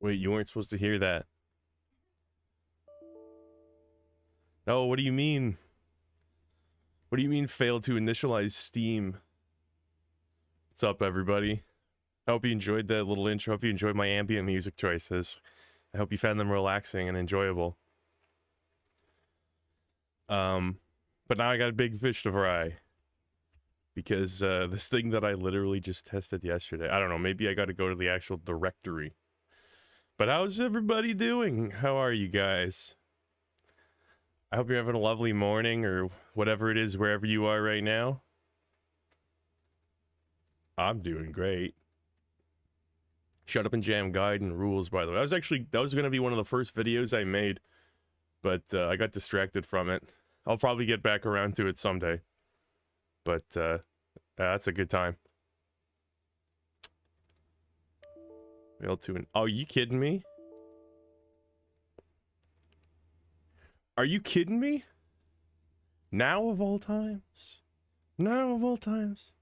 Wait, you weren't supposed to hear that. No, what do you mean? What do you mean failed to initialize Steam? What's up, everybody? I hope you enjoyed that little intro. I hope you enjoyed my ambient music choices. I hope you found them relaxing and enjoyable. But now I got a big fish to fry. Because this thing that I literally just tested yesterday, I don't know, maybe I got to go to the actual directory. But how's everybody doing? How are you guys? I hope you're having a lovely morning or whatever it is, wherever you are right now. I'm doing great. Shut Up and Jam guide and rules, by the way. That was going to be one of the first videos I made, but I got distracted from it. I'll probably get back around to it someday. But that's a good time. Oh, you kidding me? Are you kidding me? Now of all times? Now of all times?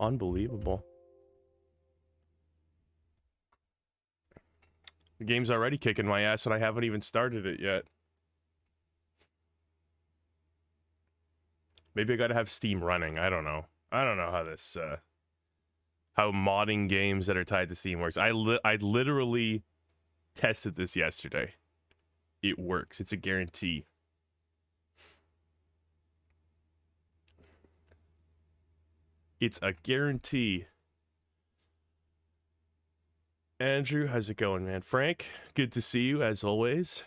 Unbelievable. The game's already kicking my ass and I haven't even started it yet. Maybe I gotta have Steam running. I don't know. I don't know how this, how modding games that are tied to Steam works. I literally tested this yesterday. It works. It's a guarantee. It's a guarantee. Andrew, how's it going, man? Frank, good to see you, as always.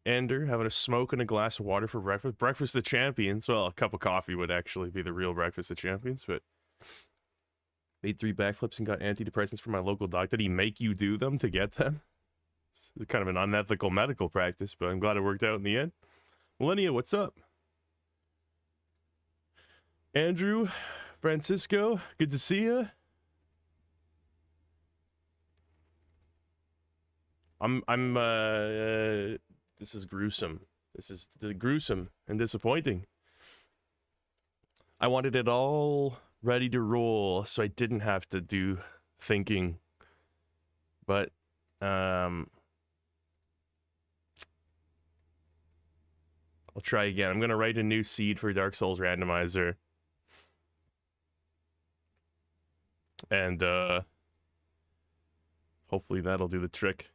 Ender, having a smoke and a glass of water for breakfast. Breakfast of champions. Well, a cup of coffee would actually be the real breakfast of champions, but... Made 3 backflips and got antidepressants from my local doc. Did he make you do them to get them? It's kind of an unethical medical practice, but I'm glad it worked out in the end. Millennia, what's up? Andrew, Francisco, good to see you. This is gruesome. This is gruesome and disappointing. I wanted it all ready to roll, so I didn't have to do thinking. But, I'll try again. I'm gonna write a new seed for Dark Souls Randomizer. And, hopefully that'll do the trick.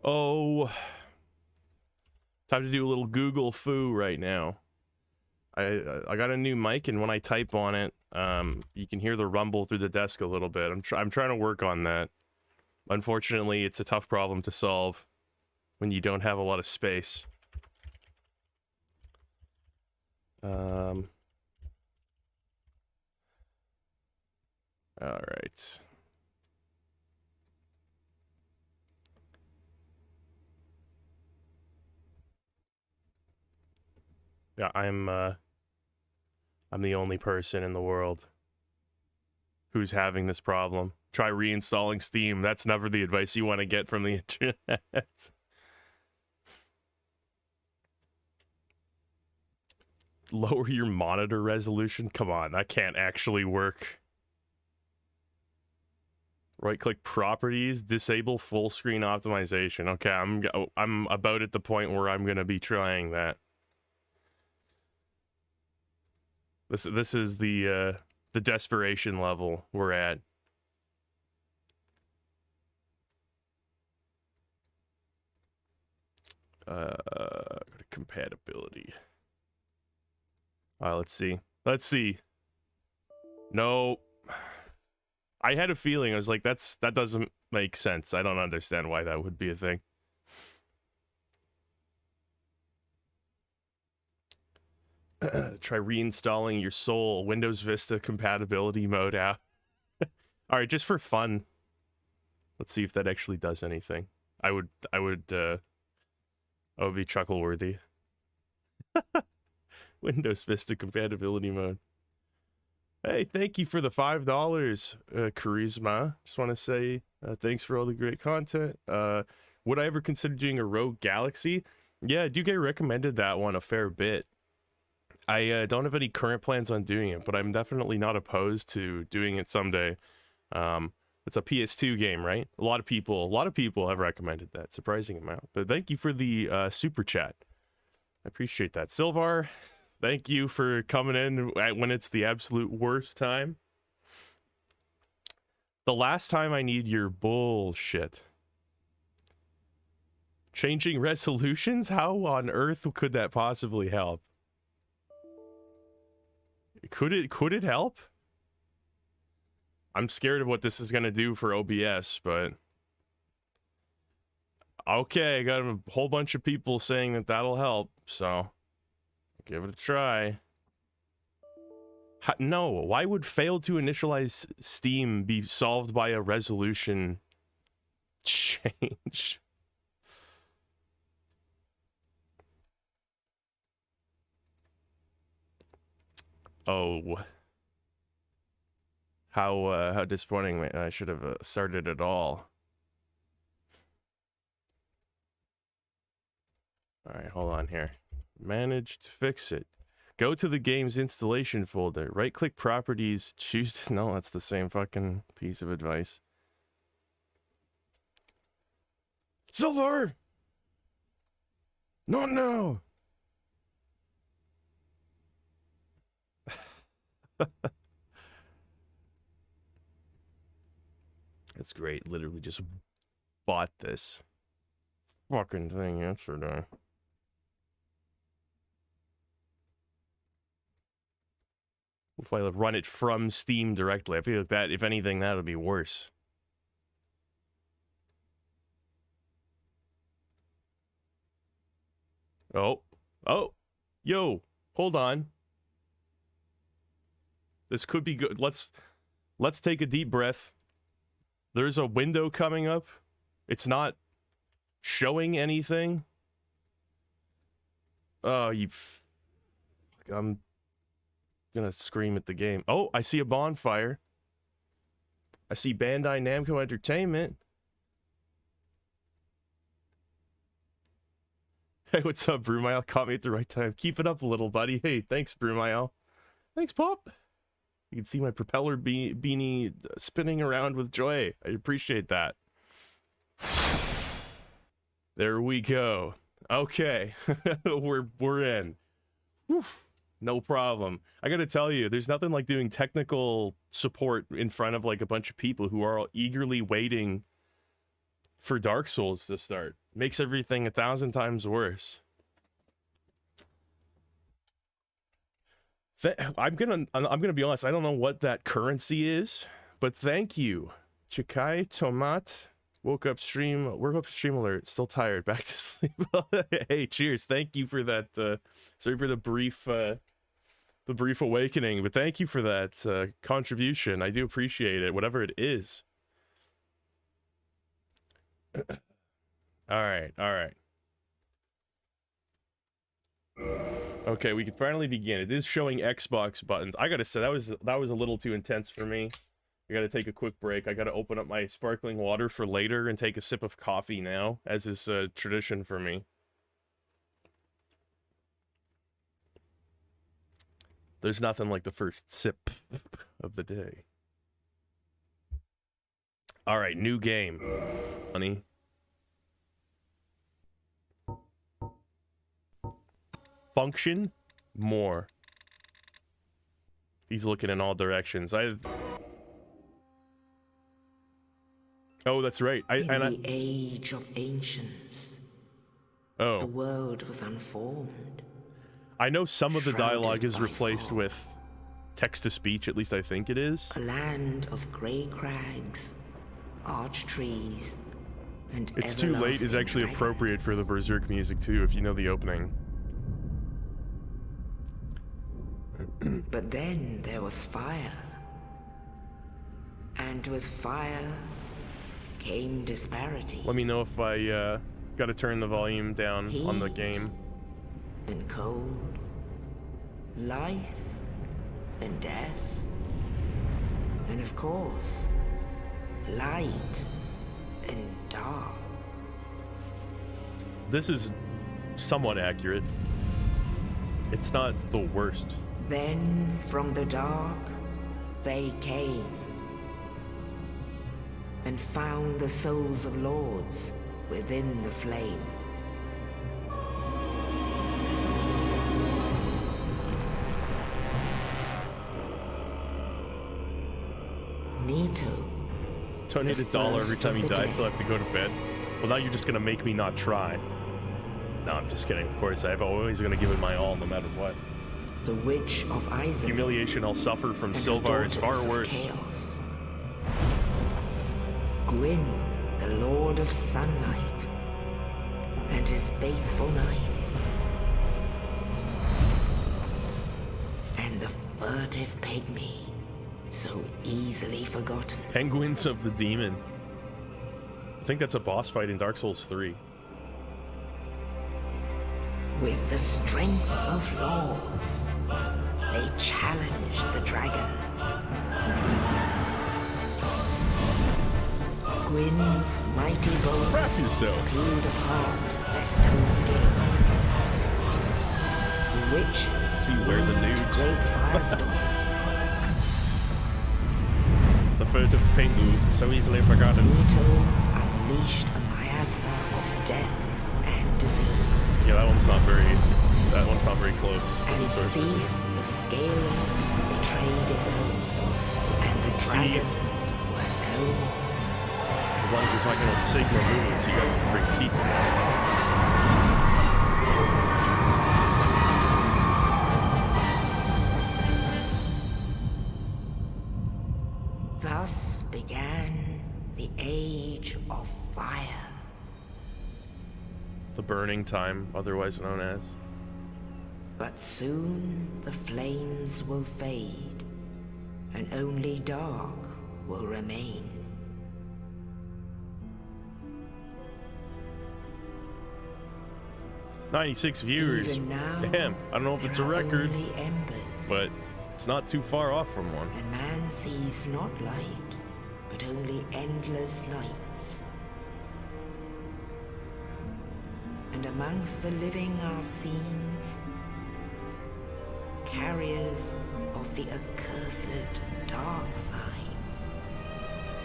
Oh, time to do a little Google foo right now. I got a new mic, and when I type on it, you can hear the rumble through the desk a little bit. I'm trying to work on that. Unfortunately, it's a tough problem to solve when you don't have a lot of space. All right. Yeah, I'm the only person in the world who's having this problem. Try reinstalling Steam. That's never the advice you want to get from the internet. Lower your monitor resolution? Come on, that can't actually work. Right-click properties, disable full screen optimization. Okay, I'm about at the point where I'm gonna be trying that. This is the desperation level we're at. Compatibility. Let's see. Let's see. No. I had a feeling. I was like, that doesn't make sense. I don't understand why that would be a thing. Try reinstalling your Soul Windows Vista compatibility mode out. All right, just for fun. Let's see if that actually does anything. I would be chuckle worthy. Windows Vista compatibility mode. Hey, thank you for the $5, Charisma. Just want to say thanks for all the great content. Would I ever consider doing a Rogue Galaxy? Yeah, I do get recommended that one a fair bit. I don't have any current plans on doing it, but I'm definitely not opposed to doing it someday. It's a PS2 game, right? A lot of people have recommended that, surprising amount. But thank you for the super chat. I appreciate that. Silvar, thank you for coming in when it's the absolute worst time. The last time I need your bullshit. Changing resolutions? How on earth could that possibly help? Could it help? I'm scared of what this is gonna do for OBS, but okay, I got a whole bunch of people saying that that'll help, so give it a try. No, why would fail to initialize Steam be solved by a resolution change? Oh, how disappointing! I should have started it all. All right, hold on here. Manage to fix it. Go to the game's installation folder. Right-click properties. Choose to... No, that's the same fucking piece of advice. Silver! No! That's great. Literally just bought this fucking thing yesterday. If I run it from Steam directly, I feel like that, if anything, that would be worse. Oh, yo, hold on. This could be good. Let's take a deep breath. There's a window coming up. It's not showing anything. Oh, I'm gonna scream at the game. Oh, I see a bonfire. I see Bandai Namco Entertainment. Hey, what's up, Brumail? Caught me at the right time. Keep it up a little, buddy. Hey, thanks, Brumail. Thanks, Pop. You can see my propeller beanie spinning around with joy. I appreciate that. There we go. Okay, we're in. Whew. No problem. I gotta tell you, there's nothing like doing technical support in front of like a bunch of people who are all eagerly waiting for Dark Souls to start. Makes everything 1,000 times worse. I'm gonna be honest. I don't know what that currency is, but thank you, Chikai Tomat. Woke up stream alert. Still tired. Back to sleep. Hey, cheers. Thank you for that. Sorry for the brief awakening, but thank you for that contribution. I do appreciate it, whatever it is. All right. Okay, we can finally begin. It is showing Xbox buttons. I gotta say that was a little too intense for me. I gotta take a quick break. I gotta open up my sparkling water for later and take a sip of coffee now, as is tradition for me. There's nothing like the first sip of the day. All right, new game. Honey. Function more. He's looking in all directions. Oh, that's right. In the age of ancients, the world was unformed. I know some of the dialogue is replaced with text-to-speech, at least I think it is. A land of grey crags, arch trees, and It's Too Late is actually appropriate for the Berserk music too, if you know the opening. But then there was fire. And with fire came disparity. Let me know if I gotta turn the volume down on the game. And cold, life and death, and of course, light and dark. This is somewhat accurate. It's not the worst. Then from the dark they came and found the souls of lords within the flame. Nito. Donate $1 every time you die, still have to go to bed. Well, now you're just gonna make me not try. No, I'm just kidding. Of course, I'm always gonna give it my all, no matter what. The Witch of Isaac. Humiliation I'll suffer from Sylvar is far worse. Chaos. Gwyn, the Lord of Sunlight, and his faithful knights. And the furtive pygmy, so easily forgotten. Penguins of the Demon. I think that's a boss fight in Dark Souls 3. With the strength of lords, they challenged the dragons. Gwyn's mighty bolts peeled apart their stone scales. The witches Beware the nudes. great firestorms. The furtive Pengu, so easily forgotten. Nito unleashed a miasma of death and disease. Yeah, that one's not very close. And Seath, the Scaleless, betrayed his own, and the dragons were no more. As long as you're talking about Sigma moves, you gotta bring Seath in there. Thus began the Age of Fire. The Burning Time, otherwise known as. But soon the flames will fade, and only dark will remain. "96 viewers. Even now, Damn, I don't know if it's a there are record, only embers, but it's not too far off from one. and man sees not light, but only endless nights. And amongst the living are seen carriers of the accursed dark sign.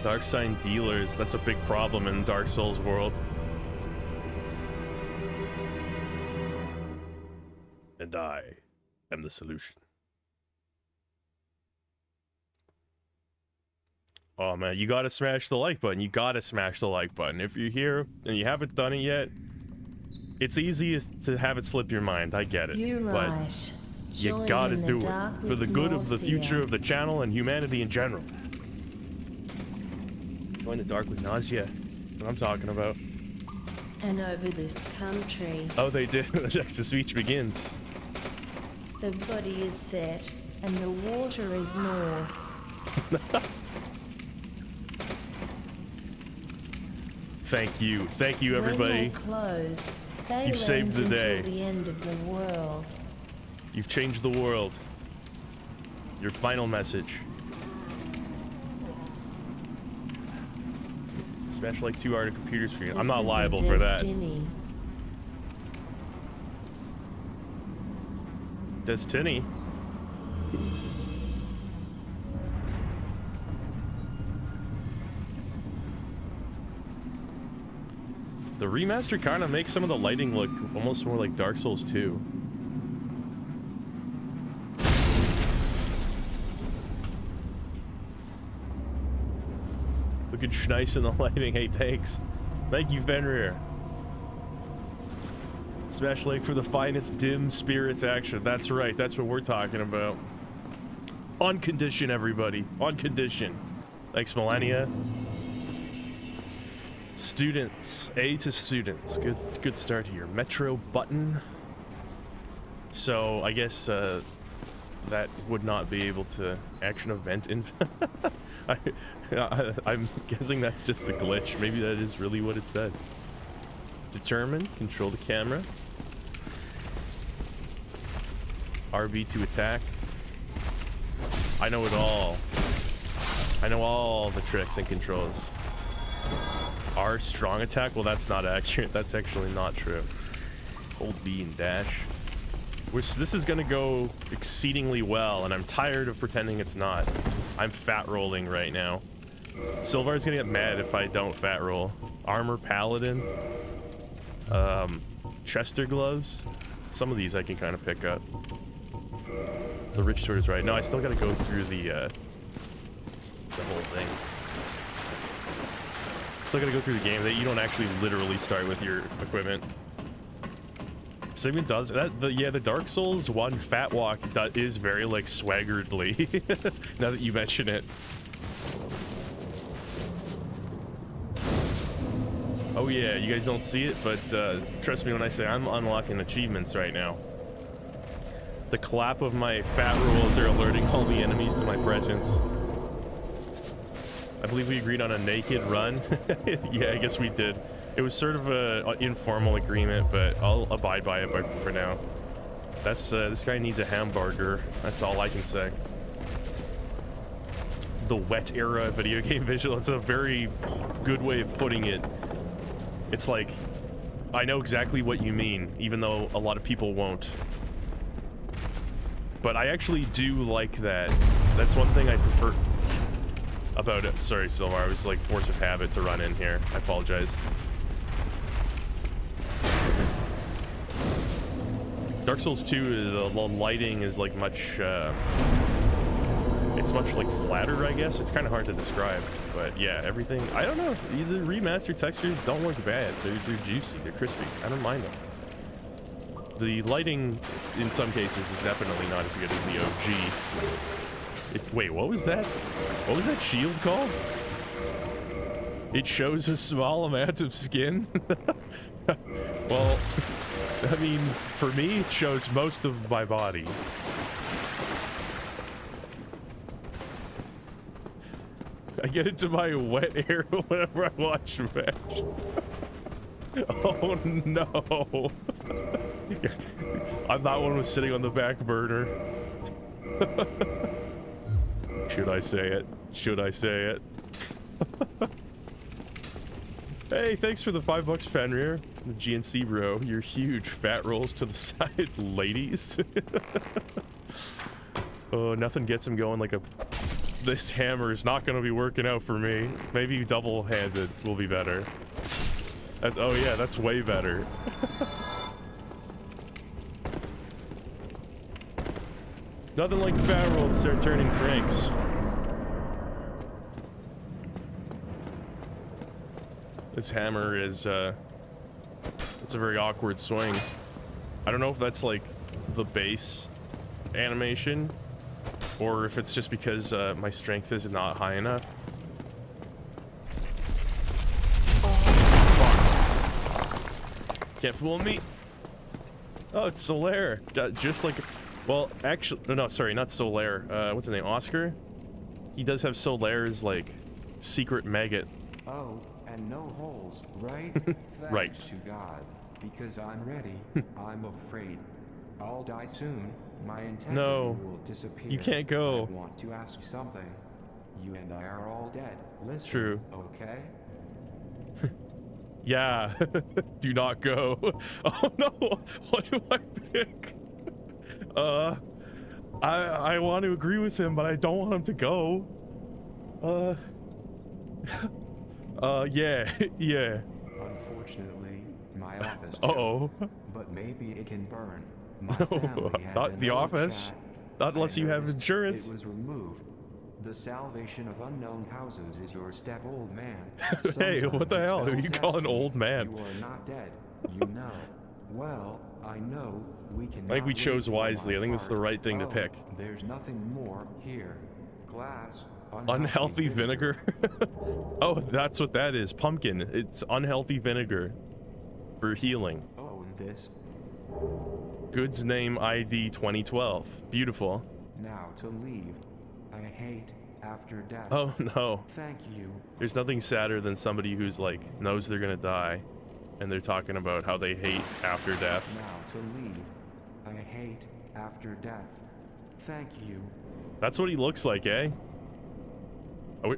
Dark sign dealers, that's a big problem in Dark Souls world. And I am the solution. Oh man, you gotta smash the like button. You gotta smash the like button. If you're here and you haven't done it yet, it's easy to have it slip your mind. I get it. You're but right. you Join gotta in the do it dark for with the good of the nausea. future of the channel and humanity in general. Join the dark with nausea. That's what I'm talking about. And over this country, Oh, they did. Next the speech begins. the body is set and the water is north. Thank you everybody. When they close, they You've saved lend the day. until the end of the world. You've changed the world. Your final message. Smash like 2 hour to computer screen. I'm This not is your liable for that. destiny. Destiny. The remaster kind of makes some of the lighting look almost more like Dark Souls 2. Look at Schneis in the lighting. Hey, thanks. Thank you, Fenrir. Smash like for the finest dim spirits action. That's right. That's what we're talking about. On condition, everybody. On condition. Thanks, Millennia. Students. A to students. Good start here. Metro button. So I guess that would not be able to action event in. I'm guessing that's just a glitch. Maybe that is really what it said. Determine. Control the camera. RB to attack. I know it all. I know all the tricks and controls. R strong attack? Well, that's not accurate. That's actually not true. Hold B and dash. Which, this is gonna go exceedingly well, and I'm tired of pretending it's not. I'm fat rolling right now. Sylvar's gonna get mad if I don't fat roll. Armor Paladin. Chester gloves. Some of these I can kind of pick up. The rich sword is right. No, I still gotta go through the whole thing. Still gotta go through the game. That you don't actually literally start with your equipment. Sigmund does that. The Dark Souls 1 fat walk that is very like swaggeredly. Now that you mention it. Oh yeah, you guys don't see it, but trust me when I say I'm unlocking achievements right now. The clap of my fat rolls are alerting all the enemies to my presence. I believe we agreed on a naked run. Yeah, I guess we did. It was sort of a informal agreement, but I'll abide by it for now. That's this guy needs a hamburger. That's all I can say. The wet era video game visual. It's a very good way of putting it. It's like, I know exactly what you mean, even though a lot of people won't. But I actually do like that. That's one thing I prefer about it. Sorry, Silvar, I was like force of habit to run in here. I apologize. Dark Souls 2, the lighting is like much, it's much like flatter, I guess. It's kind of hard to describe, but yeah, everything, I don't know. The remastered textures don't look bad. They're juicy, they're crispy. I don't mind them. The lighting, in some cases, is definitely not as good as the OG. Wait, what was that? What was that shield called? It shows a small amount of skin? Well, I mean, for me, it shows most of my body. I get into my wet area whenever I watch a match. Oh no. I'm that one was sitting on the back burner. Should I say it? Should I say it? Hey, thanks for the $5 Fenrir. The GNC bro, you're huge. Fat rolls to the side, ladies. Oh, nothing gets him going like a... This hammer is not going to be working out for me. Maybe double-handed will be better. Oh yeah, that's way better. Nothing like fat roll to start turning cranks. This hammer is, it's a very awkward swing. I don't know if that's like the base animation or if it's just because my strength is not high enough. Oh, fuck. Can't fool me. Oh, it's Solaire. Just like, well, actually, no, sorry, not Solaire. What's his name? Oscar? He does have Solaire's like secret maggot. Oh, and no holes, right? Right. Thanks to God, because I'm ready. I'm afraid I'll die soon. My integrity will disappear. You can't go. I want to ask something. You and I are all dead. Listen, true. Okay? Yeah. Do not go. Oh no. What do I pick? I want to agree with him, but I don't want him to go. Yeah. Yeah. Unfortunately, my office. Uh-oh. But maybe it can burn. My No, family has not an the old office. shack. Not unless I you have noticed insurance. It was removed. The salvation of unknown houses is your step, old man. Hey, what the Sometimes hell? Who it's you call an destiny. old man? You are not dead. You know. Well, I know we can. I think we chose wisely. I think it's the right thing to pick. There's nothing more here. Glass. Unhealthy vinegar? Oh, that's what that is. Pumpkin. It's unhealthy vinegar for healing. Oh, and this. Goods name ID 2012. Beautiful. Now to leave. I hate after death. Oh no. Thank you. There's nothing sadder than somebody who's like knows they're gonna die and they're talking about how they hate after death. Now to leave. I hate after death. Thank you. That's what he looks like, eh?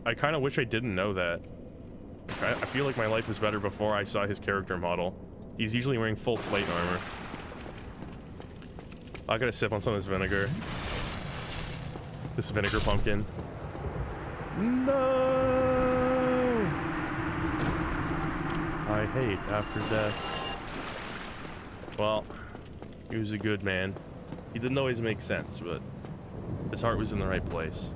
I kind of wish I didn't know that. I feel like my life was better before I saw his character model. He's usually wearing full plate armor. I gotta sip on some of this vinegar. This vinegar pumpkin. No! I hate after death. Well, he was a good man. He didn't always make sense, but his heart was in the right place.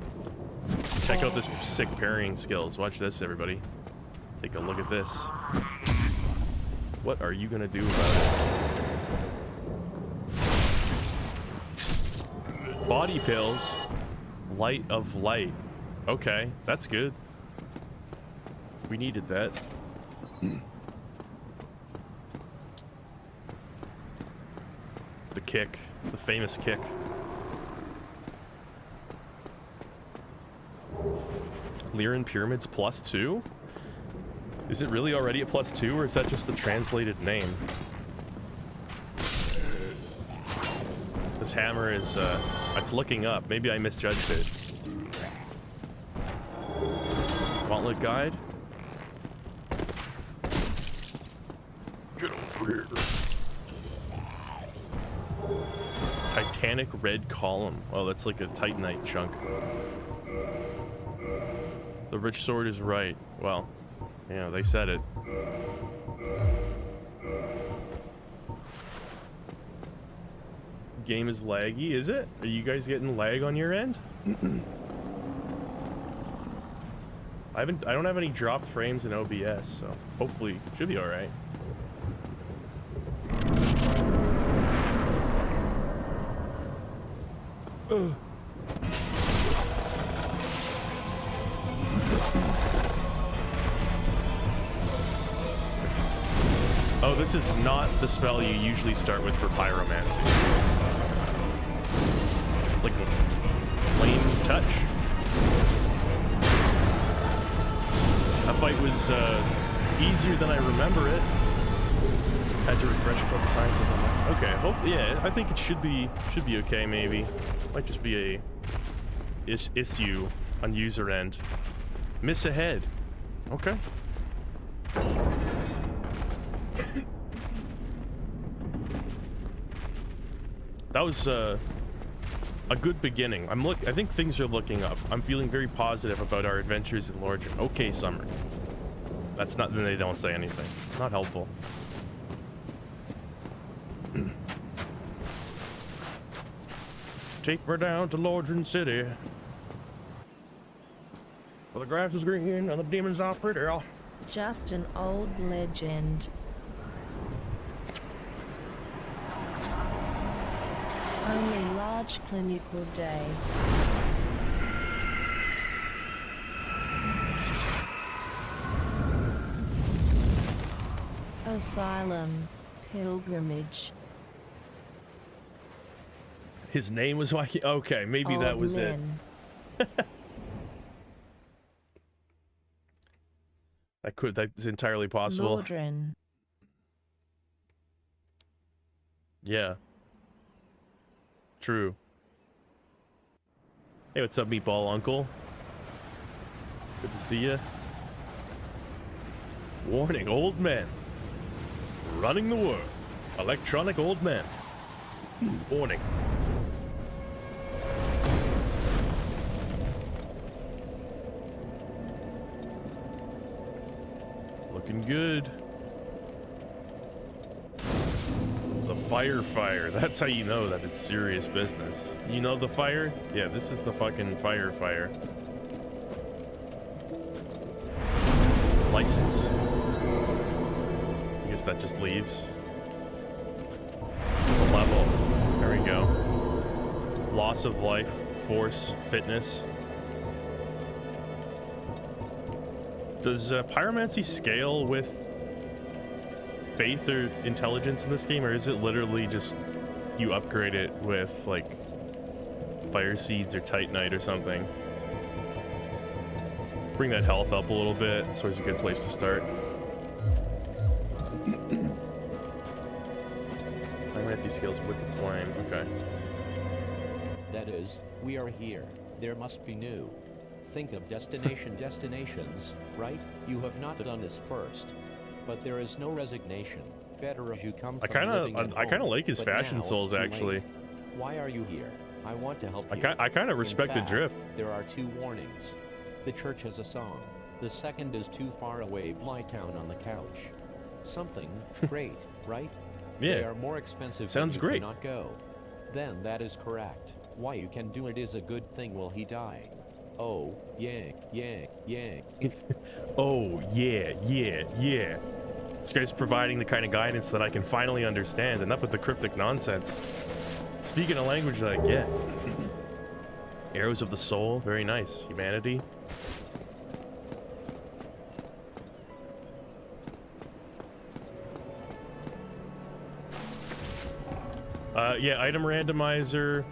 Check out this sick parrying skills. Watch this, everybody. Take a look at this. What are you gonna do about it? Body pills. Light of light. Okay, that's good. We needed that. The kick. The famous kick. Lyran Pyramids +2? Is it really already at +2, or is that just the translated name? This hammer is, it's looking up. Maybe I misjudged it. Gauntlet guide? Get over here. Titanic red column. Oh, that's like a titanite chunk. The rich sword is right. Well, yeah, they said it. Game is laggy, is it? Are you guys getting lag on your end? I don't have any dropped frames in OBS, so hopefully it should be all right. Ugh. Oh, this is not the spell you usually start with for pyromancy. It's like a flame touch. That fight was easier than I remember it. Had to refresh a couple times or something. Okay, yeah, I think it should be okay. Maybe might just be a issue on user end. Miss ahead. Okay. That was a good beginning. I think things are looking up. I'm feeling very positive about our adventures in Lordran. Okay, Summer. That's not. Then they don't say anything. Not helpful. Take her down to Lordran City. Well, the grass is green and the demons are pretty. Just an old legend. Only large clinical day. Asylum. Pilgrimage. His name was why. Okay, maybe Old that was men. it. That's entirely possible. Lordran. Yeah. True. Hey, what's up, meatball uncle? Good to see ya. Warning, old men. Running the world. Electronic old men. Warning. Looking good. The fire. That's how you know that it's serious business. You know the fire? Yeah, this is the fucking fire. License. I guess that just leaves. It's a level. There we go. Loss of life, force, fitness. Does pyromancy scale with faith or intelligence in this game, or is it literally just you upgrade it with like fire seeds or titanite or something? Bring that health up a little bit. It's always a good place to start. Pyromancy scales with the flame. Okay. That is, we are here. There must be new. Think of destinations, right? You have not done this first. But there is no resignation. Better as you come from I kind of like his fashion souls, actually. Why are you here? I want to help you. I kind of In respect the fact, drip. There are 2 warnings. The church has a song. The second is too far away, lie down on the couch. Something great, right? Yeah. They are more expensive. Sounds than you great. Cannot go. Then that is correct. Why you can do it is a good thing. Will he die? Oh, yeah, yeah, yeah. Oh, yeah, yeah, yeah. This guy's providing the kind of guidance that I can finally understand. Enough with the cryptic nonsense. Speaking a language that I get. Arrows of the soul, very nice. Humanity. Yeah, item randomizer,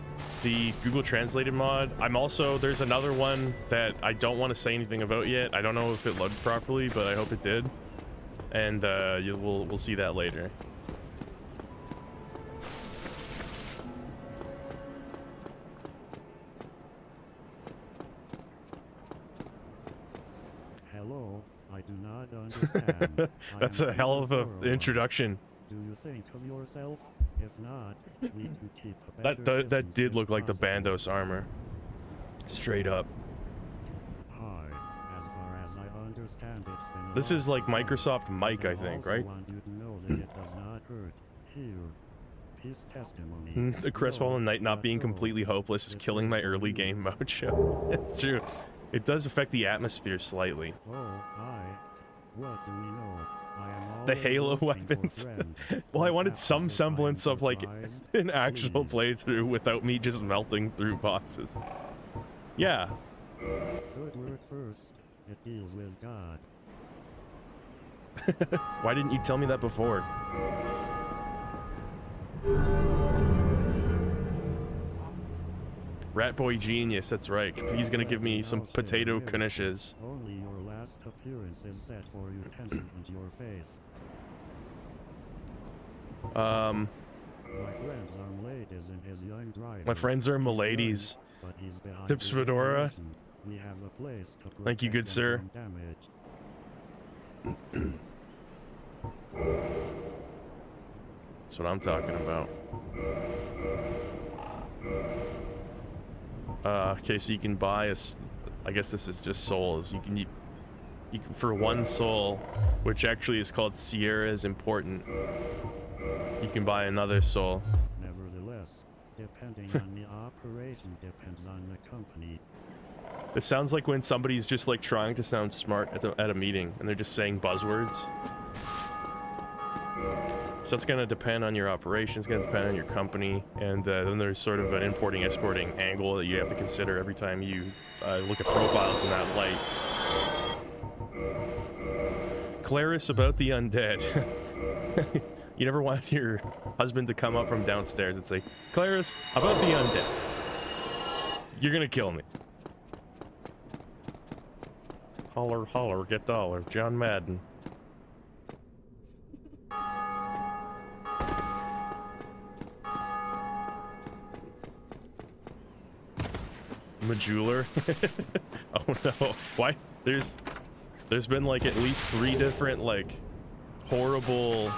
the Google Translated mod. I'm also, there's another one that I don't want to say anything about yet. I don't know if it loaded properly, but I hope it did. And we'll see that later. Hello, I do not understand. That's a hell of a introduction. Do you think of yourself? If not, we can keep a better That did distance look if like the possible. Bandos armor. Straight up. Hi, as far as I understand, it's been a This long is like time, Microsoft but Mic, I think, also right? want you to know that it does not hurt. Here, his testimony. The Crestfallen No, Knight not but being no. completely hopeless is This killing my is for early you. game mojo. It's true. It does affect the atmosphere slightly. Oh, what do we know? I am The always Halo looking for weapons. friends. Well, I But wanted that some is if I am semblance of like surprised. an actual Please. playthrough without me just melting through bosses. Yeah. Good word first. It deals with God. Why didn't you tell me that before? Rat Boy Genius, that's right. He's gonna give me some potato knishes. Only your last appearance is set for utensil and your faith. My friends are ladies in his young driver. My friends are He's young, miladies. but he's behind Tips the Fedora. revolution. We have a place to Thank you, good protect sir. them from damage. That's what I'm talking about. Okay, so you can buy I guess this is just souls. You can for 1 soul, which actually is called Sierra is important. You can buy another soul. Nevertheless, depending on the operation depends on the company. It sounds like when somebody's just like trying to sound smart at a meeting and they're just saying buzzwords. So it's going to depend on your operation, it's going to depend on your company, and then there's sort of an importing exporting angle that you have to consider every time you look at profiles in that light. Clarice about the undead. You never want your husband to come up from downstairs and say, Clarice, about the undead. You're going to kill me. Holler, holler, get dollar. John Madden. Majuler. Oh no. Why? There's been like at least 3 different like horrible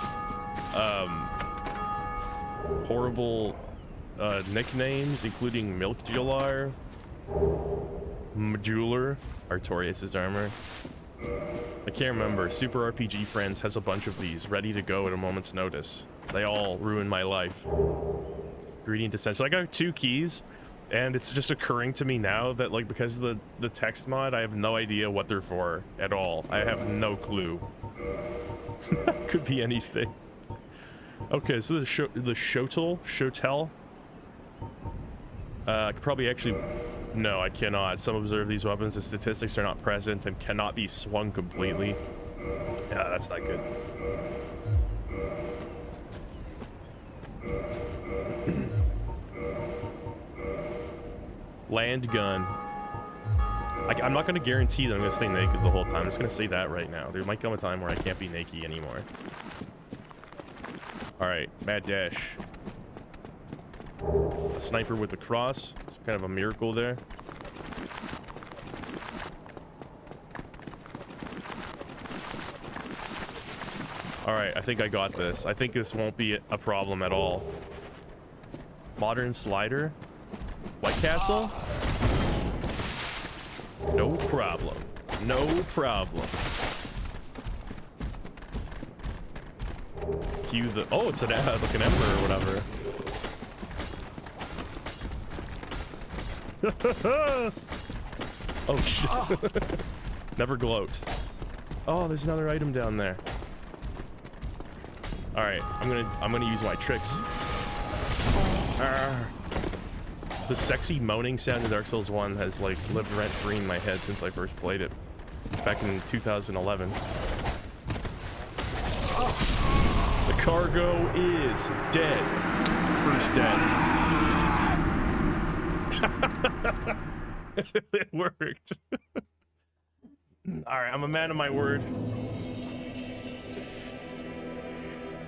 nicknames, including Milk Jular, Majuler, Artorias' armor. I can't remember. Super RPG Friends has a bunch of these ready to go at a moment's notice. They all ruin my life. Gradient Descent. So I got 2 keys. And it's just occurring to me now that, like, because of the text mod, I have no idea what they're for at all. I have no clue. Could be anything. Okay, so the Shotel. I could probably actually... No, I cannot. Some observe these weapons. The statistics are not present and cannot be swung completely. Yeah, that's not good. Land gun. I'm not going to guarantee that I'm going to stay naked the whole time. I'm just going to say that right now. There might come a time where I can't be naked anymore. Alright, Mad Dash. A sniper with the cross. It's kind of a miracle there. Alright, I think I got this. I think this won't be a problem at all. Modern slider. White Castle? No problem. No problem. Cue the... Oh, it's an like an ember or whatever. Oh shit. Never gloat. Oh, there's another item down there. All right, I'm gonna use my tricks. The sexy moaning sound in Dark Souls 1 has like lived rent-free in my head since I first played it back in 2011. The cargo is dead. First death. It worked. All right, I'm a man of my word.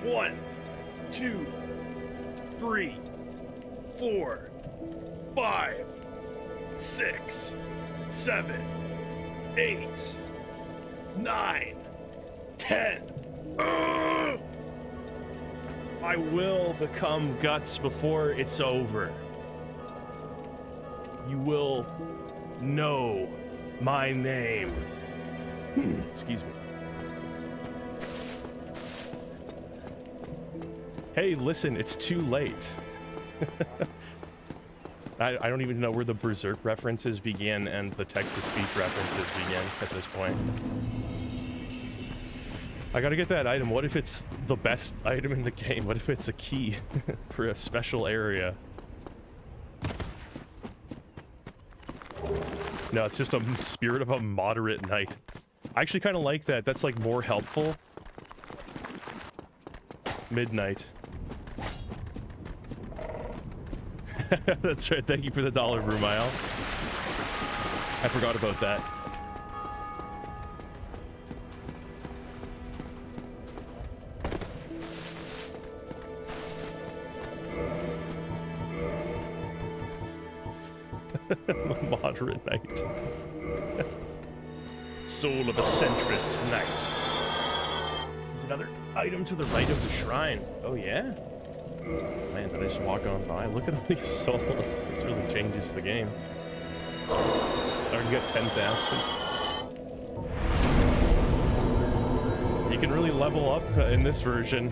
1, 2, 3, 4, 5, 6, 7, 8, 9, 10. I will become Guts before it's over. You will know my name. Excuse me. Hey, listen, it's too late. I don't even know where the Berserk references begin and the text-to-speech references begin at this point. I gotta get that item. What if it's the best item in the game? What if it's a key for a special area? No, it's just a spirit of a moderate knight. I actually kind of like that. That's like more helpful. Midnight. That's right. Thank you for the $1, Brumail. I forgot about that. Moderate knight. Soul of a centrist knight. There's another item to the right of the shrine. Oh yeah? Man, did I just walk on by? Look at all these souls. This really changes the game. I already got 10,000. You can really level up in this version.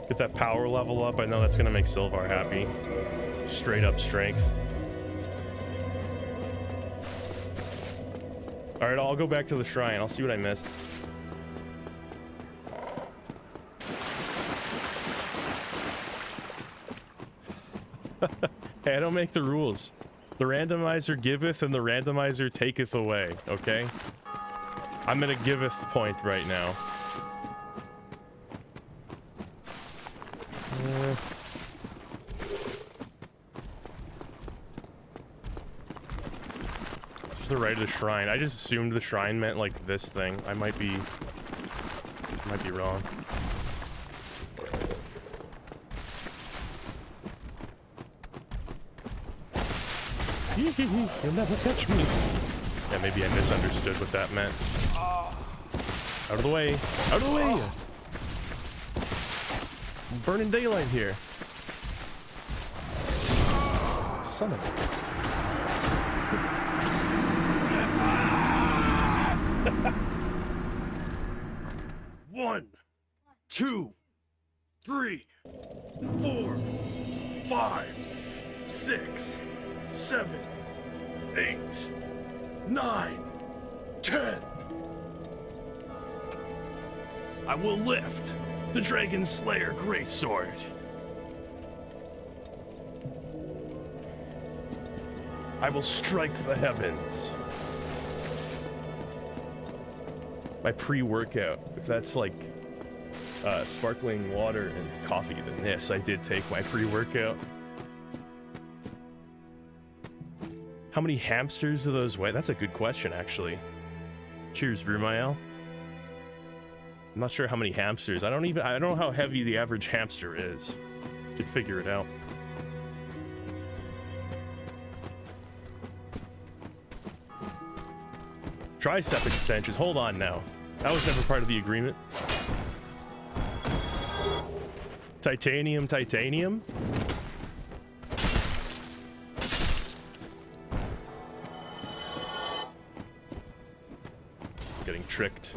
Get that power level up. I know that's gonna make Sylvar happy. Straight up strength. Alright, I'll go back to the shrine. I'll see what I missed. Hey, I don't make the rules. The randomizer giveth and the randomizer taketh away, okay? I'm at a giveth point right now. Just the right of the shrine. I just assumed the shrine meant like this thing. I might be wrong. You'll never catch me. Yeah, maybe I misunderstood what that meant. Out of the way. Out of the way! I'm burning daylight here. Son of a... 1, 2, 3, 4, 5, 6, 7, 8, 9, 10. I will lift the Dragon Slayer Greatsword. I will strike the heavens. My pre-workout, if that's like sparkling water and coffee, then yes, I did take my pre-workout. How many hamsters do those weigh? That's a good question, actually. Cheers, Brumael. I'm not sure how many hamsters. I don't know how heavy the average hamster is. Could figure it out. Tricep extensions. Hold on now. That was never part of the agreement. Titanium, titanium? Getting tricked.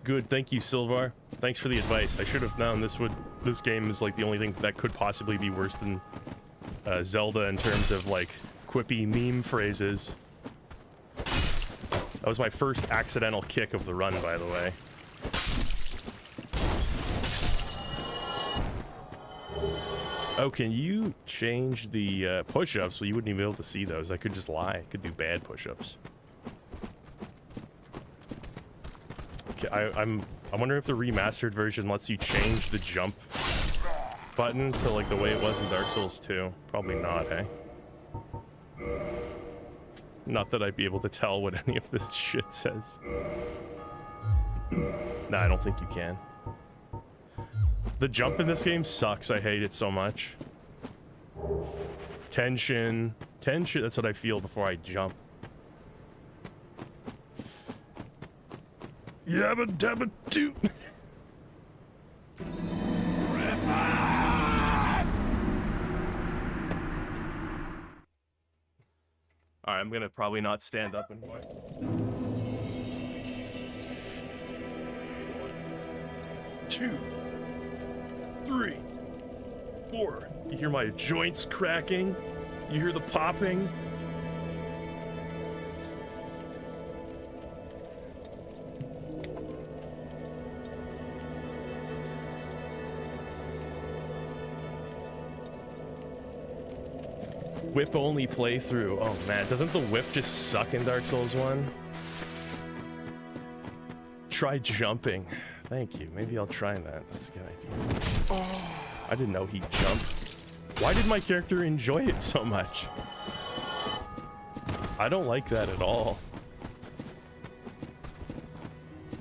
Good, thank you, Silvar. Thanks for the advice. I should have known this game is like the only thing that could possibly be worse than Zelda in terms of like quippy meme phrases. That was my first accidental kick of the run, by the way. Oh, can you change the push-ups so you wouldn't even be able to see those? I could just lie. I could do bad push-ups. Okay, I wonder if the remastered version lets you change the jump button to like the way it was in Dark Souls 2. Probably not, eh? Not that I'd be able to tell what any of this shit says. Nah, I don't think you can. The jump in this game sucks. I hate it so much. Tension. Tension, that's what I feel before I jump. Yabba dabba doo. Alright, I'm gonna probably not stand up anymore. 1, 2, 3, 4. You hear my joints cracking? You hear the popping? Whip only playthrough. Oh man, doesn't the whip just suck in Dark Souls 1? Try jumping. Thank you. Maybe I'll try that. That's a good idea. Oh, I didn't know he jumped. Why did my character enjoy it so much? I don't like that at all.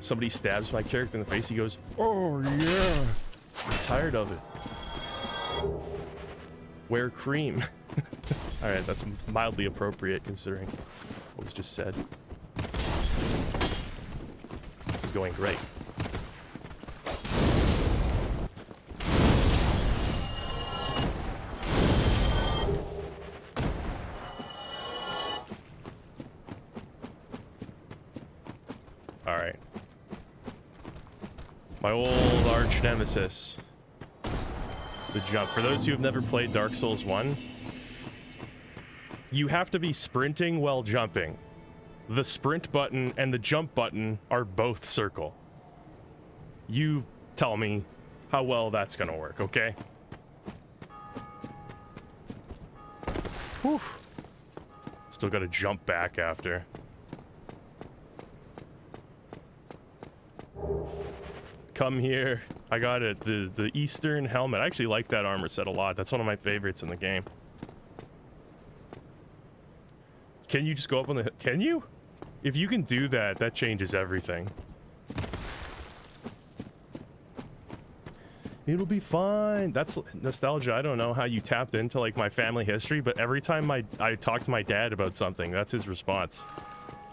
Somebody stabs my character in the face, he goes, "Oh yeah." I'm tired of it. Wear cream. Alright, that's mildly appropriate considering what was just said. It's going great. Alright. My old arch nemesis. The jump. For those who have never played Dark Souls 1, you have to be sprinting while jumping. The sprint button and the jump button are both circle. You tell me how well that's gonna work, okay? Whew. Still gotta jump back after. Come here. I got it. The Eastern helmet. I actually like that armor set a lot. That's one of my favorites in the game. Can you just go up on the... Can you? If you can do that, that changes everything. It'll be fine. That's nostalgia. I don't know how you tapped into like my family history, but every time I talk to my dad about something, that's his response.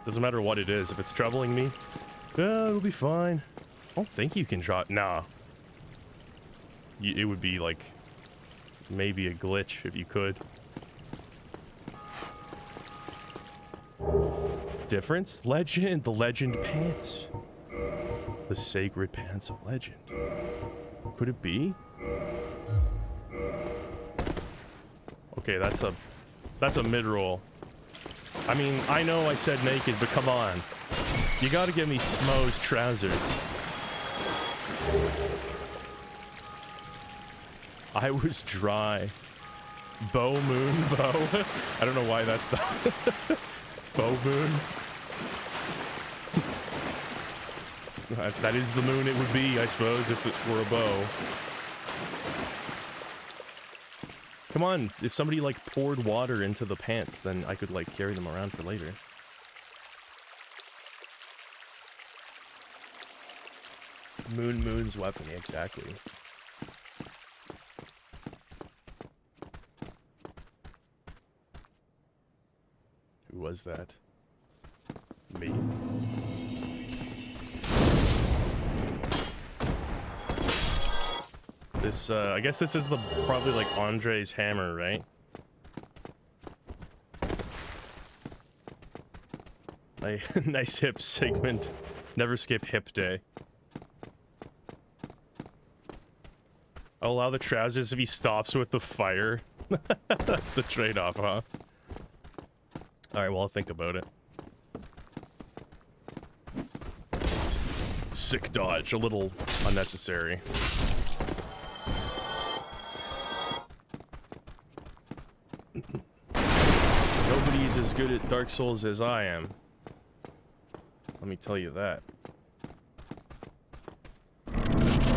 Doesn't matter what it is. If it's troubling me, it'll be fine. I don't think you can draw... Nah. It would be like maybe a glitch if you could. Difference? Legend. The legend pants. The sacred pants of legend. Could it be? Okay, that's a mid-roll. I mean, I know I said naked, but come on. You gotta give me Smo's trousers. I was dry. Bow moon bow. I don't know why that's the bow moon. That is the moon it would be, I suppose, if it were a bow. Come on, if somebody like poured water into the pants, then I could like carry them around for later. Moon's weapon, exactly. Who was that? Me? this, I guess this is the probably like Andre's hammer, right? Nice hip segment. Never skip hip day. I'll allow the trousers if he stops with the fire. That's the trade-off, huh? Alright, well, I'll think about it. Sick dodge, a little unnecessary. Nobody's as good at Dark Souls as I am. Let me tell you that.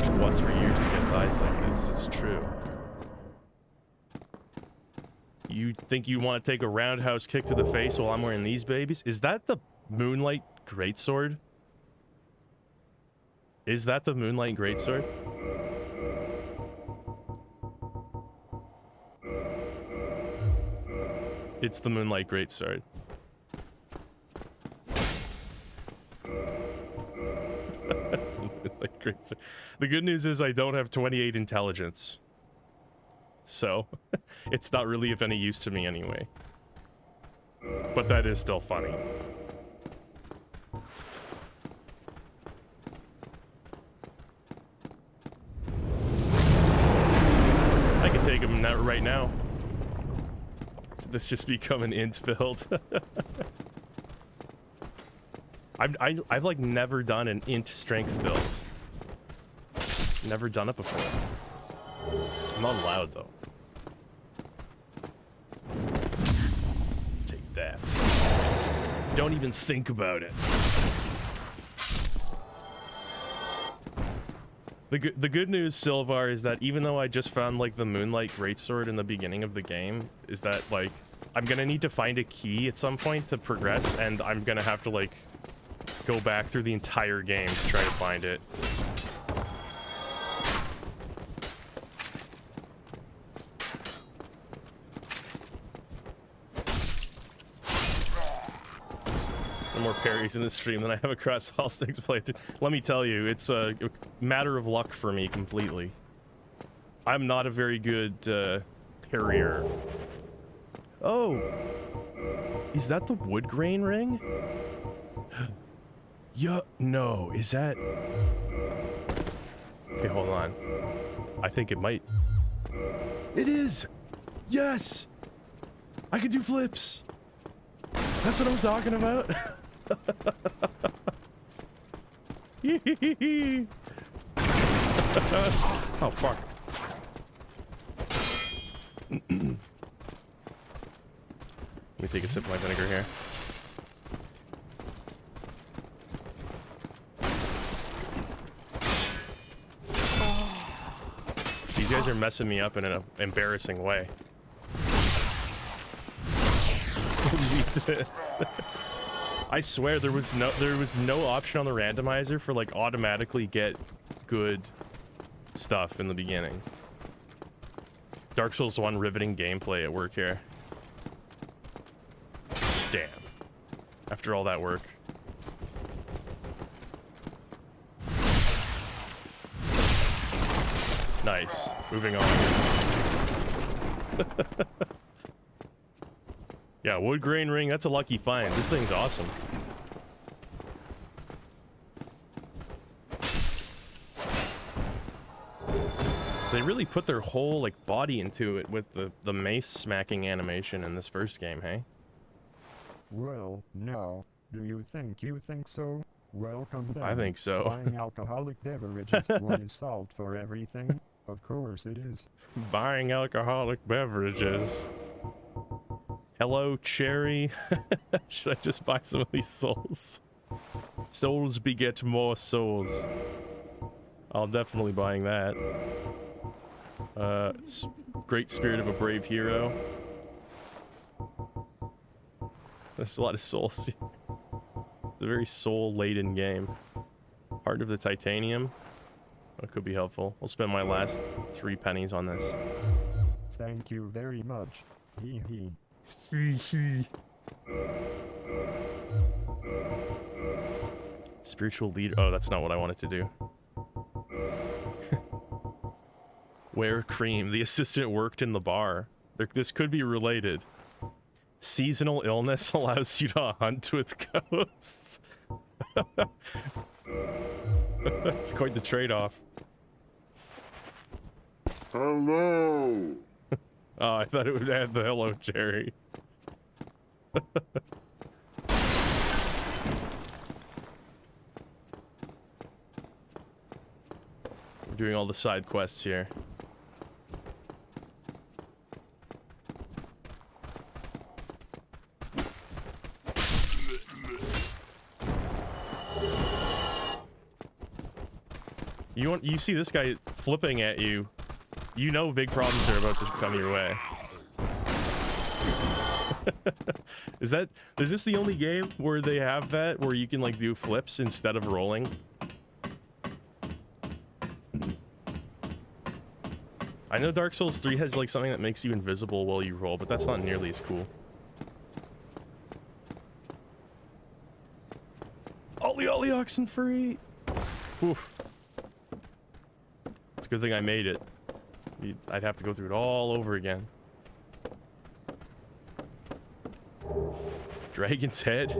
Squats for years to get thighs like this, it's true. You think you want to take a roundhouse kick to the face while I'm wearing these babies? Is that the Moonlight Greatsword? Is that the Moonlight Greatsword? It's the Moonlight Greatsword. That's the Moonlight Greatsword. The good news is I don't have 28 intelligence. So, it's not really of any use to me anyway. But that is still funny. I can take him right now. This just become an int build. I've like never done an int strength build. Never done it before. I'm not allowed though. Take that. Don't even think about it. The good news, Silvar, is that even though I just found like the Moonlight Greatsword in the beginning of the game, is that like I'm gonna need to find a key at some point to progress, and I'm gonna have to like go back through the entire game to try to find it. More parries in the stream than I have across all 6 playthroughs. Let me tell you, it's a matter of luck for me completely. I'm not a very good parrier. Oh, is that the wood grain ring? Yeah, no, is that? Okay, hold on. I think it might. It is. Yes, I can do flips. That's what I'm talking about. Oh fuck. Let me take a sip of my vinegar here. These guys are messing me up in an embarrassing way. Delete this. I swear there was no option on the randomizer for like automatically get good stuff in the beginning. Dark Souls 1 riveting gameplay at work here. Damn. After all that work. Nice. Moving on. Yeah, wood grain ring, that's a lucky find. This thing's awesome. They really put their whole like body into it with the mace smacking animation in this first game, hey? Well, now, do you think so? Welcome back. I think so. Buying alcoholic beverages. What is salt for everything? Of course it is. Buying alcoholic beverages. Hello, Cherry. Should I just buy some of these souls? Souls beget more souls. I'll definitely buying that. Great spirit of a brave hero. There's a lot of souls here. It's a very soul-laden game. Heart of the Titanium. That could be helpful. I'll spend my last 3 pennies on this. Thank you very much. Hee hee. Spiritual leader. Oh, that's not what I wanted to do. Wear cream. The assistant worked in the bar. This could be related. Seasonal illness allows you to hunt with ghosts. That's quite the trade-off. Hello. Oh, I thought it would add the hello, Jerry. We're doing all the side quests here. You see this guy flipping at you, you know big problems are about to come your way. Is this the only game where they have that, where you can like do flips instead of rolling? I know Dark Souls 3 has like something that makes you invisible while you roll, but that's not nearly as cool. Ollie Ollie oxen free! Oof. It's a good thing I made it. I'd have to go through it all over again. Dragon's head?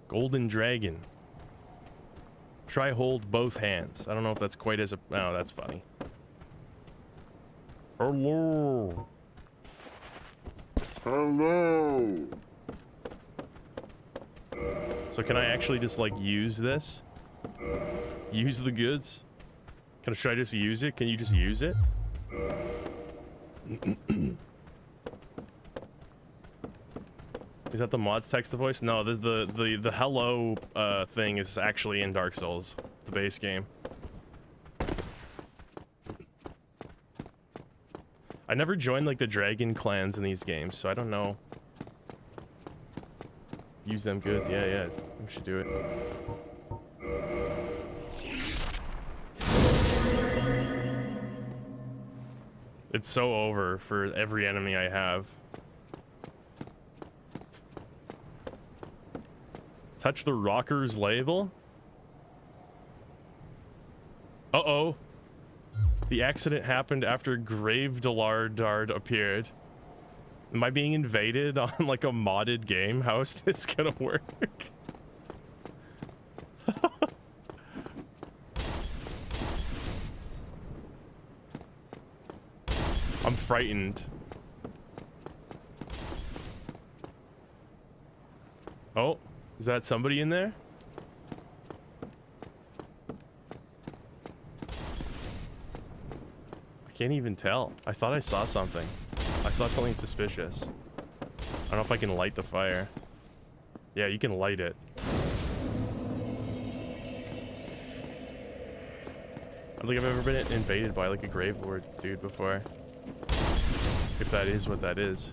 Golden dragon. Try hold both hands. I don't know if that's quite as a... Oh, that's funny. Hello. Hello. So can I actually just like use this? Use the goods? Should I just use it? Can you just use it? Is that the mods text the voice? No, the hello thing is actually in Dark Souls, the base game. I never joined like the dragon clans in these games, so I don't know. Use them goods. Yeah, we should do it. It's so over for every enemy I have. Touch the rocker's label? Uh-oh. The accident happened after Grave Dard appeared. Am I being invaded on like a modded game? How is this gonna work? I'm frightened. Oh, is that somebody in there? I can't even tell. I thought I saw something. I saw something suspicious. I don't know if I can light the fire. Yeah, you can light it. I don't think I've ever been invaded by like a grave lord dude before. If that is what that is.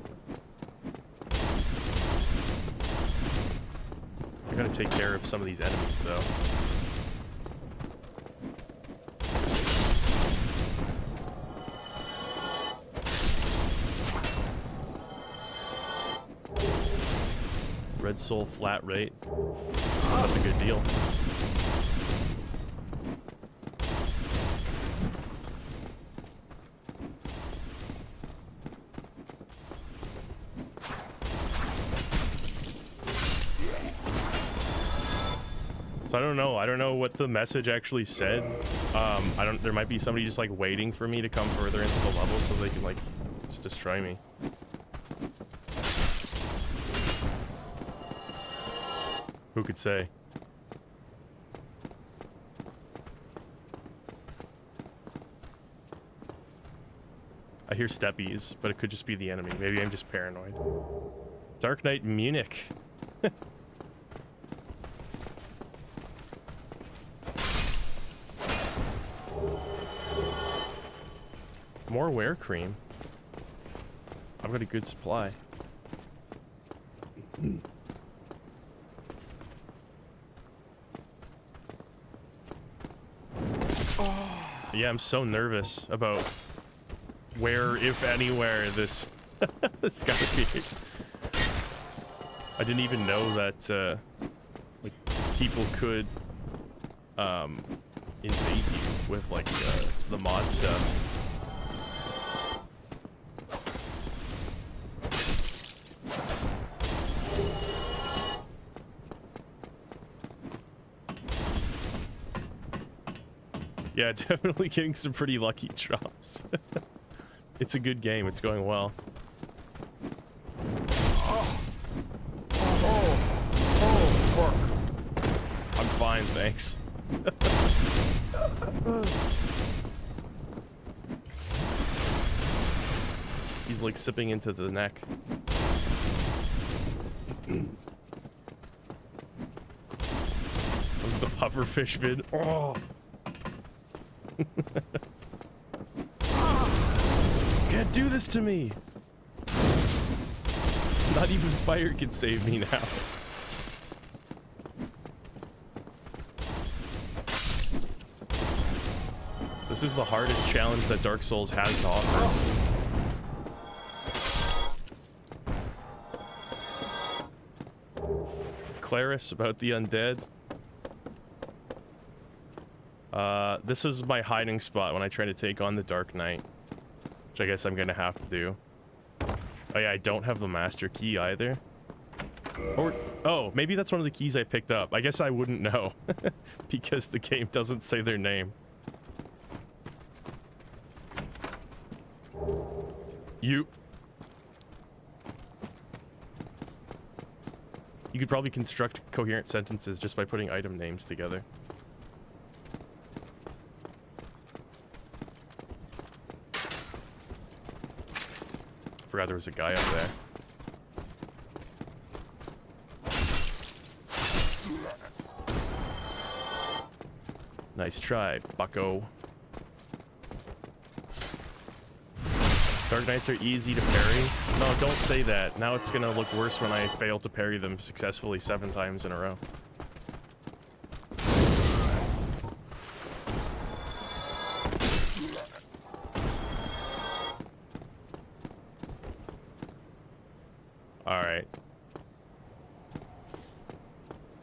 I gotta take care of some of these enemies though. Red soul flat rate. That's a good deal. So I don't know what the message actually said. There might be somebody just like waiting for me to come further into the level so they can like just destroy me. Who could say? I hear steppies, but it could just be the enemy. Maybe I'm just paranoid. Dark Knight Munich. More wear cream. I've got a good supply. Yeah, I'm so nervous about where, if anywhere, this this gotta be. I didn't even know that like people could invade you with like the mod stuff. Yeah, definitely getting some pretty lucky drops. It's a good game. It's going well. Oh, fuck. I'm fine, thanks. He's like sipping into the neck. The pufferfish vid. Oh. Can't do this to me. Not even fire can save me now. This is the hardest challenge that Dark Souls has to offer. Claris about the undead. This is my hiding spot when I try to take on the Dark Knight, which I guess I'm gonna have to do. Oh yeah, I don't have the master key either. Or, oh, maybe that's one of the keys I picked up. I guess I wouldn't know because the game doesn't say their name. You could probably construct coherent sentences just by putting item names together. Forgot there was a guy up there. Nice try, bucko. Dark Knights are easy to parry. No, don't say that. Now it's gonna look worse when I fail to parry them successfully 7 times in a row. Alright.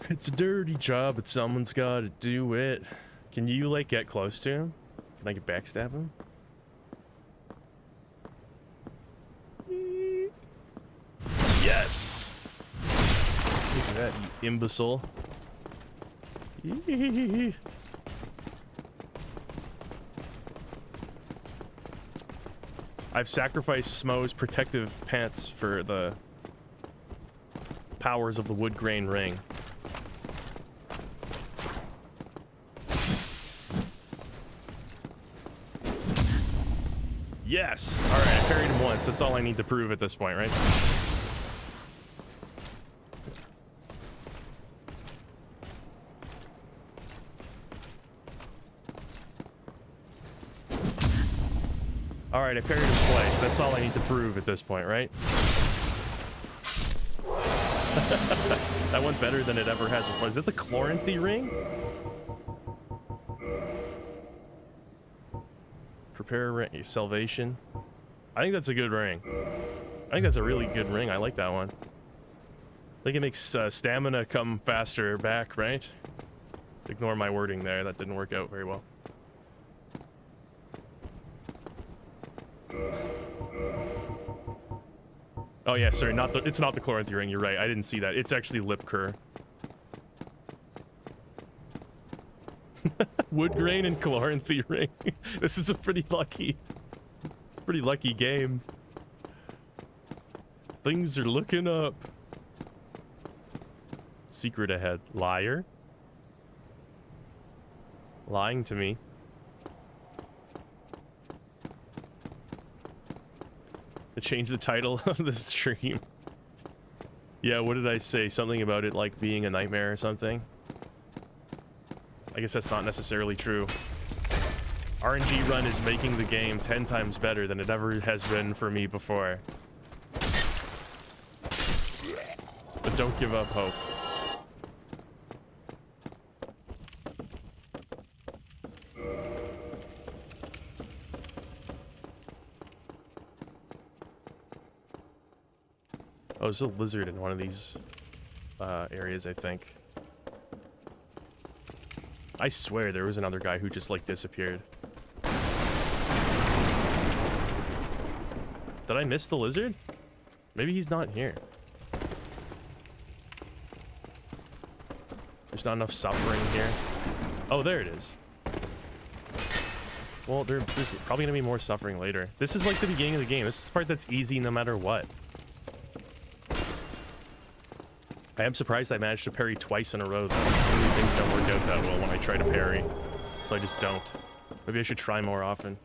It's a dirty job, but someone's gotta do it. Can you, like, get close to him? Can I backstab him? Yes! Look at that, you imbecile. I've sacrificed Smo's protective pants for the powers of the wood grain ring. Yes! Alright, I parried him once. That's all I need to prove at this point, right? Alright, I parried him twice. That's all I need to prove at this point, right? That went better than it ever has before. Is that the Chloranthy ring? Prepare ring, salvation. I think that's a good ring. I think that's a really good ring. I like that one. I think it makes stamina come faster back, right? Ignore my wording there. That didn't work out very well. Oh yeah, sorry, it's not the Chloranthy ring, you're right. I didn't see that. It's actually Lip Cur. Wood grain and Chloranthy ring. This is a pretty lucky game. Things are looking up. Secret ahead. Liar. Lying to me. To change the title of the stream. Yeah, what did I say? Something about it like being a nightmare or something? I guess that's not necessarily true. RNG Run is making the game 10 times better than it ever has been for me before. But don't give up hope. Oh, there's a lizard in one of these areas, I think. I swear there was another guy who just, like, disappeared. Did I miss the lizard? Maybe he's not here. There's not enough suffering here. Oh, there it is. Well, there's probably gonna be more suffering later. This is like the beginning of the game. This is the part that's easy no matter what. I am surprised I managed to parry twice in a row, though. Usually things don't work out that well when I try to parry, so I just don't. Maybe I should try more often.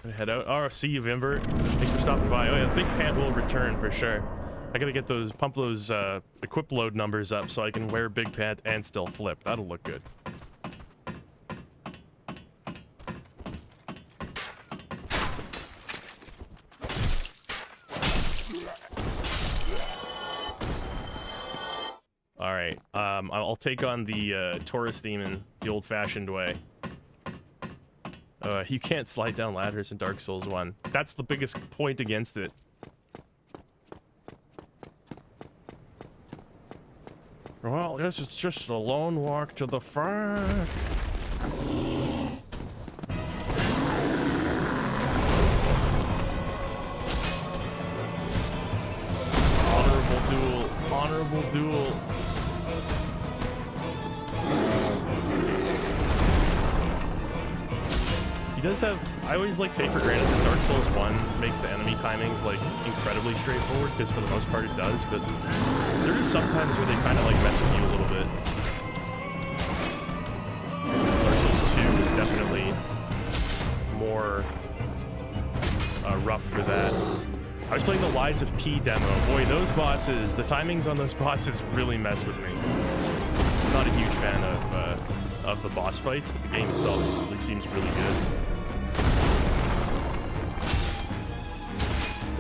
Gonna head out. Oh, see you, Vimber. Thanks for stopping by. Oh yeah, Big Pant will return for sure. I gotta get those, pump those equip load numbers up so I can wear Big Pant and still flip. That'll look good. Alright, I'll take on the Taurus Demon the old-fashioned way. You can't slide down ladders in Dark Souls 1. That's the biggest point against it. Well, this is just a lone walk to the front. Honorable duel. Honorable duel. He does have... I always like take for granted that Dark Souls 1 makes the enemy timings like incredibly straightforward, because for the most part it does, but there is sometimes where they kind of like mess with you a little bit. Dark Souls 2 is definitely more rough for that. I was playing the Lies of P demo. Boy, those bosses, the timings on those bosses really mess with me. I'm not a huge fan of the boss fights, but the game itself really seems really good.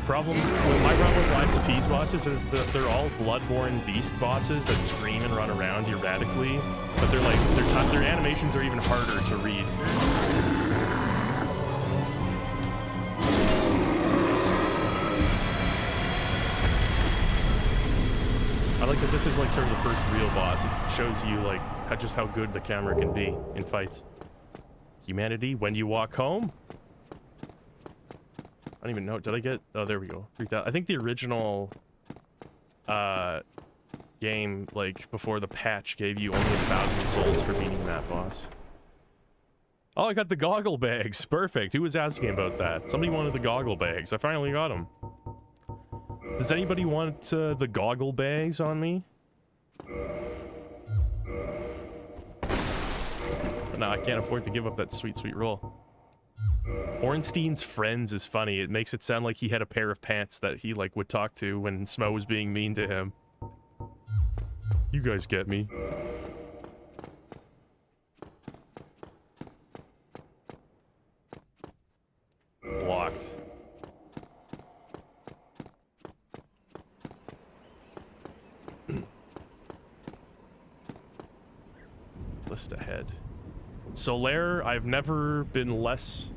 My problem with Lies of P's bosses is that they're all Bloodborne beast bosses that scream and run around erratically, but they're like their animations are even harder to read. I like that this is like sort of the first real boss. It shows you like just how good the camera can be in fights. Humanity, when you walk home. I don't even know. Did I get... Oh, there we go. 3,000. I think the original game, like, before the patch, gave you only 1,000 souls for beating that boss. Oh, I got the goggle bags. Perfect. Who was asking about that? Somebody wanted the goggle bags. I finally got them. Does anybody want the goggle bags on me? But no, I can't afford to give up that sweet, sweet roll. Ornstein's friends is funny. It makes it sound like he had a pair of pants that he like would talk to when Smo was being mean to him. You guys get me. Blocked. List ahead. Solaire, I've never been less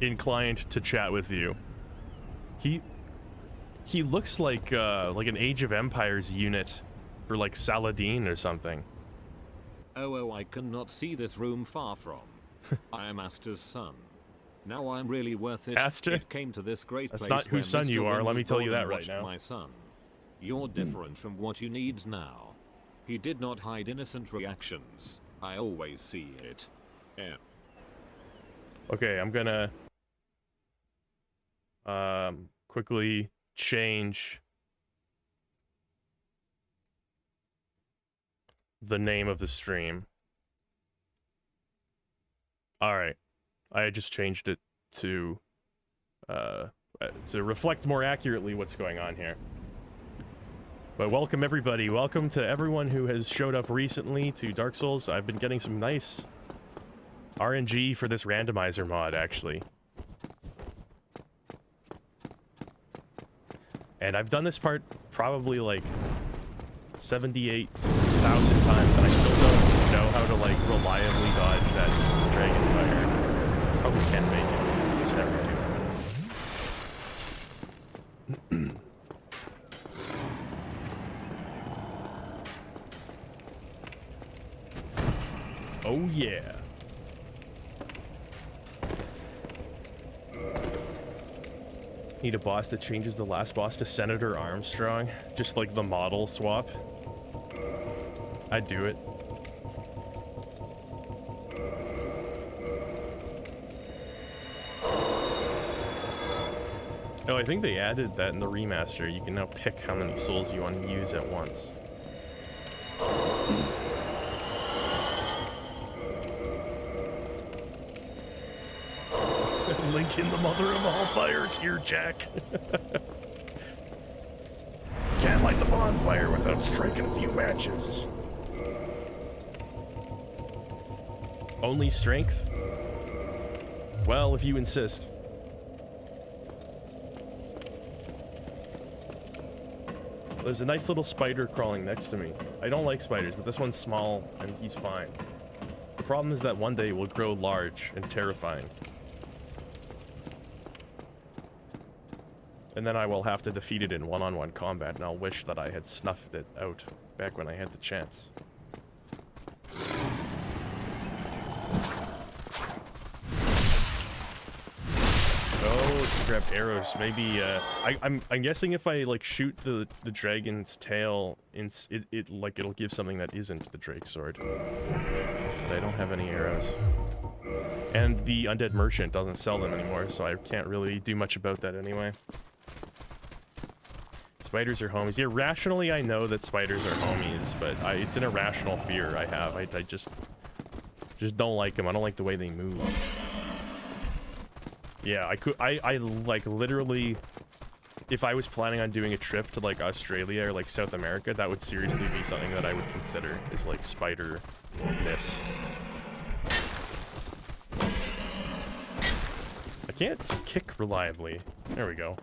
inclined to chat with you. He looks like an Age of Empires unit for like Saladin or something. Oh, I cannot see this room far from. I am Aster's son. Now I'm really worth it. Aster? It came to this great That's place not whose son Mr. you are, Wynn let me was tell you born that and right watched now. My son. You're different from what you need now. He did not hide innocent reactions. I always see it. Yeah. Okay, I'm gonna quickly change the name of the stream. Alright. I just changed it to reflect more accurately what's going on here. But welcome everybody. Welcome to everyone who has showed up recently to Dark Souls. I've been getting some nice RNG for this randomizer mod, actually. And I've done this part probably like 78,000 times, and I still don't know how to like reliably dodge that dragon fire. Probably can't make it. Just never do. Oh yeah. Need a boss that changes the last boss to Senator Armstrong, just like the model swap. I'd do it. Oh, I think they added that in the remaster. You can now pick how many souls you want to use at once. Lincoln, the mother of all fires, here, Jack. Can't light the bonfire without striking a few matches. Only strength? Well, if you insist. There's a nice little spider crawling next to me. I don't like spiders, but this one's small and he's fine. The problem is that one day it will grow large and terrifying. And then I will have to defeat it in one-on-one combat, and I'll wish that I had snuffed it out back when I had the chance. Oh, grab arrows. Maybe I'm guessing if I like shoot the dragon's tail, it'll give something that isn't the Drake sword. But I don't have any arrows. And the undead merchant doesn't sell them anymore, so I can't really do much about that anyway. Spiders are homies. Yeah, rationally I know that spiders are homies, but it's an irrational fear I have. I just don't like them. I don't like the way they move. Yeah, I like literally, if I was planning on doing a trip to like Australia or like South America, that would seriously be something that I would consider, is like spider-ness. I can't kick reliably. There we go.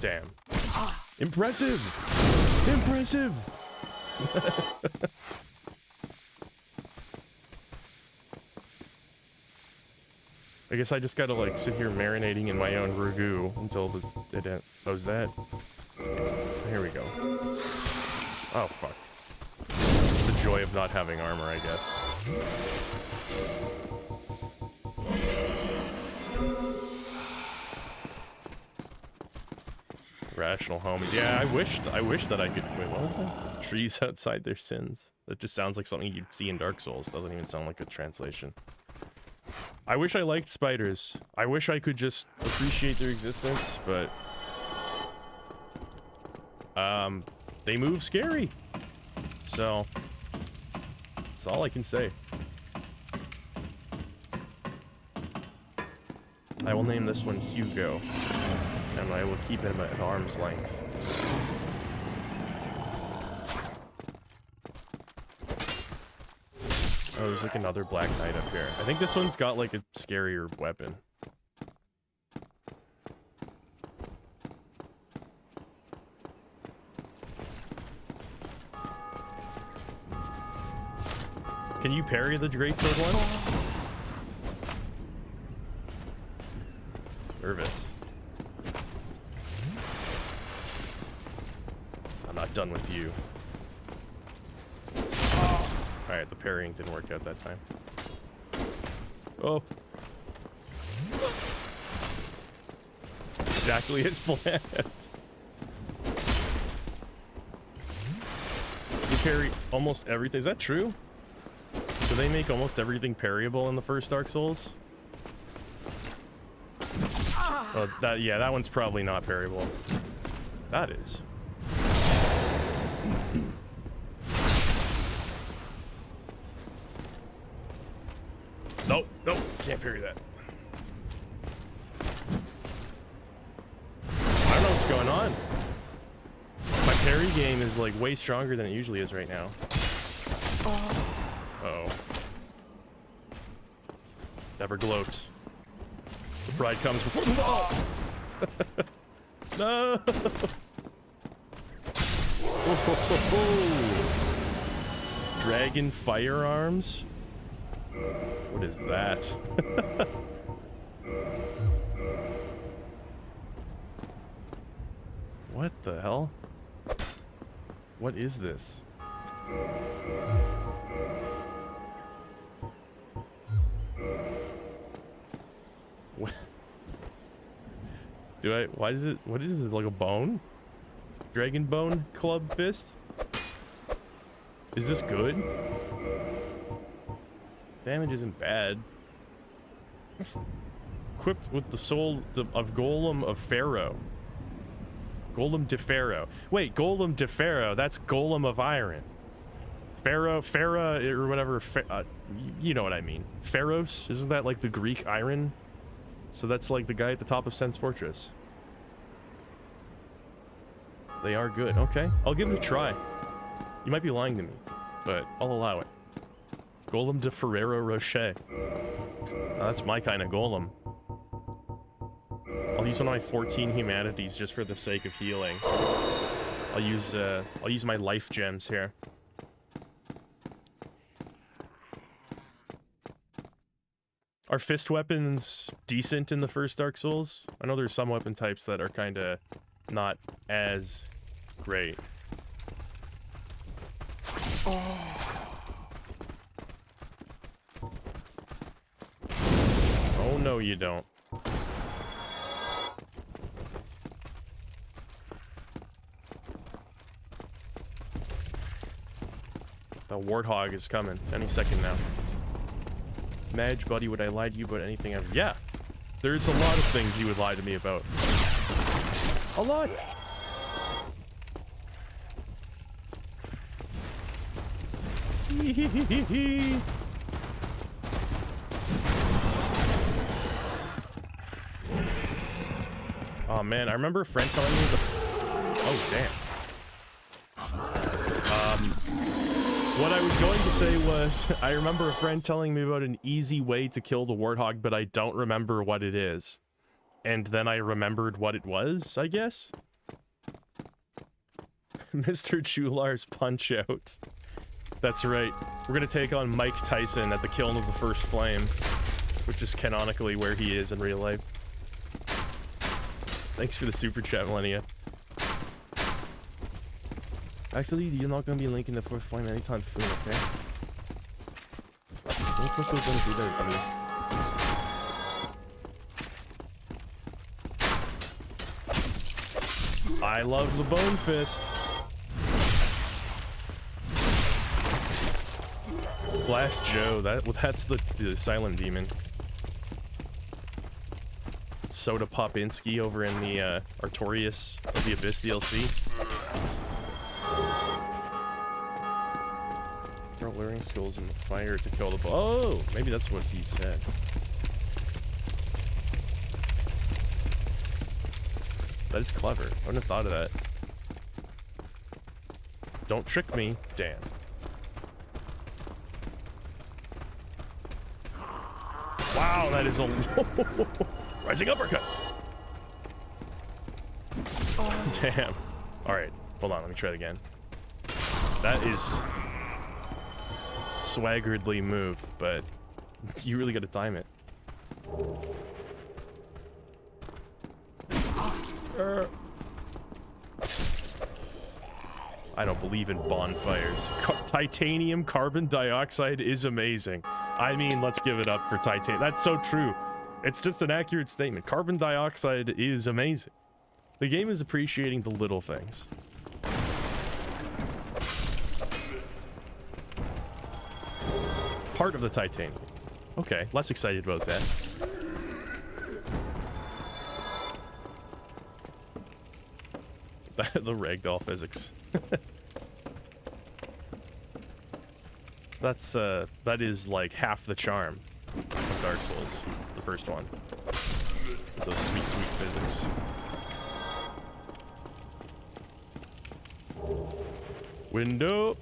Damn. Impressive! Impressive! I guess I just gotta like sit here marinating in my own ragu until it ends. Oh, is that? Here we go. Oh, fuck. The joy of not having armor, I guess. Rational homies. Yeah, I wish that I could. Wait, what was that? Trees outside their sins. That just sounds like something you'd see in Dark Souls. Doesn't even sound like a translation. I wish I liked spiders. I wish I could just appreciate their existence, but they move scary. So that's all I can say. I will name this one Hugo, and I will keep him at arm's length. Oh, there's like another Black Knight up here. I think this one's got like a scarier weapon. Can you parry the greatsword one? Nervous. I'm not done with you. Alright, the parrying didn't work out that time. Oh. Exactly as planned. You parry almost everything. Is that true? Do they make almost everything parryable in the first Dark Souls? Oh, that one's probably not parryable. That is. Nope, can't parry that. I don't know what's going on. My parry game is like way stronger than it usually is right now. Uh-oh. Never gloat. The pride comes before the fall. No. Dragon firearms? What is that? What the hell? What is this? What? What is it, like a bone? Dragon bone club fist? Is this good? Damage isn't bad. Equipped with the soul of Golem of Pharaoh. Golem de Pharaoh. Wait, Golem de Pharaoh. That's Golem of Iron. Pharaoh, or whatever. You know what I mean. Pharaohs? Isn't that like the Greek iron? So that's like the guy at the top of Sen's Fortress. They are good. Okay, I'll give it a try. You might be lying to me, but I'll allow it. Golem de Ferrero Rocher. That's my kind of golem. I'll use one of my 14 humanities just for the sake of healing. I'll use my life gems here. Are fist weapons decent in the first Dark Souls? I know there's some weapon types that are kind of not as great. Oh no, you don't. The warthog is coming any second now. Madge, buddy, would I lie to you about anything ever? Yeah, there's a lot of things you would lie to me about. A lot. Oh man, I remember a friend telling me the... Oh damn. What I was going to say was, I remember a friend telling me about an easy way to kill the warthog, but I don't remember what it is. And then I remembered what it was, I guess? Mr. Chular's Punch-Out. That's right. We're gonna take on Mike Tyson at the Kiln of the First Flame, which is canonically where he is in real life. Thanks for the super chat, Millennia. Actually, you're not gonna be linking the First Flame anytime soon, okay? Don't put those gonna do that, buddy. I love the Bone Fist. Blast Joe, that's the silent demon. Soda Popinski over in the Artorias of the Abyss DLC. Throw luring skulls in the fire to kill the oh, maybe that's what he said. That is clever. I wouldn't have thought of that. Don't trick me, Dan. Wow, that is a rising uppercut. Damn. All right, hold on. Let me try it again. That is swaggeredly move, but you really got to time it. I don't believe in bonfires. Titanium carbon dioxide is amazing. I mean, let's give it up for titanium. That's so true. It's just an accurate statement. Carbon dioxide is amazing. The game is appreciating the little things. Part of the titanium. Okay, less excited about that. The ragdoll physics. That is like half the charm of Dark Souls, the first one. It's those sweet, sweet physics. Window.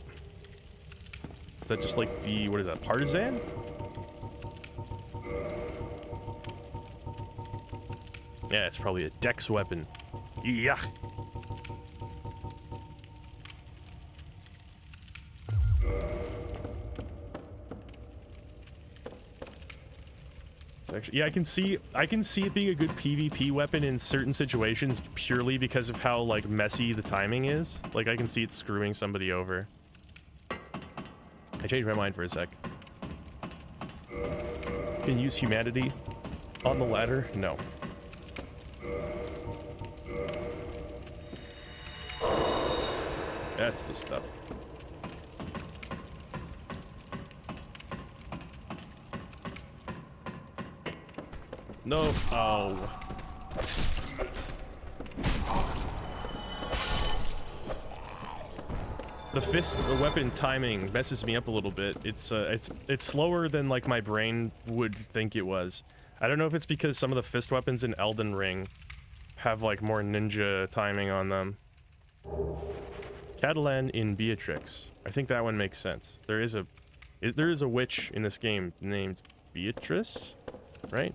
Is that just like the, what is that, partisan? Yeah, it's probably a dex weapon. Yeah. Actually, yeah, I can see it being a good PvP weapon in certain situations purely because of how like messy the timing is. Like I can see it screwing somebody over. I changed my mind for a sec. Can use humanity on the ladder? No. That's the stuff. No. Oh. The fist weapon timing messes me up a little bit. It's slower than like my brain would think it was. I don't know if it's because some of the fist weapons in Elden Ring have like more ninja timing on them. Catalan in Beatrix. I think that one makes sense. There is a witch in this game named Beatrice, right?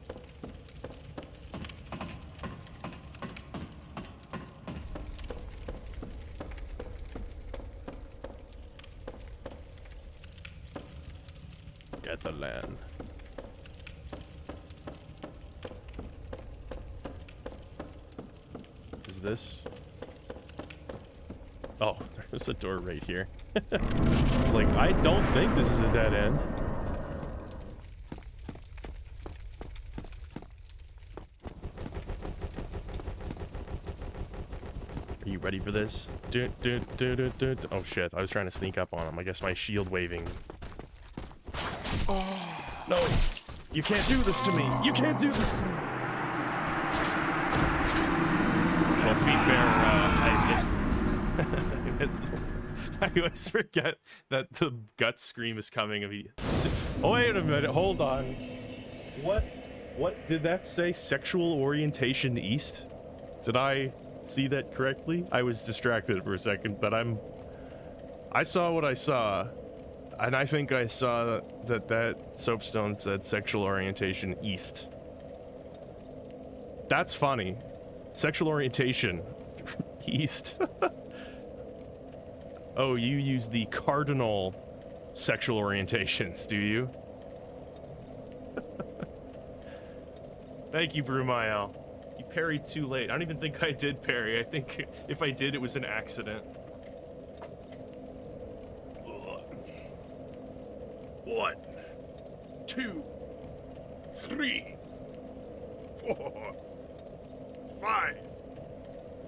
Catalan. Is this? Oh, there's a door right here. It's like, I don't think this is a dead end. Are you ready for this? Oh shit, I was trying to sneak up on him. I guess my shield waving. Oh, no. You can't do this to me. You can't do this to me. Well, to be fair, I missed... I always forget that the gut scream is coming of me. Oh, wait a minute. Hold on. What did that say? Sexual orientation east? Did I see that correctly? I was distracted for a second, but I saw what I saw. And I think I saw that soapstone said sexual orientation east. That's funny. Sexual orientation east. Oh, you use the cardinal sexual orientations, do you? Thank you, Brumael. You parried too late. I don't even think I did parry. I think if I did, it was an accident. 1, 2, 3, 4, 5,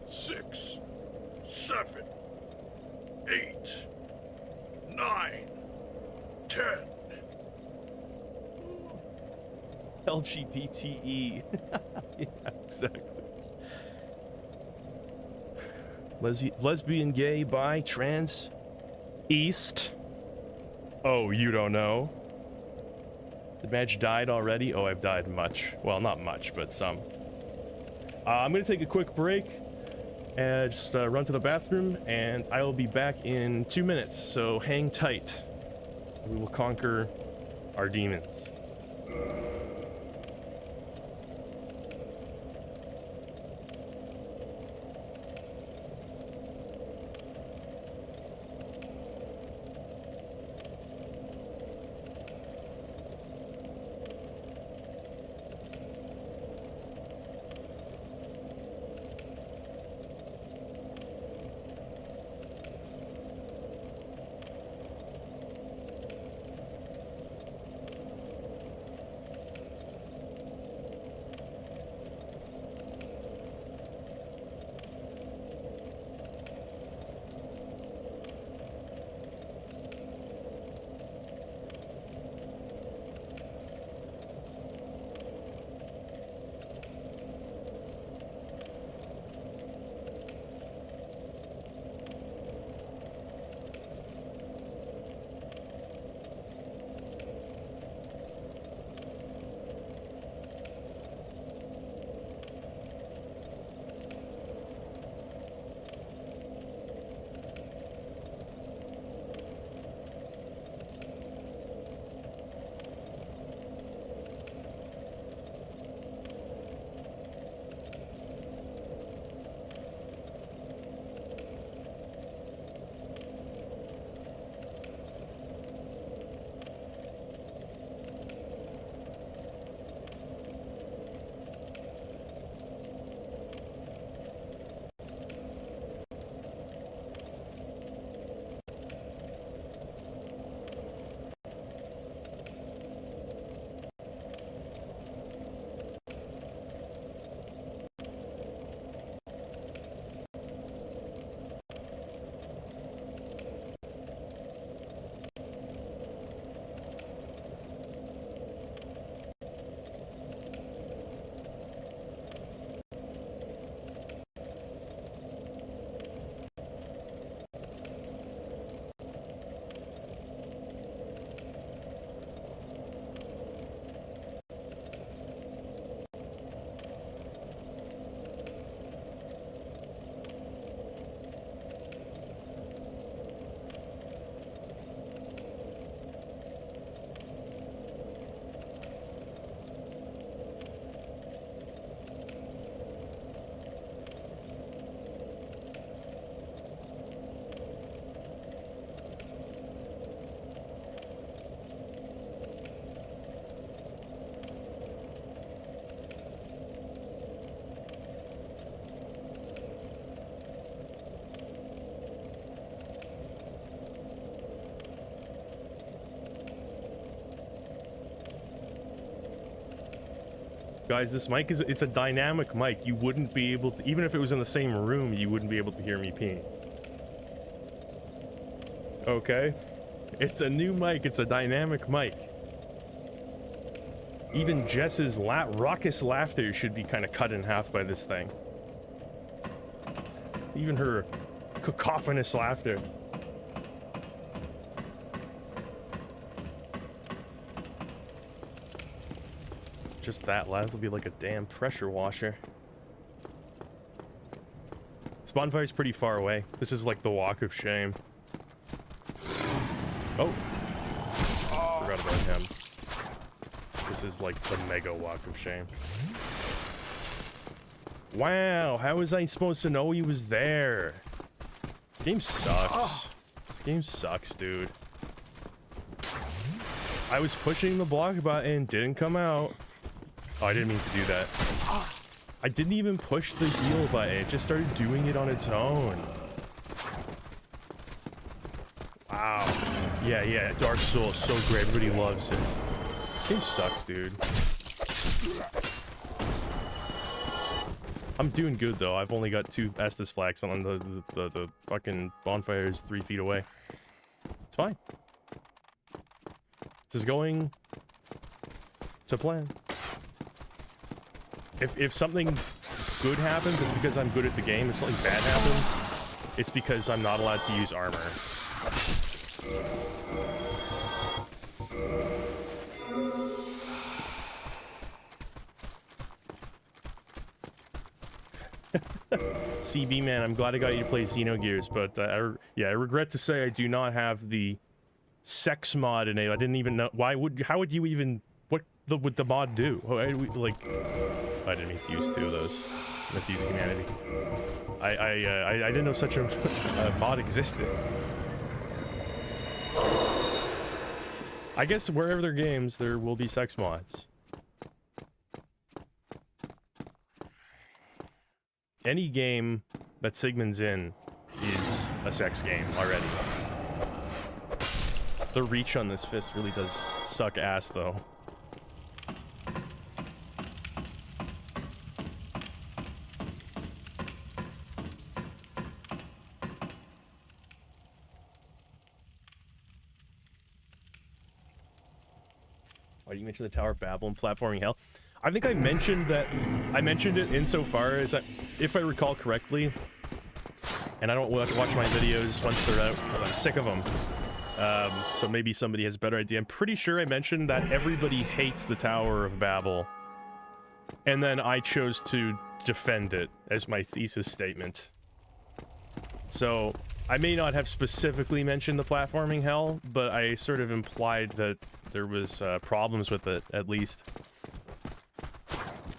6, 7, 8, 9, 10. LGBTE. Yeah, exactly. Lesbian, gay, bi, trans, east. Oh, you don't know? The match died already? Oh, I've died much. Well, not much, but some. I'm gonna take a quick break and just run to the bathroom, and I will be back in 2 minutes, so hang tight. We will conquer our demons. Guys, this mic it's a dynamic mic. You wouldn't be able to, even if it was in the same room, you wouldn't be able to hear me peeing. Okay? It's a new mic, it's a dynamic mic. Even Jess's raucous laughter should be kind of cut in half by this thing. Even her cacophonous laughter. Just that last will be like a damn pressure washer. This bonfire's pretty far away. This is like the walk of shame. Oh. Forgot about him. This is like the mega walk of shame. Wow, how was I supposed to know he was there? This game sucks. This game sucks, dude. I was pushing the block button, didn't come out. Oh, I didn't mean to do that. I didn't even push the heal button, it just started doing it on its own. Wow. Yeah, Dark Souls, so great, everybody loves it. This game sucks, dude. I'm doing good though. I've only got 2 Estus flags on the fucking bonfires 3 feet away. It's fine. This is going to plan. If something good happens, it's because I'm good at the game. If something bad happens, it's because I'm not allowed to use armor. CB man, I'm glad I got you to play Xenogears, but I regret to say I do not have the sex mod in it. I didn't even know how would you even would the mod do? Like, I didn't mean to use 2 of those. I meant to use humanity. I didn't know such a mod existed. I guess wherever there are games, there will be sex mods. Any game that Sigmund's in is a sex game already. The reach on this fist really does suck ass, though. Why do you mention the Tower of Babel and platforming hell? I think I mentioned that. I mentioned it insofar as if I recall correctly, and I don't watch my videos once they're out because I'm sick of them. So maybe somebody has a better idea. I'm pretty sure I mentioned that everybody hates the Tower of Babel, and then I chose to defend it as my thesis statement. So I may not have specifically mentioned the platforming hell, but I sort of implied that there was problems with it, at least.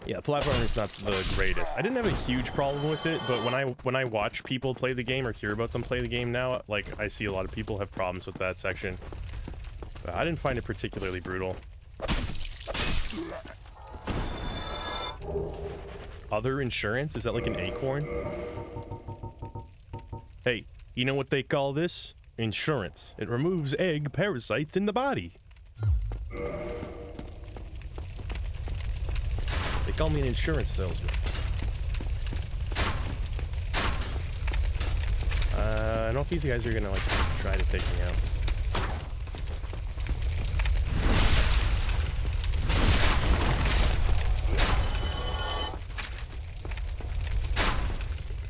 Yeah, platforming's not the greatest. I didn't have a huge problem with it, but when I watch people play the game or hear about them play the game now, like, I see a lot of people have problems with that section. But I didn't find it particularly brutal. Other insurance? Is that like an acorn? Hey, you know what they call this? Insurance. It removes egg parasites in the body. They call me an insurance salesman. I don't know if these guys are gonna, like, try to take me out.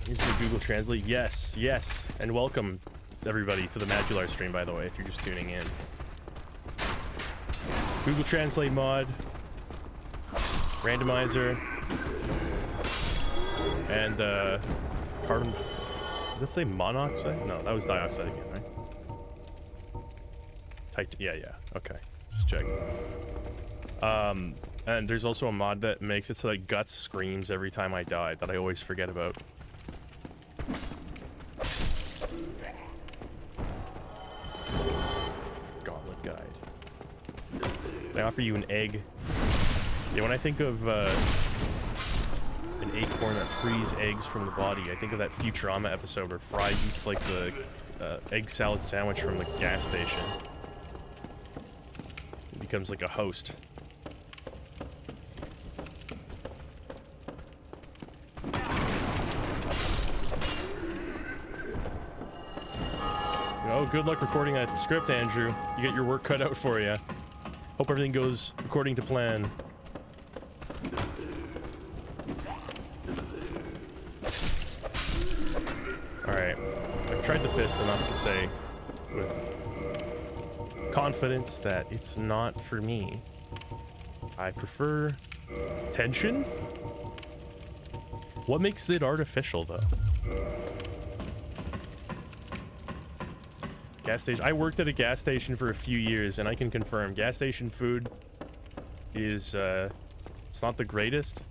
Using Google Translate? Yes, yes. And welcome, everybody, to the Madular stream, by the way, if you're just tuning in. Google Translate mod. Randomizer. And, carbon... Does that say monoxide? No, that was dioxide again, right? Yeah, okay. Just checking. And there's also a mod that makes it so that Guts screams every time I die that I always forget about. Gauntlet guide. I offer you an egg. Yeah, when I think of an acorn that frees eggs from the body, I think of that Futurama episode where Fry eats like the egg salad sandwich from the gas station. He becomes like a host. Oh, good luck recording that script, Andrew. You get your work cut out for you. Hope everything goes according to plan. Alright. I've tried the fist enough to say with confidence that it's not for me. I prefer tension. What makes it artificial, though? Gas station. I worked at a gas station for a few years, and I can confirm gas station food is it's not the greatest,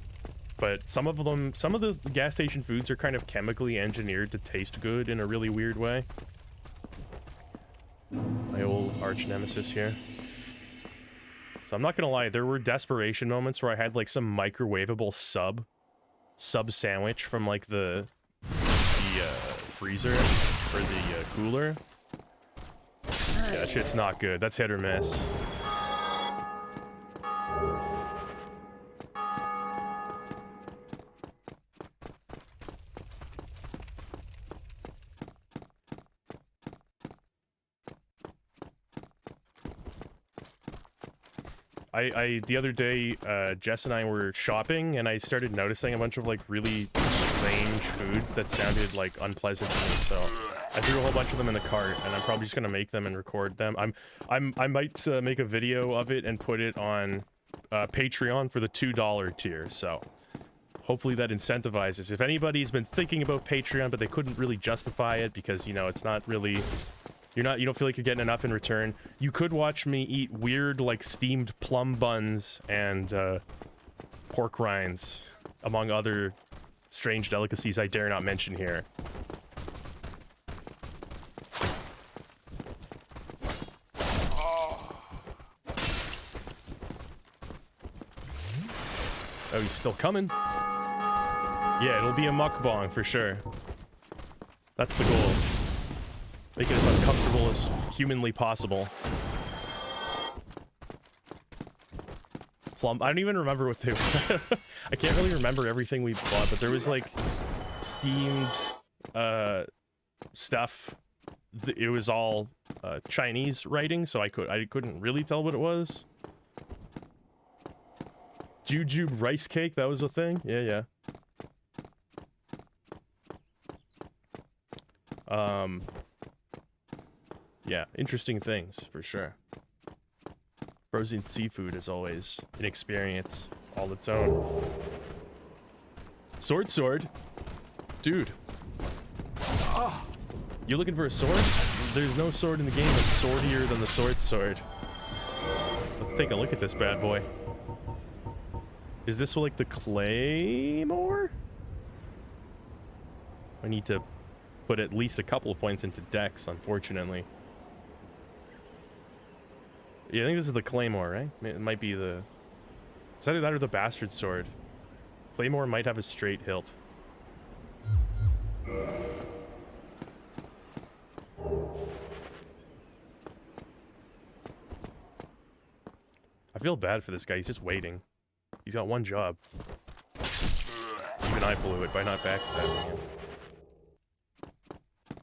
but some of the gas station foods are kind of chemically engineered to taste good in a really weird way. My old arch nemesis here. So I'm not gonna lie, there were desperation moments where I had like some microwavable sub sandwich from like the freezer or the cooler. Yeah, that shit's not good. That's hit or miss. The other day, Jess and I were shopping, and I started noticing a bunch of, like, really strange foods that sounded, like, unpleasant to me, so I threw a whole bunch of them in the cart, and I'm probably just gonna make them and record them. I might make a video of it and put it on Patreon for the $2 tier, so hopefully that incentivizes. If anybody's been thinking about Patreon, but they couldn't really justify it because, you know, it's not really... you don't feel like you're getting enough in return. You could watch me eat weird, like, steamed plum buns and pork rinds, among other strange delicacies I dare not mention here. Oh, he's still coming. Yeah, it'll be a mukbang for sure. That's the goal. Make it as uncomfortable as humanly possible. Plum. I don't even remember what they were. I can't really remember everything we bought, but there was like steamed stuff. It was all Chinese writing, so I couldn't really tell what it was. Jujube rice cake, that was a thing? Yeah. Yeah, interesting things, for sure. Frozen seafood is always an experience all its own. Sword? Dude. You looking for a sword? There's no sword in the game that's swordier than the sword. Let's take a look at this bad boy. Is this like the claymore? I need to put at least a couple of points into Dex, unfortunately. Yeah, I think this is the claymore, right? It might be the... Is either that or the bastard sword. Claymore might have a straight hilt. I feel bad for this guy. He's just waiting. He's got one job. Even I blew it by not backstabbing him.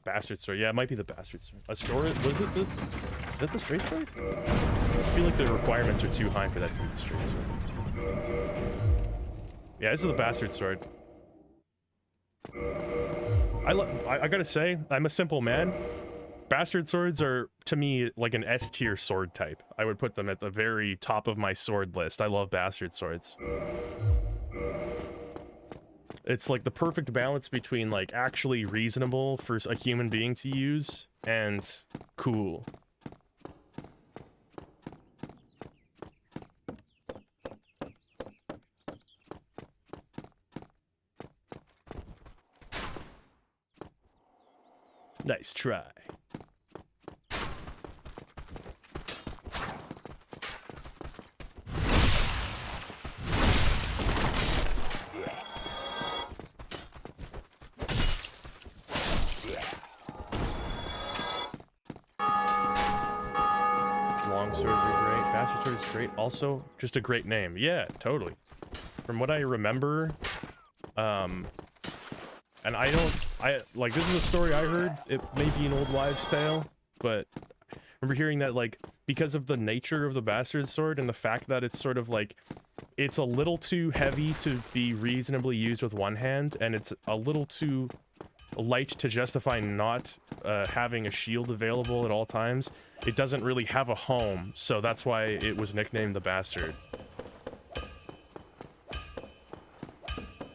Bastard sword. Yeah, it might be the bastard sword. A sword? Was it the... Is that the straight sword? I feel like the requirements are too high for that to be the straight sword. Yeah, this is the bastard sword. I gotta say, I'm a simple man. Bastard swords are, to me, like an S-tier sword type. I would put them at the very top of my sword list. I love bastard swords. It's like the perfect balance between, like, actually reasonable for a human being to use and cool. Nice try. Long swords are great. Bastard sword is great. Also, just a great name. Yeah, totally. From what I remember, and like, this is a story I heard. It may be an old wives' tale, but I remember hearing that, like, because of the nature of the bastard sword and the fact that it's sort of like, it's a little too heavy to be reasonably used with one hand, and it's a little too light to justify not having a shield available at all times. It doesn't really have a home, so that's why it was nicknamed the Bastard.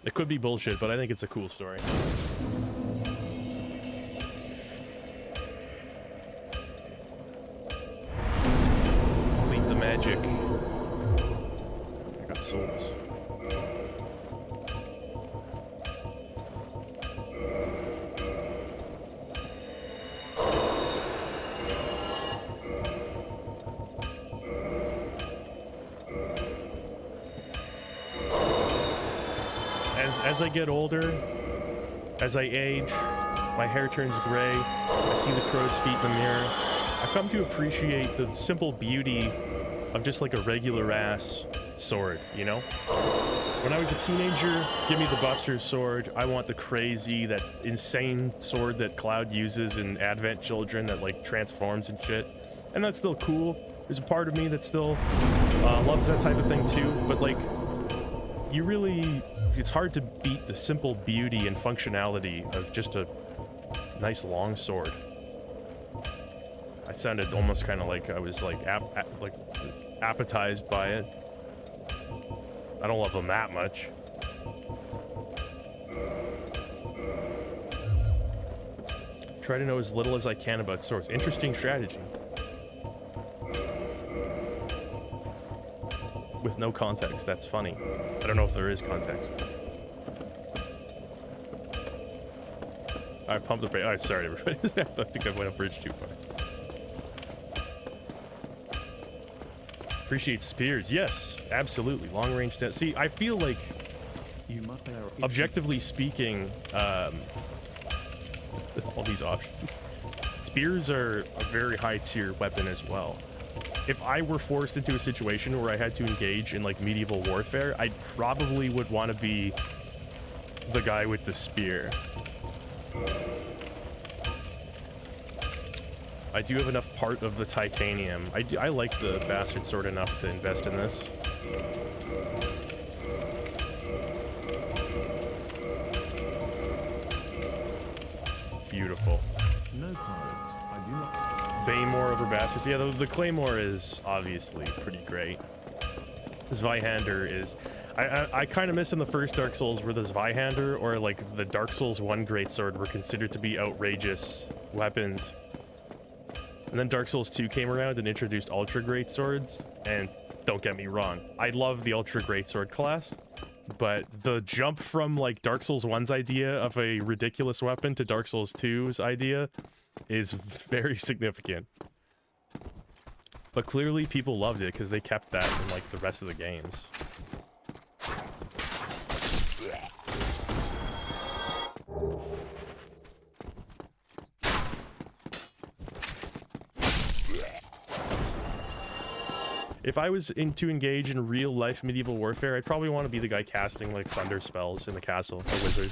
It could be bullshit, but I think it's a cool story. Complete the magic. I got souls. As I get older, as I age, my hair turns gray, I see the crow's feet in the mirror, I come to appreciate the simple beauty of just like a regular ass sword, you know? When I was a teenager, give me the Buster sword. I want the crazy, that insane sword that Cloud uses in Advent Children that like transforms and shit. And that's still cool. There's a part of me that still loves that type of thing too, but like, you really... It's hard to beat the simple beauty and functionality of just a nice long sword. I sounded almost kind of like I was like appetized by it. I don't love them that much. Try to know as little as I can about swords. Interesting strategy. With no context, that's funny. I don't know if there is context. I pumped the brake. Oh, sorry, everybody. I think I went a bridge too far. Appreciate spears. Yes, absolutely. Long range. See, I feel like, objectively speaking, all these options. Spears are a very high tier weapon as well. If I were forced into a situation where I had to engage in like medieval warfare, I probably would want to be the guy with the spear. I do have enough part of the titanium. I like the bastard sword enough to invest in this. Beautiful. No cards. I do not. Baymore over Bastards. Yeah, the Claymore is obviously pretty great. Zweihander is... I kind of miss in the first Dark Souls where the Zweihander or like the Dark Souls 1 greatsword were considered to be outrageous weapons. And then Dark Souls 2 came around and introduced Ultra Greatswords, and don't get me wrong, I love the Ultra Greatsword class, but the jump from like Dark Souls 1's idea of a ridiculous weapon to Dark Souls 2's idea is very significant. But clearly people loved it because they kept that in like the rest of the games. If I was to engage in real-life medieval warfare, I'd probably want to be the guy casting, like, thunder spells in the castle, a wizard.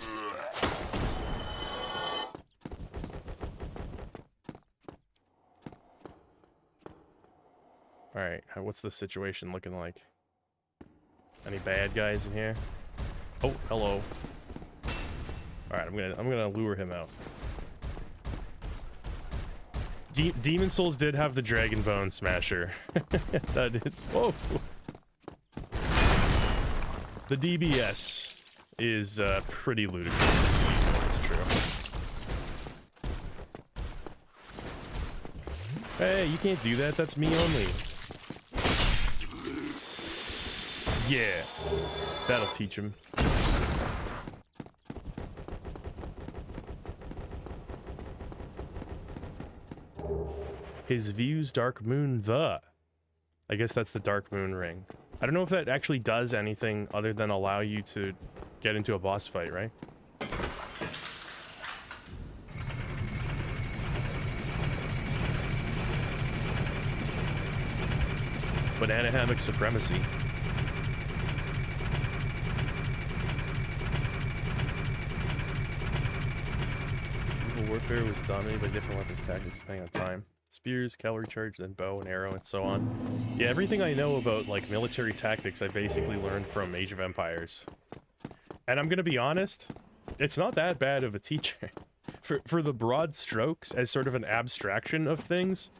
Alright, what's the situation looking like? Any bad guys in here? Oh, hello. Alright, I'm gonna lure him out. Demon Souls did have the Dragon Bone Smasher. That is... Whoa! The DBS is pretty ludicrous. That's true. Hey, you can't do that. That's me only. Yeah. That'll teach him. His views Dark Moon the. I guess that's the Dark Moon ring. I don't know if that actually does anything other than allow you to get into a boss fight, right? Banana hammock supremacy. Medieval warfare was dominated by different weapons tactics depending on time. Spears, cavalry charge, then bow and arrow, and so on. Yeah, everything I know about, like, military tactics I basically learned from Age of Empires. And I'm gonna be honest, it's not that bad of a teacher. For the broad strokes, as sort of an abstraction of things,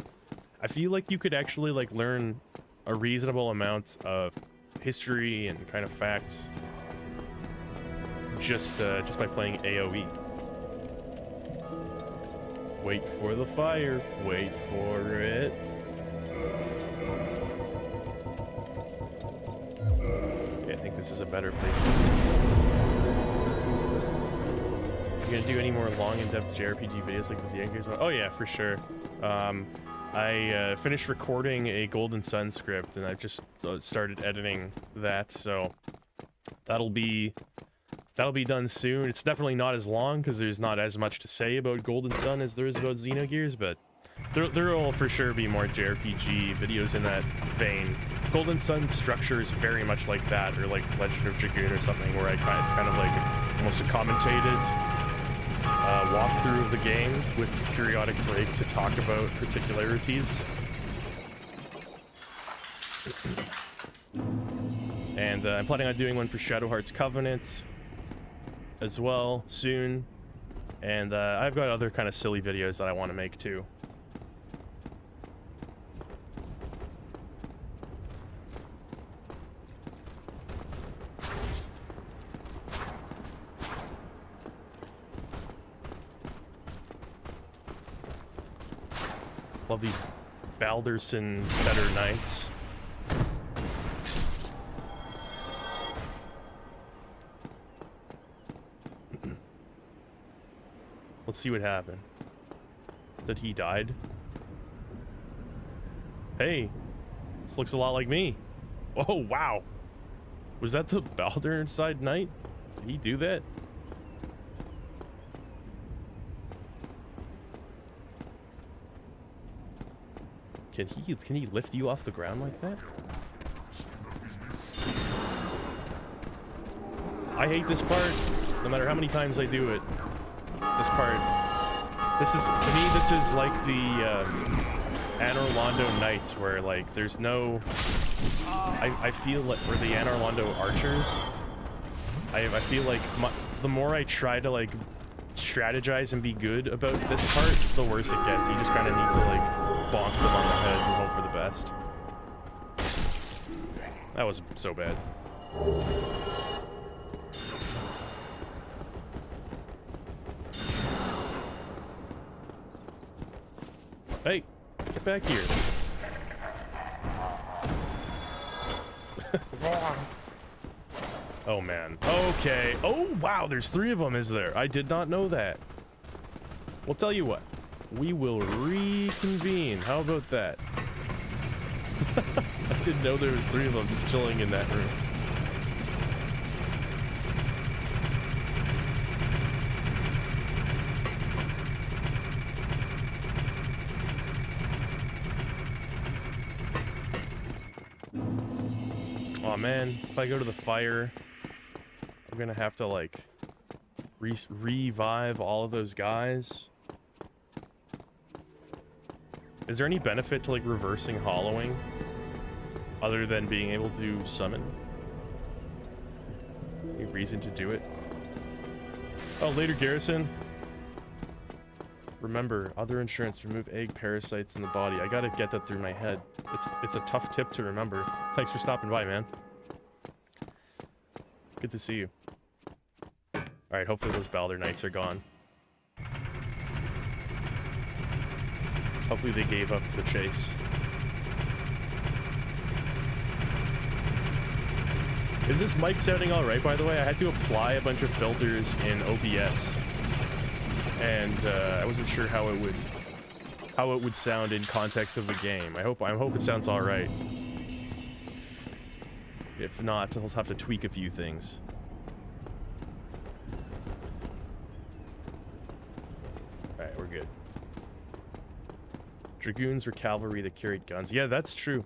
I feel like you could actually, like, learn a reasonable amount of history and kind of facts just by playing AoE. Wait for the fire. Wait for it. Okay, I think this is a better place to be. You gonna do any more long in-depth JRPG videos like this Yankees one? Oh yeah, for sure. I finished recording a Golden Sun script, and I've just started editing that, so that'll be done soon. It's definitely not as long because there's not as much to say about Golden Sun as there is about Xenogears, but there will for sure be more JRPG videos in that vein. Golden Sun structure is very much like that, or like Legend of Dragoon or something, where it's kind of like almost a commentated walkthrough of the game with periodic breaks to talk about particularities. And I'm planning on doing one for Shadow Hearts Covenant as well soon, and I've got other kind of silly videos that I want to make too. Love these Balderson Better Knights. Let's see what happened. That he died? Hey, this looks a lot like me. Oh, wow. Was that the Balderside Knight? Did he do that? Can he lift you off the ground like that? I hate this part, no matter how many times I do it. This part. This is, to me, this is like the Anor Londo Knights, where like there's no. I feel like for the Anor Londo archers, I feel like the more I try to like strategize and be good about this part, the worse it gets. You just kind of need to like bonk them on the head and hope for the best. That was so bad. Hey, get back here. Oh man. Okay. Oh wow, there's 3 of them, is there? I did not know that. Well, tell you what. We will reconvene. How about that? I didn't know there was 3 of them just chilling in that room. Aw, man, if I go to the fire, I'm gonna have to like revive all of those guys. Is there any benefit to like reversing hollowing other than being able to summon? Any reason to do it? Oh, later, Garrison. Remember, other insurance, remove egg parasites in the body. I gotta get that through my head. It's a tough tip to remember. Thanks for stopping by, man. Good to see you. Alright, hopefully those Balder Knights are gone. Hopefully they gave up the chase. Is this mic sounding alright, by the way? I had to apply a bunch of filters in OBS. And I wasn't sure how it would sound in context of the game. I hope it sounds all right. If not, I'll have to tweak a few things. All right, we're good. Dragoons or cavalry that carried guns. Yeah, that's true.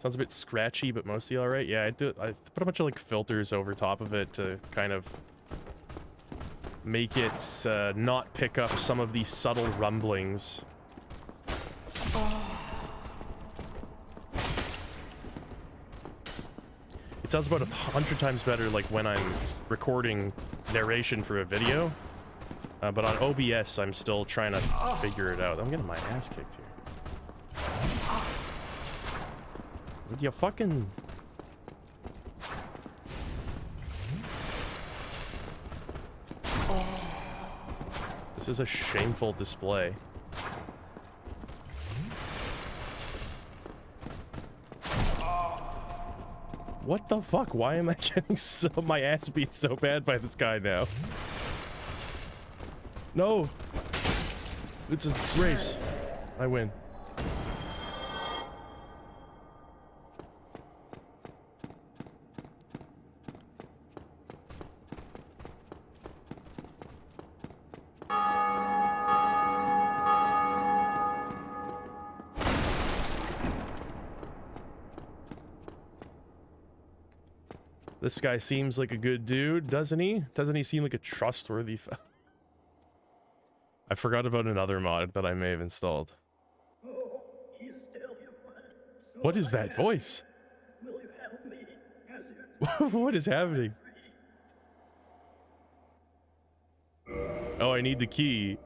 Sounds a bit scratchy, but mostly all right. Yeah, I put a bunch of like filters over top of it to kind of make it not pick up some of these subtle rumblings It sounds about 100 times better like when I'm recording narration for a video. But on OBS, I'm still trying to figure it out. I'm getting my ass kicked here. Would you fucking... This is a shameful display. What the fuck? Why am I getting my ass beat so bad by this guy now? No! It's a race. I win. This guy seems like a good dude, doesn't he? Doesn't he seem like a trustworthy I forgot about another mod that I may have installed. Oh, he's still your friend. So What is that voice? Will you help me as you What is happening? Oh, I need the key.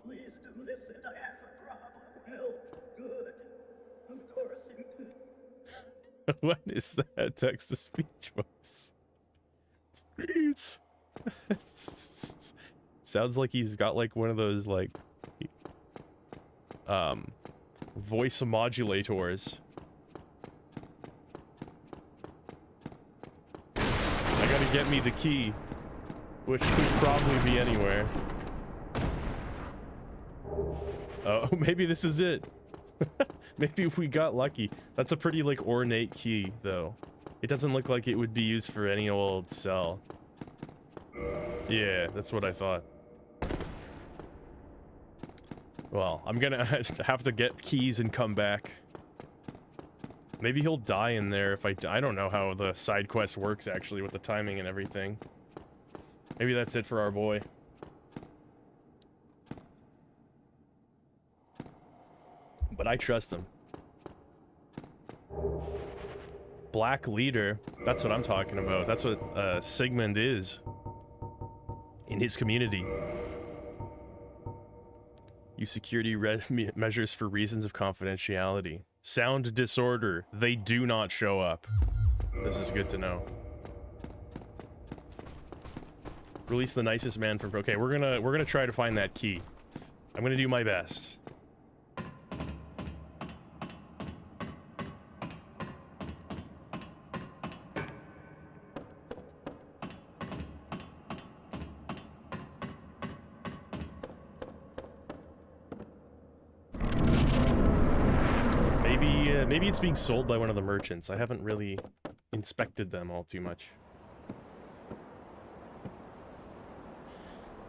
please do listen? I have a problem. Help. Good. Of course you could. What is that text-to-speech voice? Sounds like he's got like one of those like voice modulators. I gotta get me the key, which could probably be anywhere. Oh, maybe this is it. Maybe we got lucky. That's a pretty like ornate key though. It doesn't look like it would be used for any old cell. Yeah, that's what I thought. Well, I'm gonna have to get keys and come back. Maybe he'll die in there if I don't know how the side quest works actually with the timing and everything. Maybe that's it for our boy. But I trust him. Black leader, that's what I'm talking about. That's what Sigmund is in his community. Use security measures for reasons of confidentiality. Sound disorder. They do not show up. This is good to know. Release the nicest man from... Okay, we're gonna try to find that key. I'm gonna do my best. Maybe it's being sold by one of the merchants. I haven't really inspected them all too much.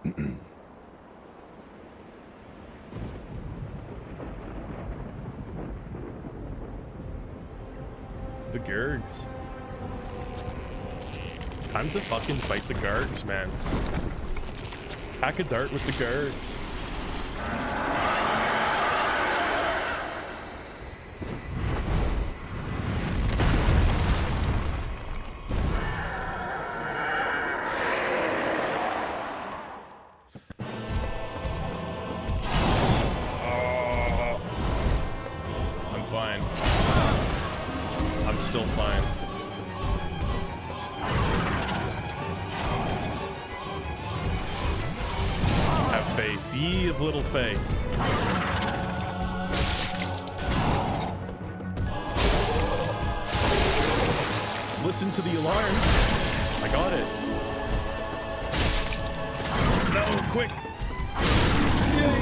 The Gurgs. Time to fucking fight the Gurgs, man. Pack a dart with the Gurgs. Listen to the alarm. I got it. No, quick. Yay.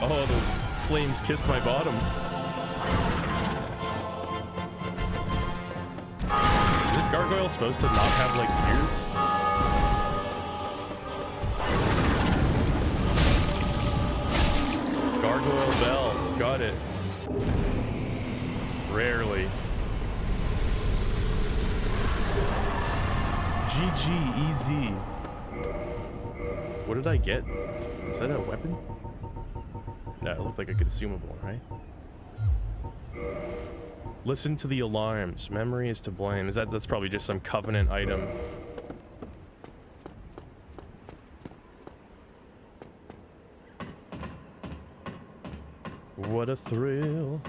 Oh, those flames kissed my bottom. Is this gargoyle supposed to not have, like, ears? Gargoyle bell. Got it. Rarely. GG, easy. What did I get? Is that a weapon? No, it looked like a consumable, right? Listen to the alarms. Memory is to blame. That's probably just some Covenant item. What a thrill.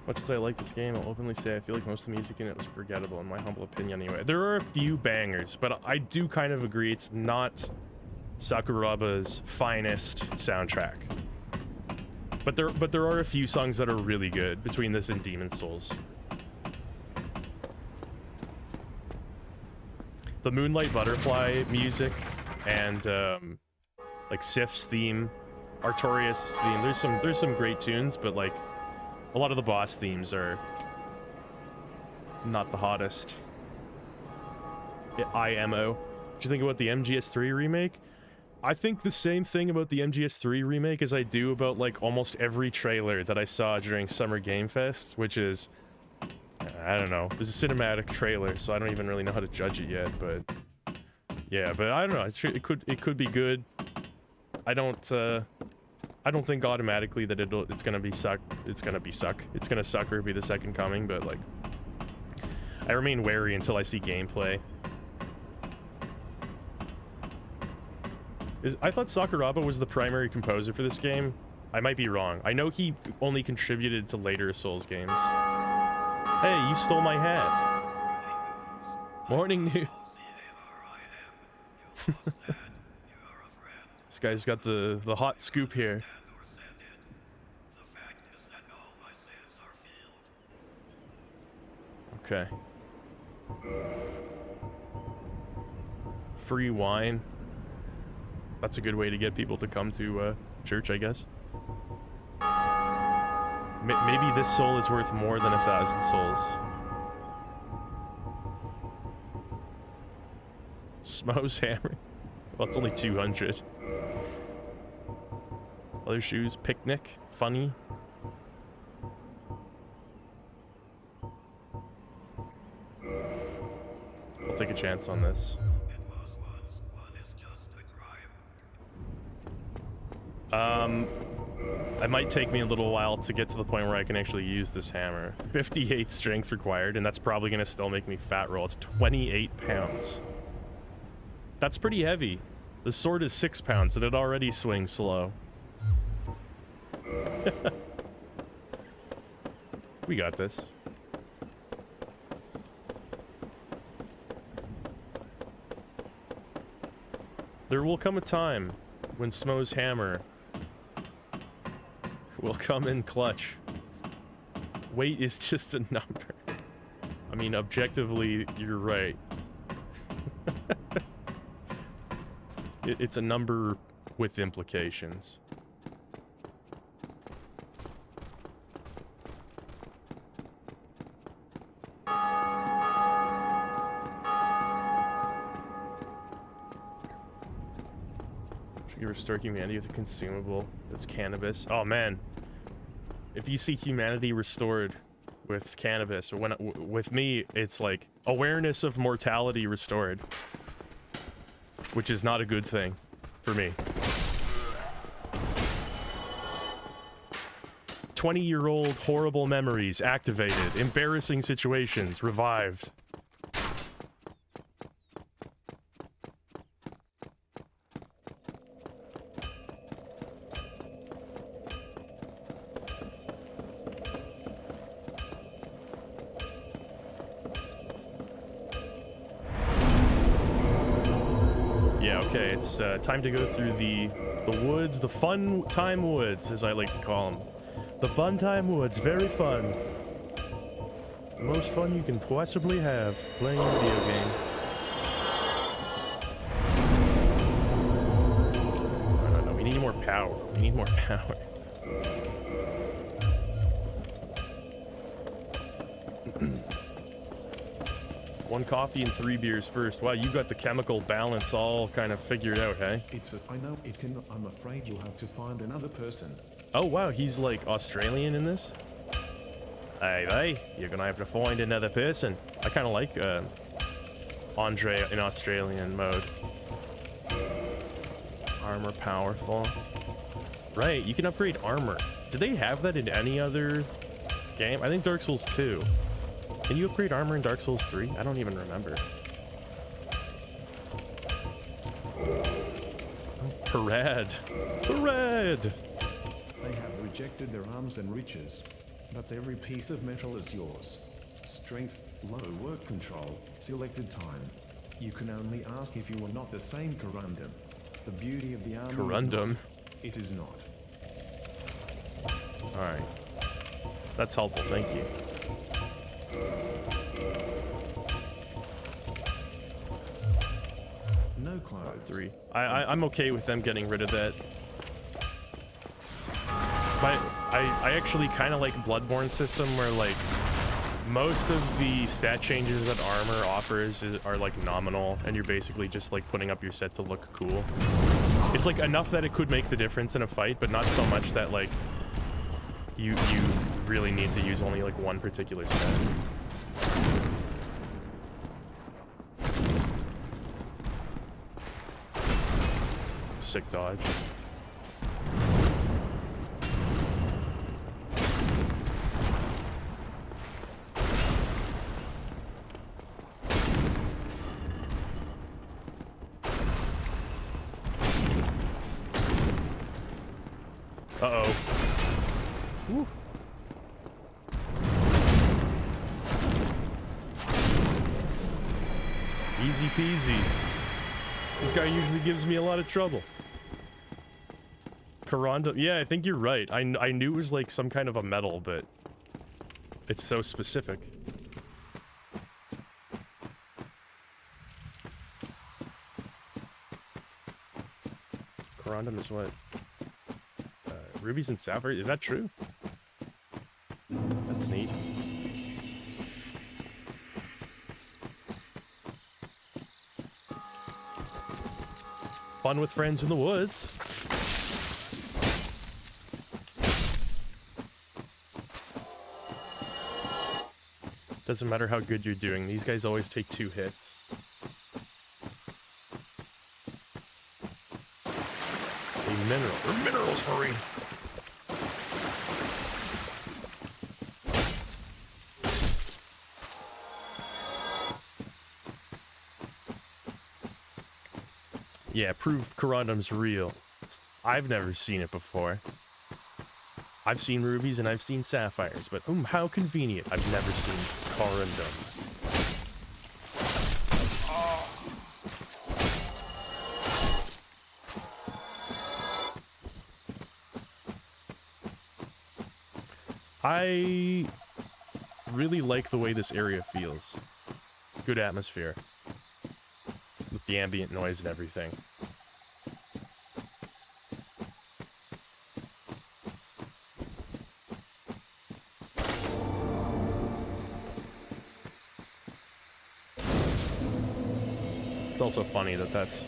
Much as I like this game, I'll openly say I feel like most of the music in it was forgettable, in my humble opinion anyway. There are a few bangers, but I do kind of agree it's not Sakuraba's finest soundtrack. But there are a few songs that are really good between this and Demon Souls. The Moonlight Butterfly music and like Sif's theme, Artorias' theme. There's some great tunes, but like a lot of the boss themes are not the hottest. IMO. What you think about the MGS3 remake? I think the same thing about the MGS3 remake as I do about like almost every trailer that I saw during Summer Game Fest, which is, I don't know, it's a cinematic trailer, so I don't even really know how to judge it yet, but yeah, but I don't know, it could be good. I don't think automatically that it's gonna suck or be the second coming, but like, I remain wary until I see gameplay. I thought Sakuraba was the primary composer for this game. I might be wrong. I know he only contributed to later Souls games. Hey, you stole my hat. Morning news. This guy's got the hot scoop here. Okay. Free wine. That's a good way to get people to come to church, I guess. Maybe this soul is worth more than 1,000 souls. Smo's hammer. Well, it's only 200. Other shoes. Picnic. Funny. I'll take a chance on this. It might take me a little while to get to the point where I can actually use this hammer. 58 strength required, and that's probably gonna still make me fat roll. It's 28 pounds. That's pretty heavy. The sword is 6 pounds, and it already swings slow. We got this. There will come a time when Smo's hammer will come in clutch. Weight is just a number. I mean, objectively, you're right. It's a number with implications. Should you restore humanity with a consumable that's cannabis? Oh man, if you see humanity restored with cannabis, or with me, it's like awareness of mortality restored, which is not a good thing for me. 20-year-old horrible memories activated, embarrassing situations revived. Time to go through the woods, the fun time woods, as I like to call them. The fun time woods, very fun. The most fun you can possibly have playing a video game. No, we need more power. We need more power. One coffee and 3 beers first. Wow, you got the chemical balance all kind of figured out, hey? I know it can. I'm afraid you'll have to find another person. Oh wow, he's like Australian in this? Hey, you're gonna have to find another person. I kind of like Andre in Australian mode. Armor powerful. Right, you can upgrade armor. Did they have that in any other game? I think Dark Souls 2. Can you upgrade armor in Dark Souls 3? I don't even remember. Parade! Parade! They have rejected their arms and riches, but every piece of metal is yours. Strength, low work control, selected time. You can only ask if you are not the same Corundum. The beauty of the armor Corundum? It is not. Alright. That's helpful, thank you. No clothes. 3. I'm okay with them getting rid of that. But I actually kind of like Bloodborne system where like most of the stat changes that armor offers are like nominal, and you're basically just like putting up your set to look cool. It's like enough that it could make the difference in a fight, but not so much that like you really need to use only like one particular stat. Sick dodge. Uh-oh. Woo. Easy peasy. This guy usually gives me a lot of trouble. Corundum. Yeah, I think you're right. I knew it was like some kind of a metal, but it's so specific. Corundum is what? Rubies and sapphires? Is that true? That's neat. Fun with friends in the woods. Doesn't matter how good you're doing. These guys always take 2 hits. A mineral. Or minerals, hurry! Yeah, prove Corundum's real. I've never seen it before. I've seen rubies and I've seen sapphires, but how convenient. I've never seen Corundum. I really like the way this area feels. Good atmosphere. With the ambient noise and everything. It's also funny that that's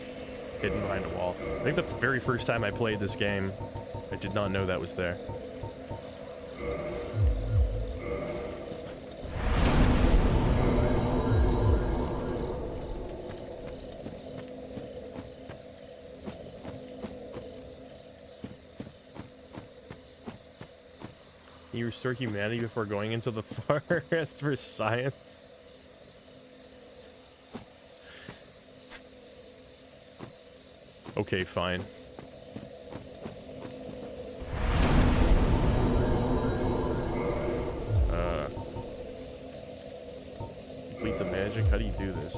hidden behind a wall. I think the very first time I played this game, I did not know that was there. You restore humanity before going into the forest for science? Okay, fine. Complete the magic? How do you do this?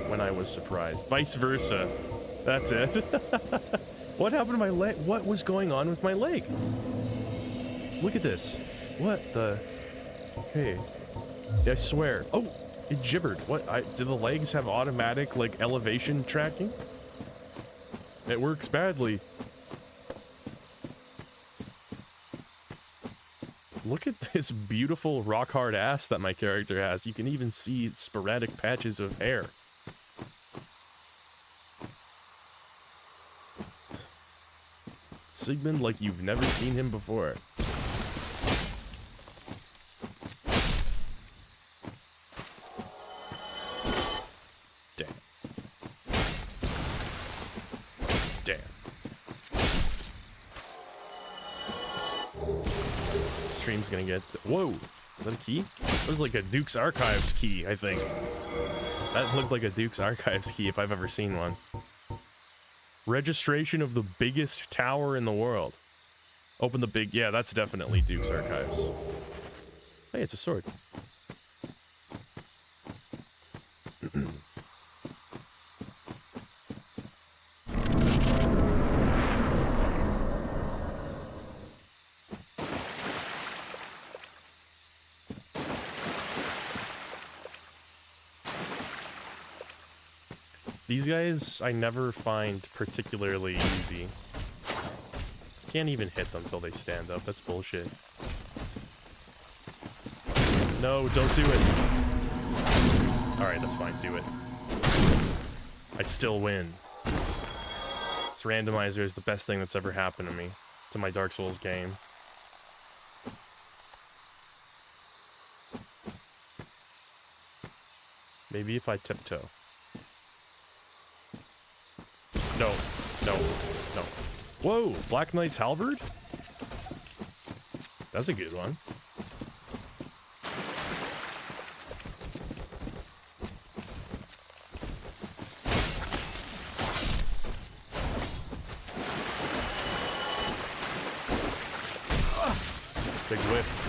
When I was surprised. Vice versa. That's it. What happened to my leg? What was going on with my leg? Look at this. What the? Okay. I swear. Oh, it gibbered. What? Do the legs have automatic, like, elevation tracking? It works badly. Look at this beautiful rock-hard ass that my character has. You can even see sporadic patches of hair. Sigmund like you've never seen him before. stream's gonna get. Whoa, is that a key? That was like a Duke's Archives key, I think. That looked like a Duke's Archives key if I've ever seen one. Registration of the biggest tower in the world. Open the big. Yeah, that's definitely Duke's Archives. Hey, it's a sword. These guys I never find particularly easy. Can't even hit them till they stand up. That's bullshit. No, don't do it. Alright, that's fine. Do it. I still win. This randomizer is the best thing that's ever happened to me. To my Dark Souls game. Maybe if I tiptoe. No, no, no. Whoa, Black Knight's Halberd? That's a good one. Big whiff.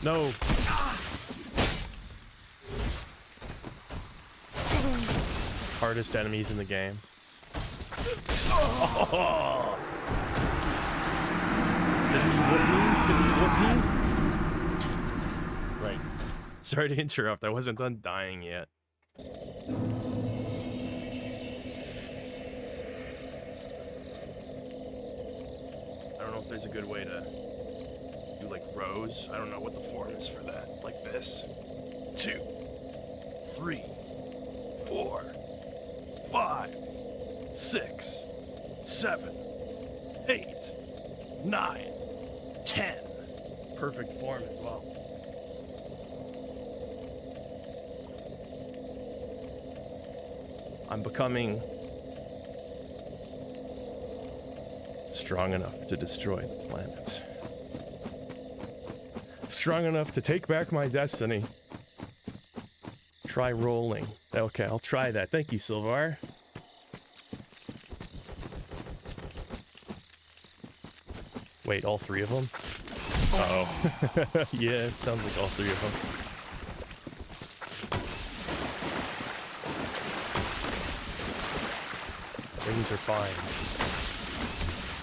No. Hardest enemies in the game. Oh. Did he whoop me? Right. Sorry to interrupt. I wasn't done dying yet. I don't know if there's a good way to do like rows. I don't know what the form is for that. Like this. 2, 3, 4, 5, 6, 7, 8, 9, 10. Perfect form as well. I'm becoming strong enough to destroy the planet. Strong enough to take back my destiny. Try rolling. Okay, I'll try that. Thank you, Silvar. Wait, all 3 of them? Uh-oh. Yeah, it sounds like all 3 of them. Things are fine.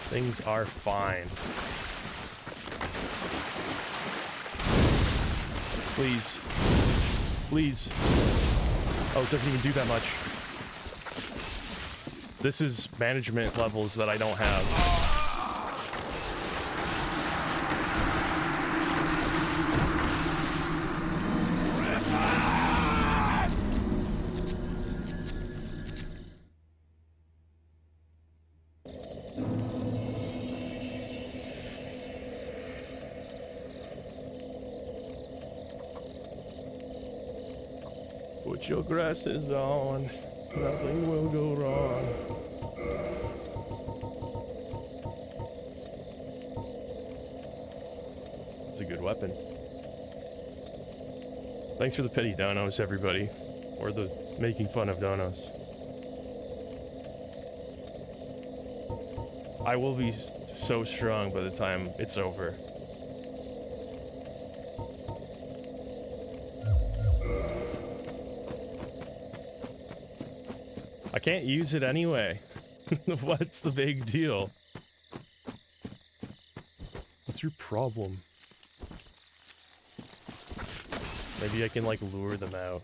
Things are fine. Please. Please. Oh, it doesn't even do that much. This is management levels that I don't have. Put your glasses on, nothing will go wrong. It's a good weapon. Thanks for the pity donos, everybody. Or the making fun of donos. I will be so strong by the time it's over. I can't use it anyway. What's the big deal? What's your problem? Maybe I can like lure them out.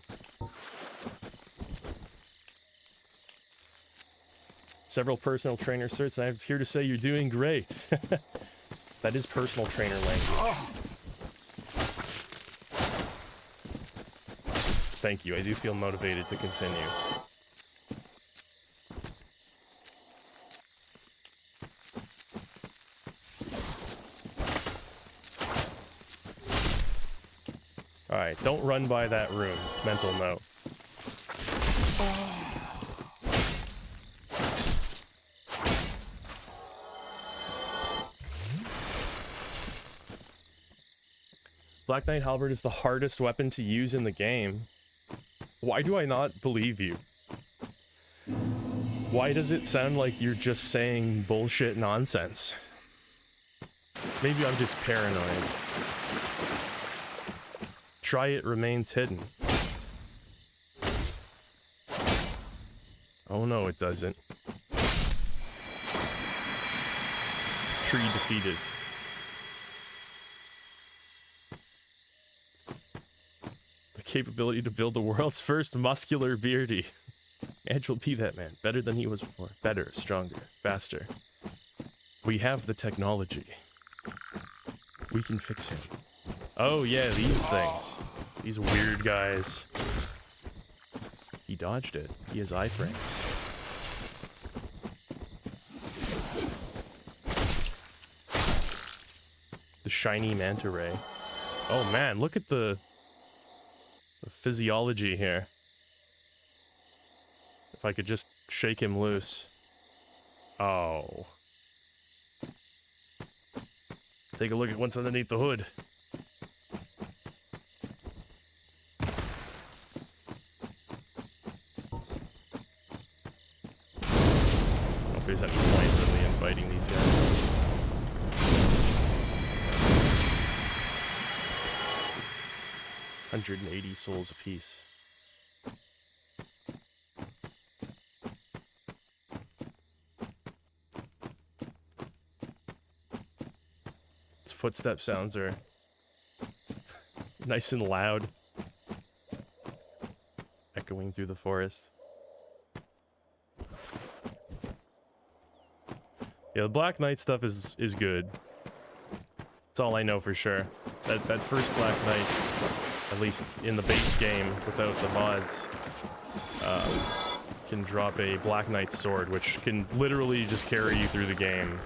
Several personal trainer certs, and I'm here to say you're doing great. That is personal trainer language. Thank you, I do feel motivated to continue. Alright, don't run by that room. Mental note. Black Knight Halberd is the hardest weapon to use in the game. Why do I not believe you? Why does it sound like you're just saying bullshit nonsense? Maybe I'm just paranoid. Try it remains hidden. Oh no, it doesn't. Tree defeated. The capability to build the world's first muscular beardy. Edge will be that man. Better than he was before. Better, stronger, faster. We have the technology. We can fix him. Oh yeah, these things. These weird guys. He dodged it. He has iframes. The shiny manta ray. Oh man, look at the physiology here. If I could just shake him loose. Oh. Take a look at what's underneath the hood. I don't know if there's any point really in fighting these guys. $180 souls apiece. Its footstep sounds are nice and loud, echoing through the forest. Yeah, the Black Knight stuff is good. That's all I know for sure. That first Black Knight, at least in the base game without the mods, can drop a Black Knight sword, which can literally just carry you through the game.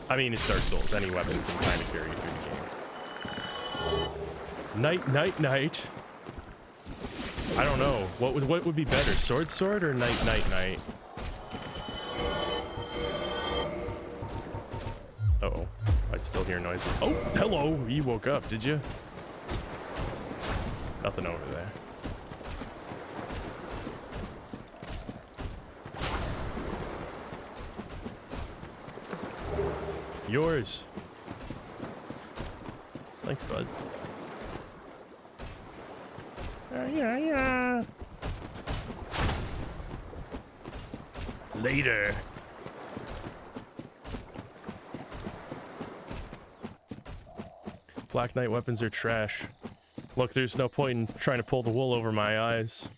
I mean, it's Dark Souls. Any weapon can kind of carry you through the game. Knight. I don't know. What would be better, sword or knight? Uh-oh. I still hear noises. Oh, hello! You woke up, did you? Nothing over there. Yours. Thanks, bud. Yeah. Later. Black Knight weapons are trash. Look, there's no point in trying to pull the wool over my eyes.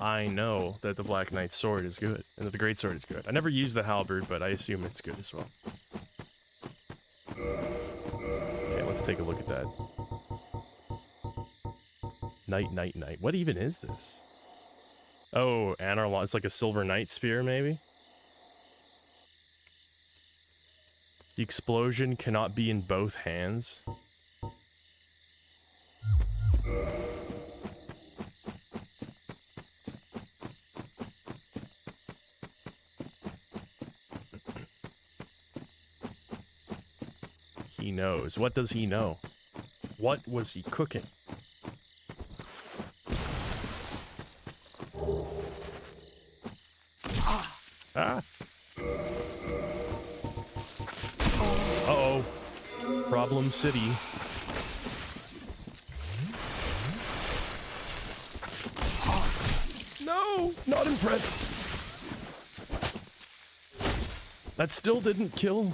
I know that the Black Knight sword is good, and that the Great Sword is good. I never used the halberd, but I assume it's good as well. Okay, let's take a look at that. Knight. What even is this? Oh, Anarlon. It's like a silver knight spear, maybe? The explosion cannot be in both hands. He knows. What does he know? What was he cooking? Ah! Uh-oh. Problem City. No! Not impressed. That still didn't kill.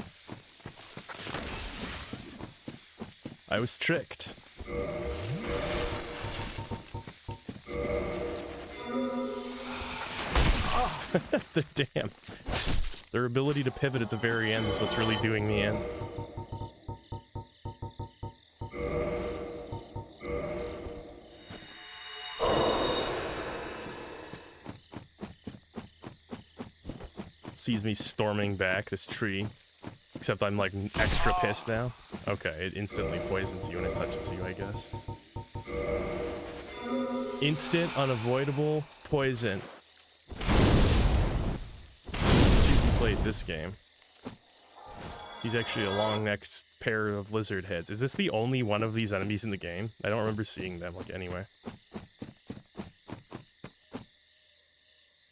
I was tricked. Damn. Their ability to pivot at the very end is what's really doing me in. Sees me storming back this tree. Except I'm like extra pissed now. Okay, it instantly poisons you when it touches you, I guess. Instant, unavoidable poison. You played this game. He's actually a long-necked pair of lizard heads. Is this the only one of these enemies in the game? I don't remember seeing them, like, anywhere.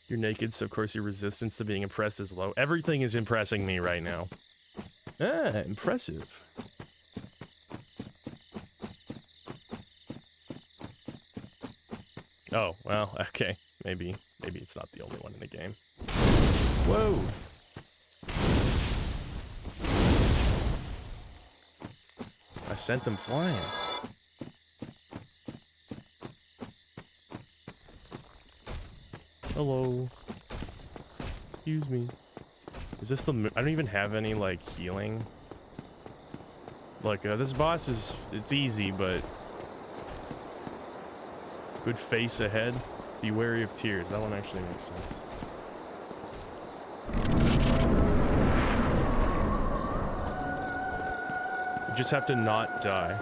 You're naked, so of course your resistance to being impressed is low. Everything is impressing me right now. Ah, impressive. Oh, well, okay. Maybe it's not the only one in the game. Whoa! I sent them flying. Hello. Excuse me. Is this the... I don't even have any, like, healing. Look, this boss is... It's easy, but... Good face ahead. Be wary of tears. That one actually makes sense. You just have to not die.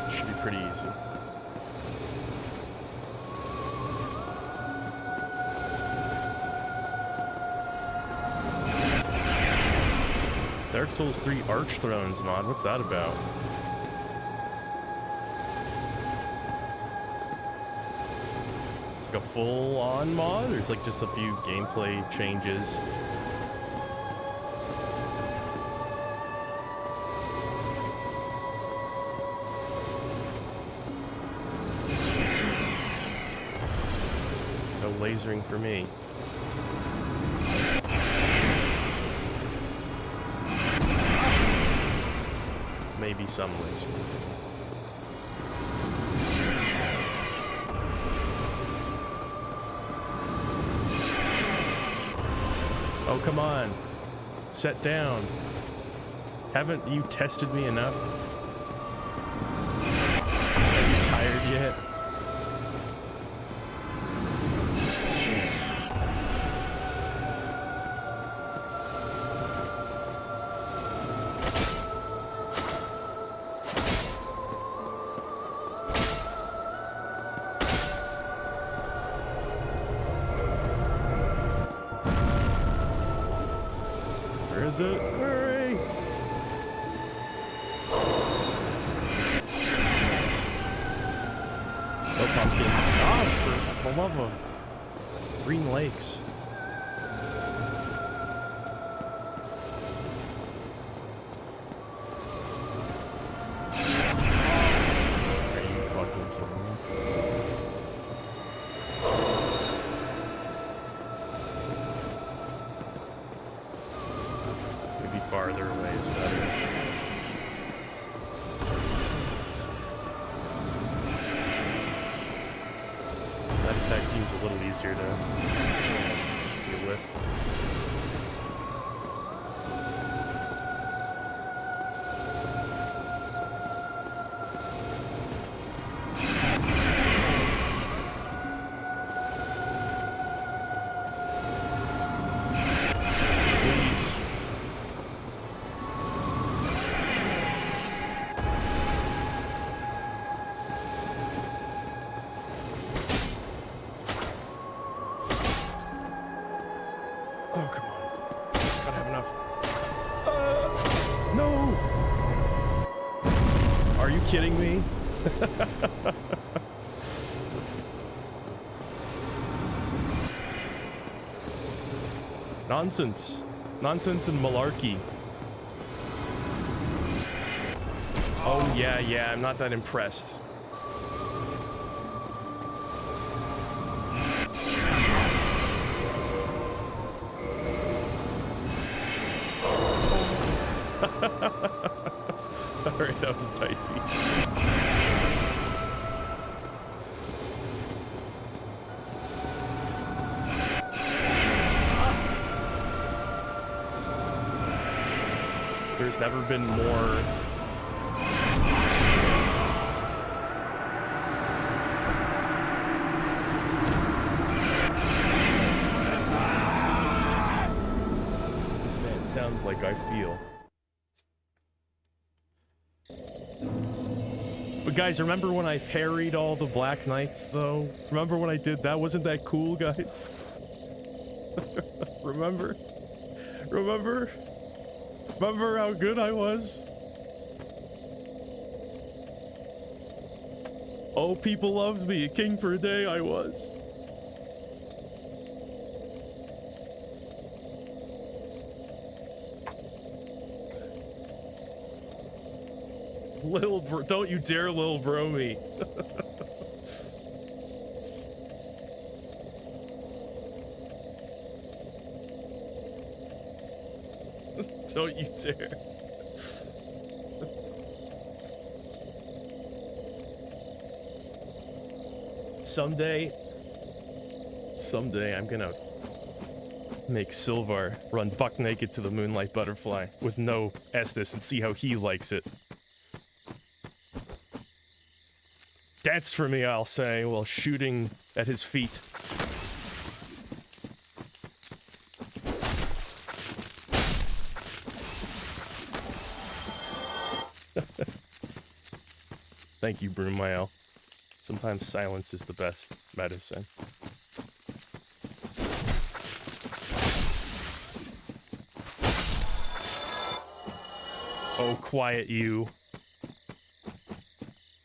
It should be pretty easy. Dark Souls 3 Arch Thrones mod. What's that about? It's like a full-on mod, or it's like just a few gameplay changes? No lasering for me. Maybe some laser. Oh, come on. Set down. Haven't you tested me enough? Are you tired yet? Hurry! No pumpkins. God, for the love of Green Lakes. Are you fucking kidding me? Farther away is better. That attack seems a little easier to deal with. Kidding me? Nonsense. Nonsense and malarkey. Oh yeah, I'm not that impressed. Alright, that was dicey. There's never been more... This man sounds like I feel. But guys, remember when I parried all the Black Knights, though? Remember when I did that? Wasn't that cool, guys? Remember? Remember? Remember how good I was? Oh, people loved me. A king for a day I was. Little bro, don't you dare little bro me. Don't you dare. Someday I'm gonna make Sylvar run buck naked to the Moonlight Butterfly with no Estus and see how he likes it. Dance for me, I'll say, while shooting at his feet. Thank you, Brumael. Sometimes silence is the best medicine. Oh, quiet you.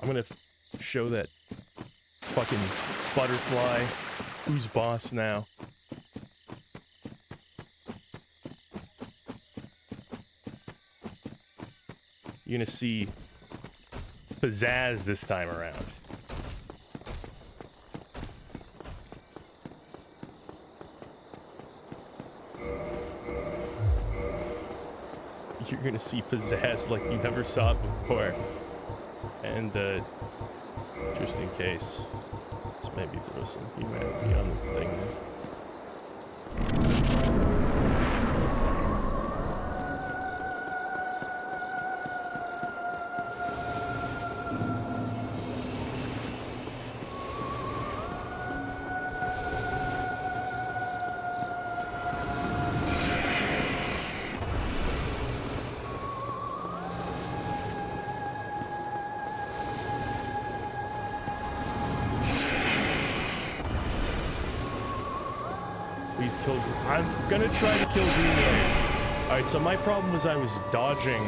I'm gonna show that fucking butterfly who's boss now. You're gonna see pizzazz this time around. You're gonna see pizzazz like you never saw it before. And just in case, let's maybe throw some humanity on the thing there. Please kill. I'm gonna try to kill Greenway. Alright, so my problem was I was dodging,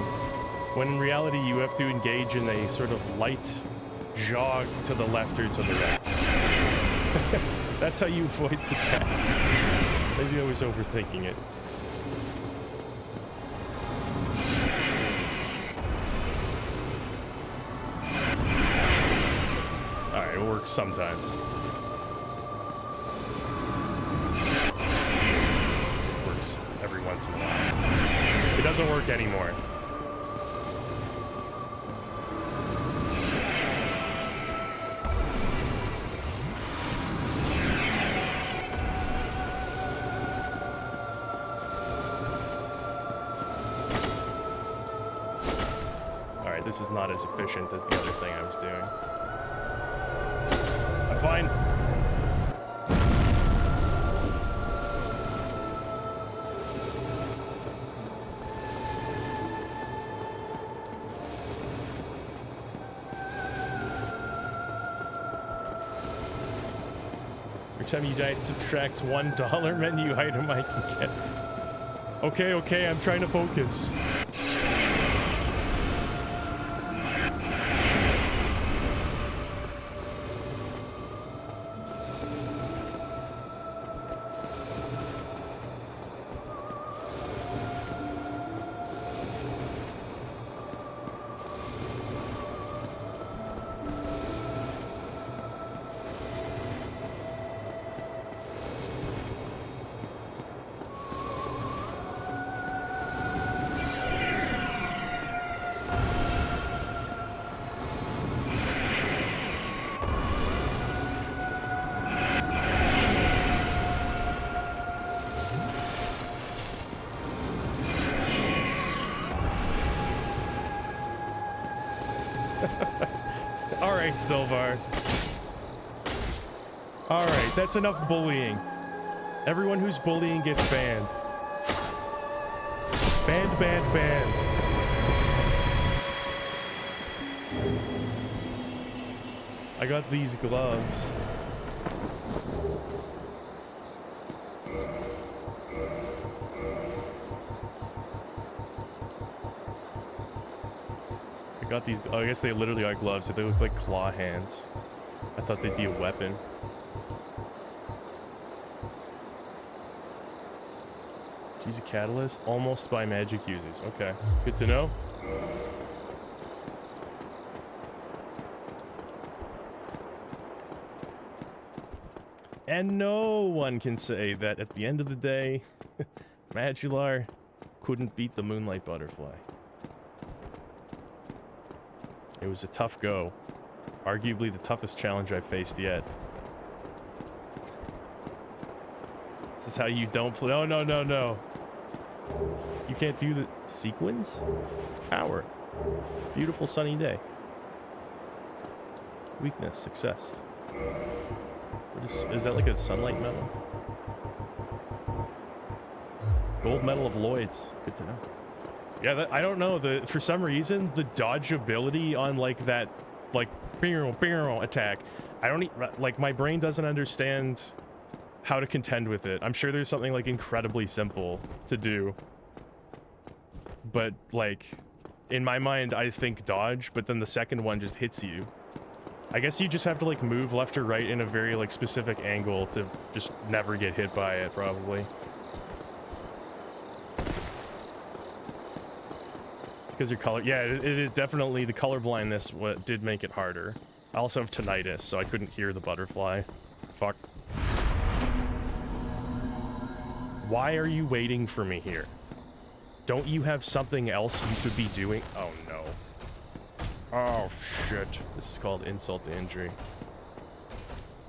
when in reality you have to engage in a sort of light jog to the left or to the right. That's how you avoid the tag. Maybe I was overthinking it. Alright, it works sometimes. Once in a while. It doesn't work anymore. Alright, this is not as efficient as the other thing I was doing. I'm fine. Every time you die, it subtracts $1 menu item I can get. Okay, I'm trying to focus. Alright, Sylvar. Alright, that's enough bullying. Everyone who's bullying gets banned. Banned. I got these gloves. I got these. Oh, I guess they literally are gloves. They look like claw hands. I thought they'd be a weapon. Use a catalyst. Almost by magic users. Okay, good to know. And no one can say that at the end of the day, Madular couldn't beat the Moonlight Butterfly. It was a tough go. Arguably the toughest challenge I've faced yet. This is how you don't play. Oh, no, no, no. You can't do the sequins? Power. Beautiful sunny day. Weakness. Success. What is that like a sunlight medal? Gold medal of Lloyd's. Good to know. Yeah, I don't know. For some reason, the dodge ability on like that, like, attack, I don't like, my brain doesn't understand how to contend with it. I'm sure there's something like incredibly simple to do. But like, in my mind, I think dodge, but then the second one just hits you. I guess you just have to like move left or right in a very like specific angle to just never get hit by it, probably. It's because your color, yeah, it definitely, the color blindness did make it harder. I also have tinnitus, so I couldn't hear the butterfly. Fuck. Why are you waiting for me here? Don't you have something else you could be doing? Oh no. Oh shit. This is called insult to injury.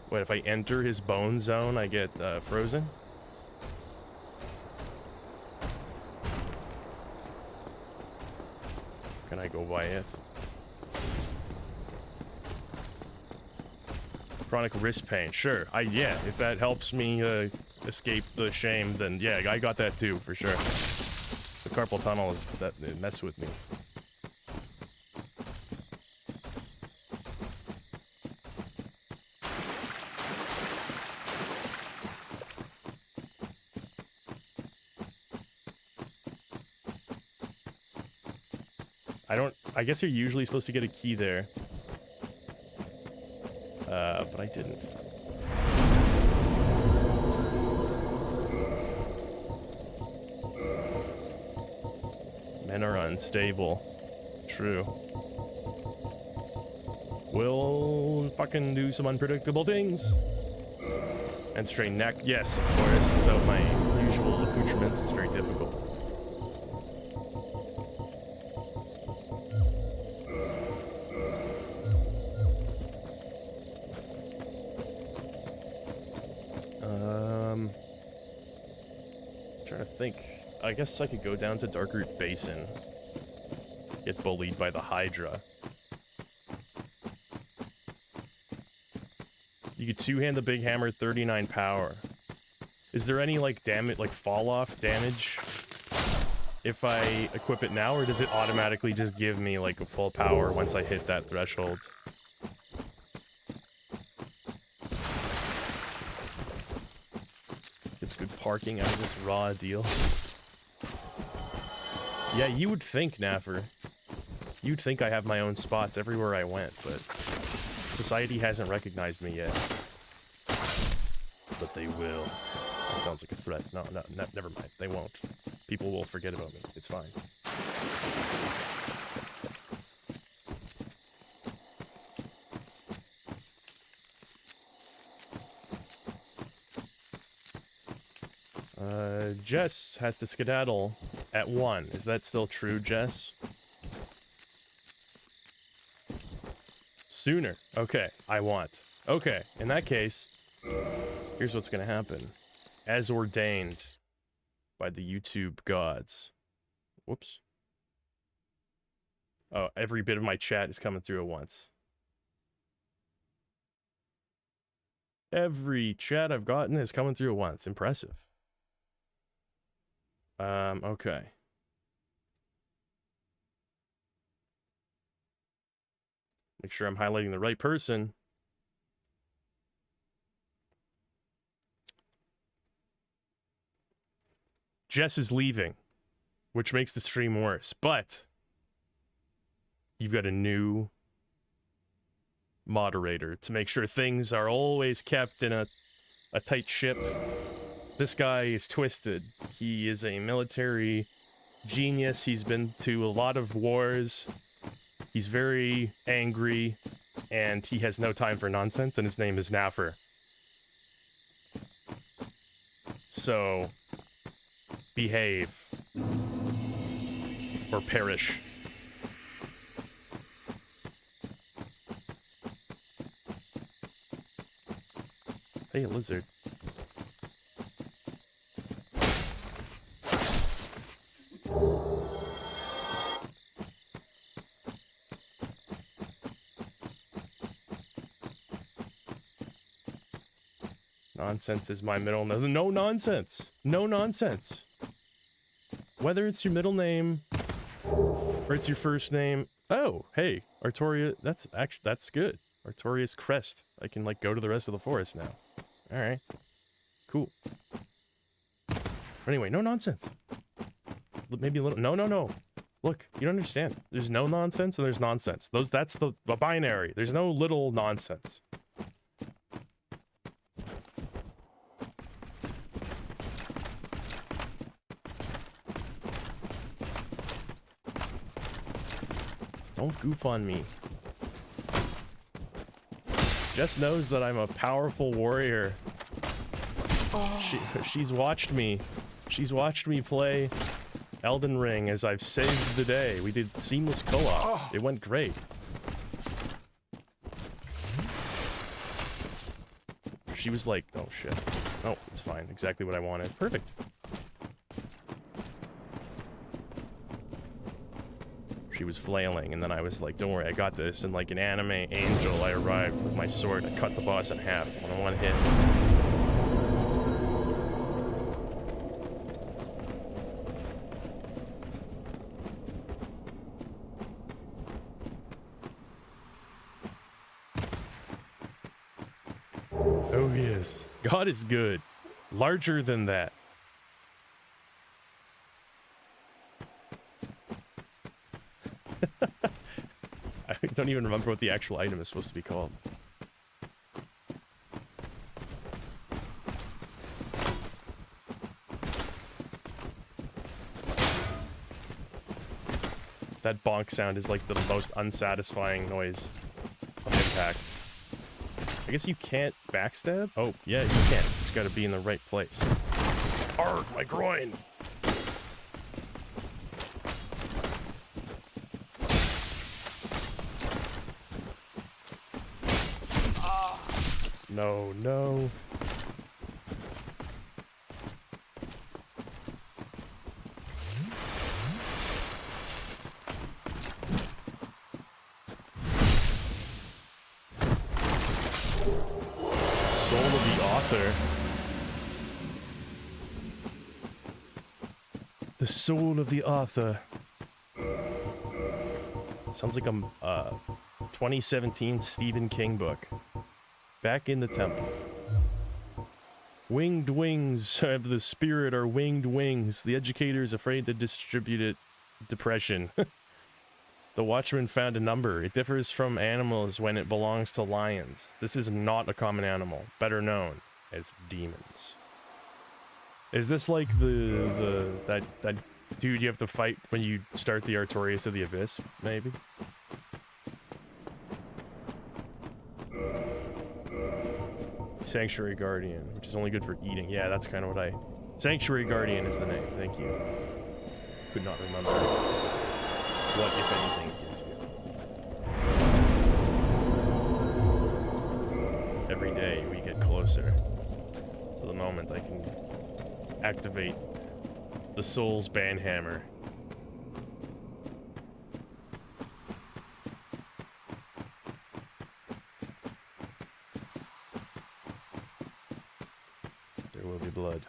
Wait, if I enter his bone zone, I get frozen? Can I go by it? Chronic wrist pain. Sure. Yeah, if that helps me escape the shame, then yeah, I got that too, for sure. The carpal tunnel is it messed with me. I guess you're usually supposed to get a key there. But I didn't. Men are unstable. True. We'll fucking do some unpredictable things. And straight neck. Yes, of course. Without my usual accoutrements, it's very difficult. Trying to think. I guess I could go down to Darkroot Basin. Get bullied by the Hydra. You could two-hand the big hammer, 39 power. Is there any like damage, like fall-off damage if I equip it now, or does it automatically just give me like a full power once I hit that threshold? It's good parking out of this raw deal. Yeah, you would think, Naffer. You'd think I have my own spots everywhere I went, but society hasn't recognized me yet. But they will. That sounds like a threat. No, never mind. They won't. People will forget about me. It's fine. Jess has to skedaddle at 1. Is that still true, Jess? Sooner. Okay, I want. Okay, in that case, here's what's gonna happen. As ordained by the YouTube gods. Whoops. Oh, every bit of my chat is coming through at once. Every chat I've gotten is coming through at once. Impressive. Okay. Make sure I'm highlighting the right person. Jess is leaving, which makes the stream worse, but you've got a new moderator to make sure things are always kept in a tight ship. This guy is twisted. He is a military genius. He's been to a lot of wars. He's very angry, and he has no time for nonsense, and his name is Naffer. So, behave. Or perish. Hey, lizard. Nonsense is my middle name. No nonsense. No nonsense. Whether it's your middle name or it's your first name. Oh, hey, Artoria. That's good. Artoria's crest. I can like go to the rest of the forest now. All right. Cool. Anyway, no nonsense. Maybe a little. No. Look, you don't understand. There's no nonsense and there's nonsense. That's the binary. There's no little nonsense. Don't goof on me. Jess knows that I'm a powerful warrior. She's watched me. She's watched me play Elden Ring as I've saved the day. We did seamless co-op. It went great. She was like, oh shit. Oh, it's fine. Exactly what I wanted. Perfect. She was flailing, and then I was like, don't worry, I got this. And like an anime angel, I arrived with my sword. I cut the boss in half on one hit. Oh yes, God is good. Larger than that. I don't even remember what the actual item is supposed to be called. That bonk sound is like the most unsatisfying noise of Impact. I guess you can't backstab? Oh, yeah, you can. You just gotta be in the right place. Arrgh, my groin! No, no. Soul of the author. The soul of the author. Sounds like a 2017 Stephen King book. Back in the temple. Winged wings of the spirit are winged wings. The educator is afraid to distribute it. Depression. The watchman found a number. It differs from animals when it belongs to lions. This is not a common animal, better known as demons. Is this like that dude you have to fight when you start the Artorias of the Abyss, maybe? Sanctuary Guardian, which is only good for eating. Yeah, that's kind of what I... Sanctuary Guardian is the name. Thank you. Could not remember what, if anything, is here. Every day we get closer to the moment I can activate the Soul's Banhammer. Blood.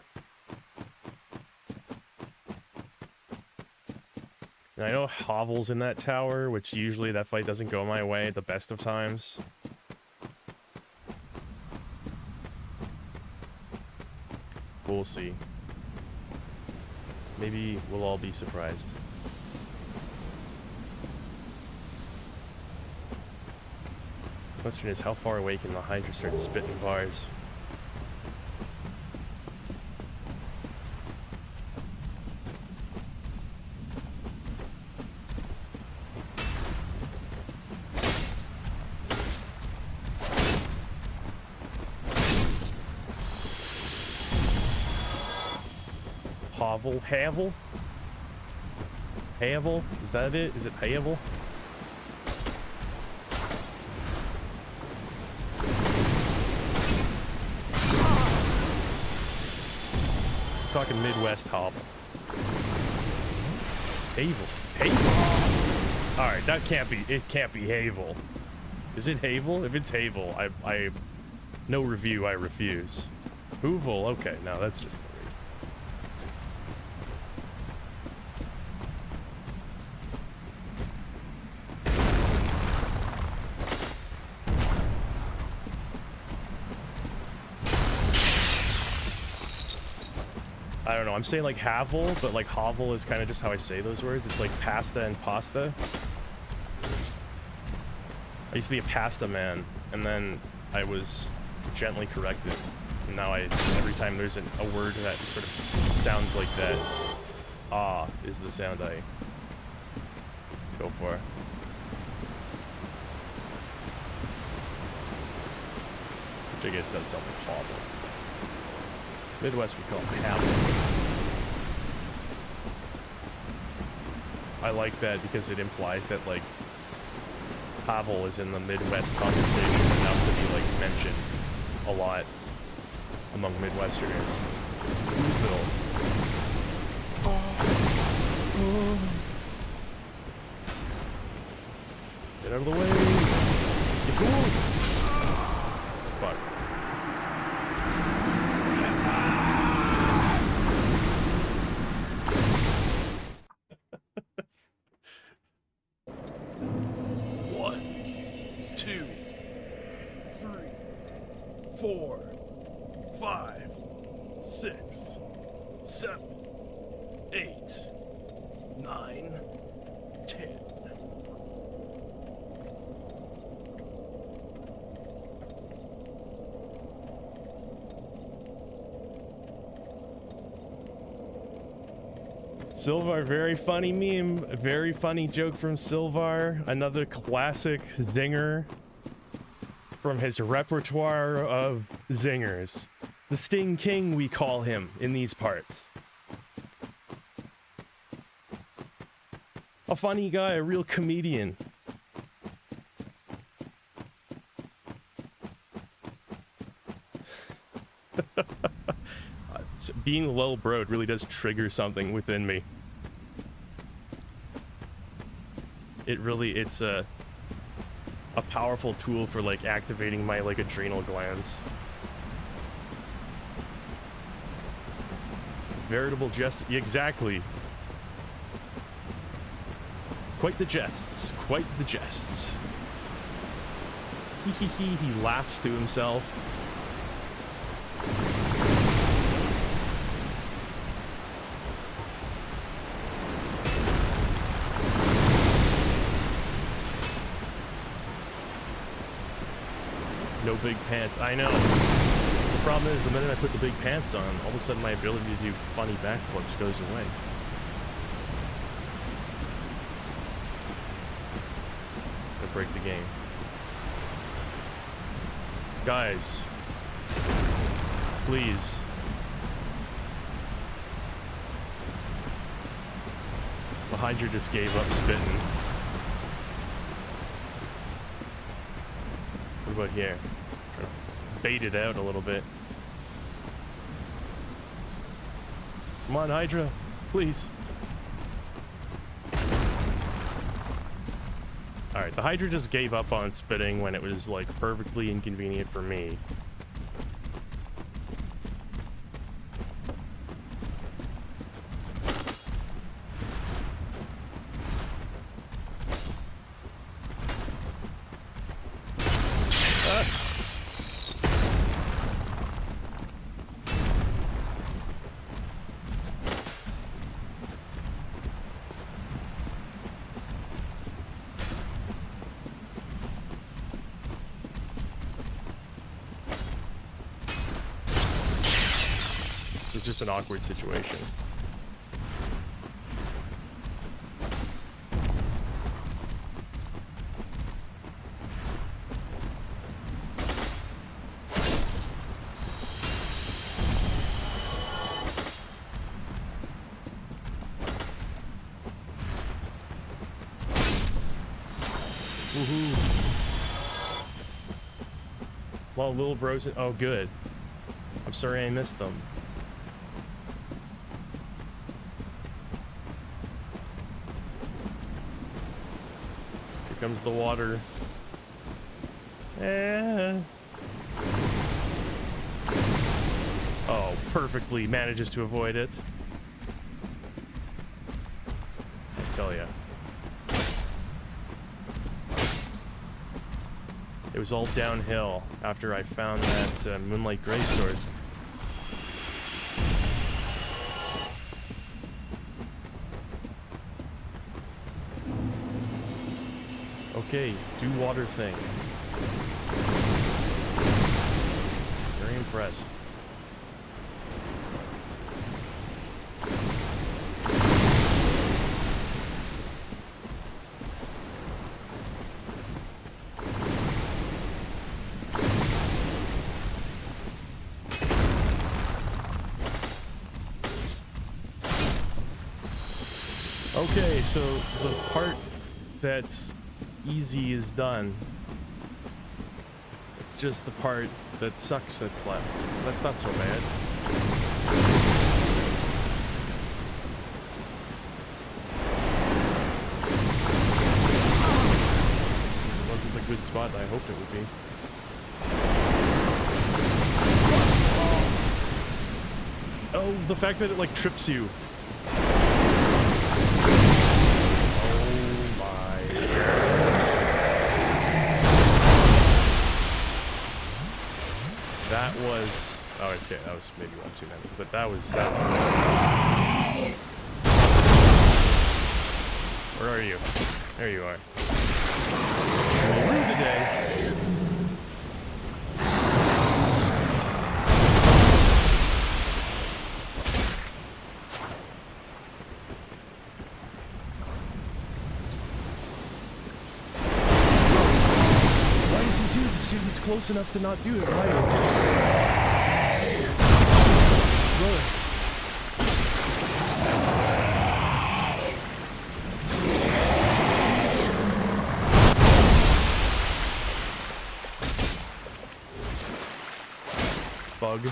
And I know Hovel's in that tower, which usually that fight doesn't go my way at the best of times. We'll see. Maybe we'll all be surprised. Question is, how far away can the Hydra start spitting bars? Havel? Havel? Is that it? Is it Havel? Talking Midwest Havel. Havel? Alright, that can't be, it can't be Havel. Is it Havel? If it's Havel, I no review, I refuse. Hoovel? Okay, no, that's just... I don't know, I'm saying like Havel, but like Havel is kind of just how I say those words. It's like pasta and pasta. I used to be a pasta man, and then I was gently corrected. And now every time there's a word that sort of sounds like that, ah is the sound I go for. Which I guess does sound like Havel. Midwest we call them Havel. I like that because it implies that like Havel is in the Midwest conversation enough to be like mentioned a lot among Midwesterners. Louisville. Get out of the way! You fool! Fuck. Silvar, very funny meme, a very funny joke from Silvar, another classic zinger from his repertoire of zingers. The Sting King, we call him in these parts. A funny guy, a real comedian. Being low broed really does trigger something within me. It's a powerful tool for like activating my like adrenal glands. Veritable jest, exactly. Quite the jests, quite the jests. He laughs to himself. No big pants. I know. The problem is, the minute I put the big pants on, all of a sudden my ability to do funny backflips goes away. To break the game. Guys. Please. The Hydra just gave up spitting. What about here? Trying to bait it out a little bit. Come on, Hydra, please. Alright, the Hydra just gave up on spitting when it was like perfectly inconvenient for me. just an awkward situation. Woohoo. Well, little bros. Oh, good. I'm sorry I missed them. Here comes the water. Oh, perfectly manages to avoid it. I tell ya. It was all downhill after I found that Moonlight Greysword. Okay, do water thing. Very impressed. Okay, so the part that's easy is done. It's just the part that sucks that's left. That's not so bad. It wasn't the good spot I hoped it would be. Oh, the fact that it like trips you. That was, oh, okay, that was maybe one too many, but that was nice. Where are you? There you are. Through the day. Why does he do this? He's close enough to not do it. Why? Bug.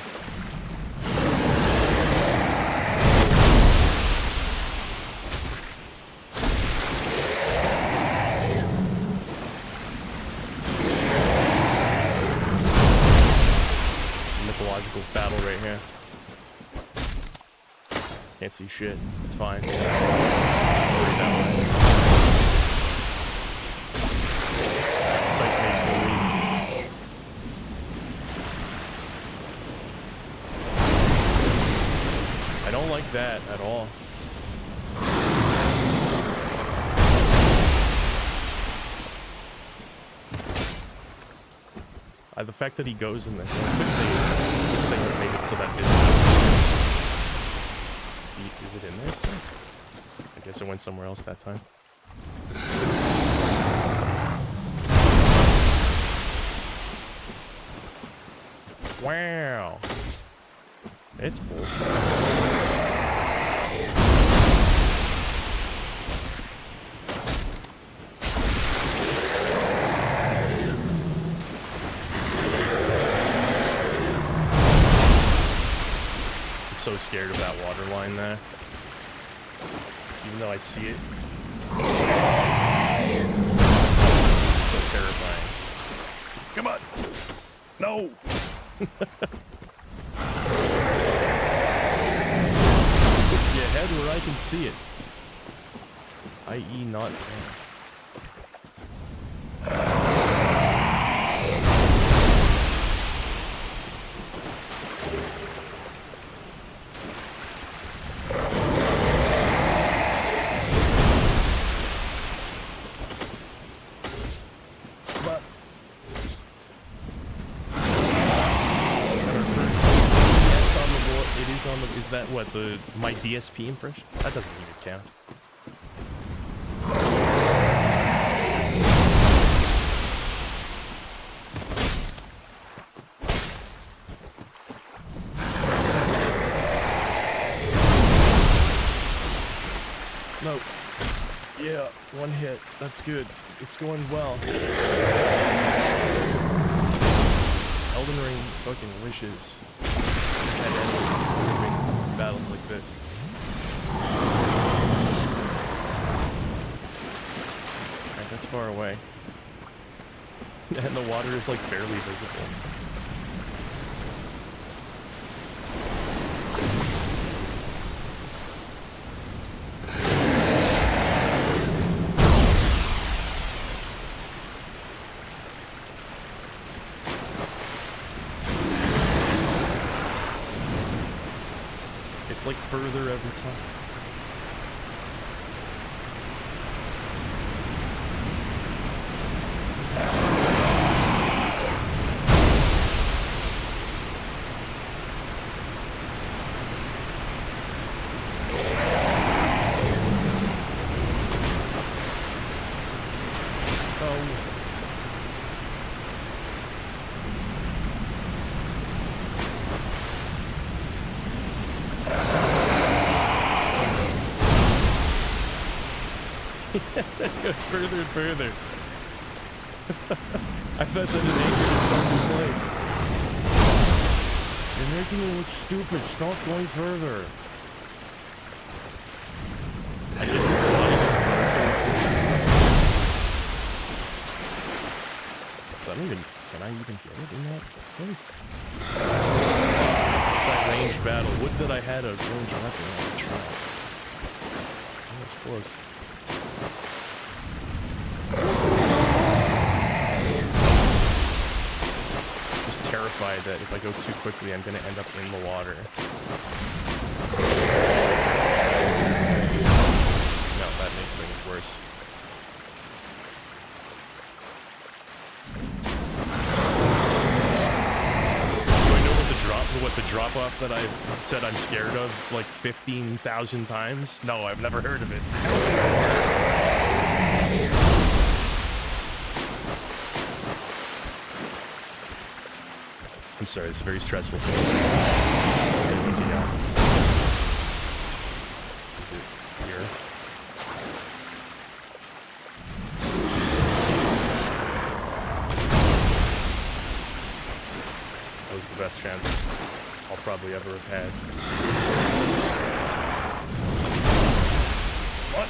Mythological battle right here. Can't see shit. It's fine. Sight makes me weak. I don't like that at all. The fact that he goes in the thing would make it so that is it in there still? I guess it went somewhere else that time. Wow. It's bullshit. So scared of that water line there. Even though I see it. So terrifying. Come on! No! Put your head where I can see it. I.e. not there. Is that what, my DSP impression? That doesn't even count. No. Yeah, one hit. That's good. It's going well. Elden Ring fucking wishes had ended battles like this. Alright, that's far away. And the water is like barely visible. Like further every time. It goes further and further. I bet that it anchored in some new place. You're making me look stupid. Stop going further. I guess it's a lot of so I don't even... Can I even get it in that place? It's that ranged battle. Would that I had a ranged weapon. I could try. Oh, that's close. Just terrified that if I go too quickly, I'm gonna end up in the water. No, that makes things worse. Do I know what the drop off that I've said I'm scared of like 15,000 times? No, I've never heard of it. I'm sorry, it's a very stressful thing. Here. That was the best chance I'll probably ever have had. What?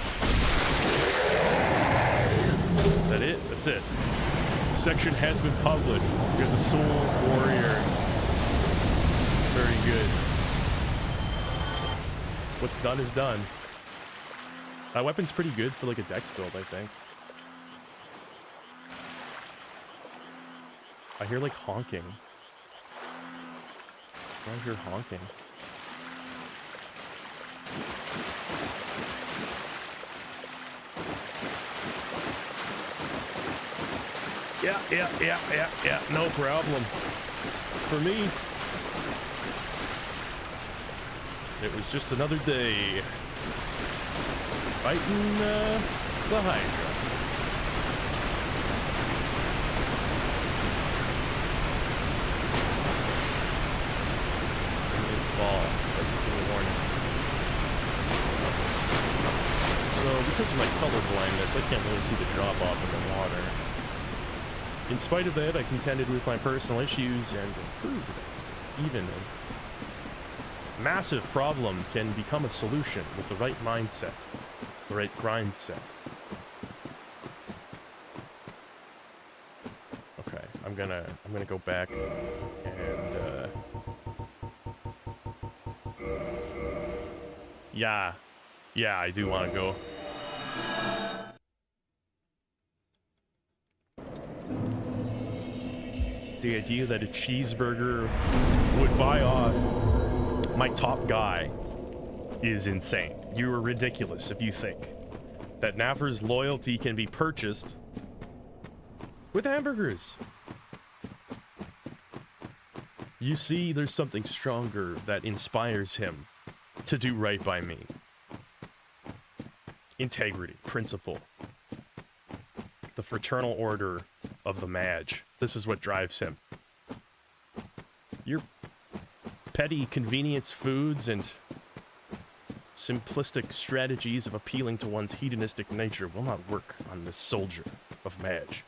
Is that it? That's it. Section has been published. You're the Soul Warrior. Very good. What's done is done. That weapon's pretty good for like a dex build, I think. I hear like honking. I hear honking. Yeah, no problem. For me, it was just another day fighting the Hydra. It didn't fall, like the warning. So, because of my color blindness, I can't really see the drop off in the water. In spite of that, I contended with my personal issues and improved things. Even a massive problem can become a solution with the right mindset, the right grind set. Okay, I'm gonna go back and yeah, I do want to go. The idea that a cheeseburger would buy off my top guy is insane. You are ridiculous if you think that Naffer's loyalty can be purchased with hamburgers. You see, there's something stronger that inspires him to do right by me. Integrity, principle. The fraternal order of the Magi. This is what drives him. Your petty convenience foods and simplistic strategies of appealing to one's hedonistic nature will not work on this soldier of Magi.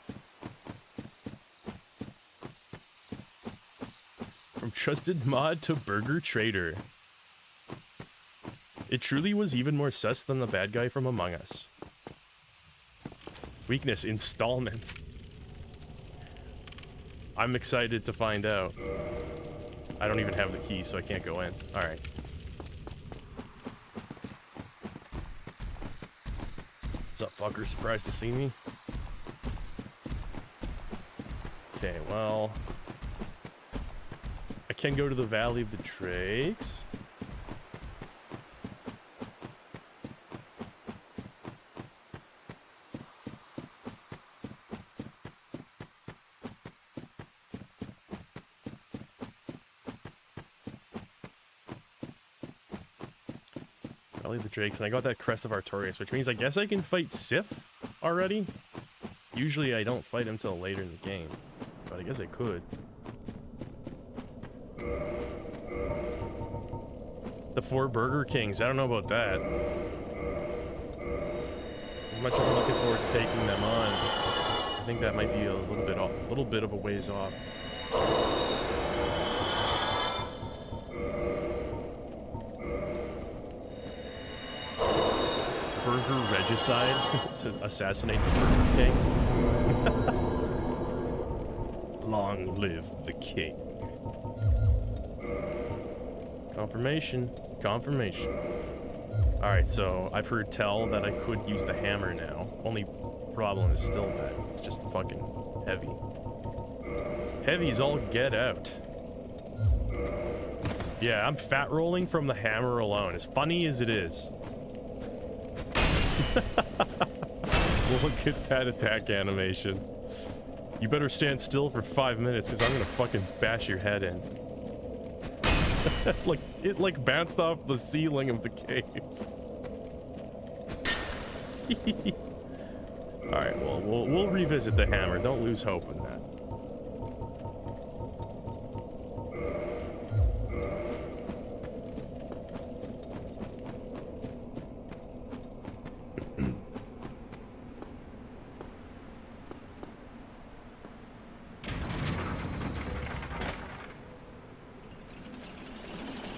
From trusted mod to burger trader. It truly was even more sus than the bad guy from Among Us. Weakness, installment. I'm excited to find out. I don't even have the key, so I can't go in. Alright. What's up, fucker? Surprised to see me? Okay, well... I can go to the Valley of the Drakes. Valley of the Drakes, and I got that Crest of Artorias, which means I guess I can fight Sif already? Usually I don't fight him till later in the game, but I guess I could. The 4 Burger Kings, I don't know about that. As much as I'm looking forward to taking them on, I think that might be a little bit of a ways off. Burger Regicide to assassinate the Burger King. Long live the king. Confirmation. Confirmation. Alright, so I've heard tell that I could use the hammer now. Only problem is still that it's just fucking heavy. Heavy's all get out. Yeah, I'm fat rolling from the hammer alone, as funny as it is. Look at that attack animation. You better stand still for 5 minutes, because I'm gonna fucking bash your head in. Like, it like bounced off the ceiling of the cave. Alright, well, we'll revisit the hammer. Don't lose hope in that.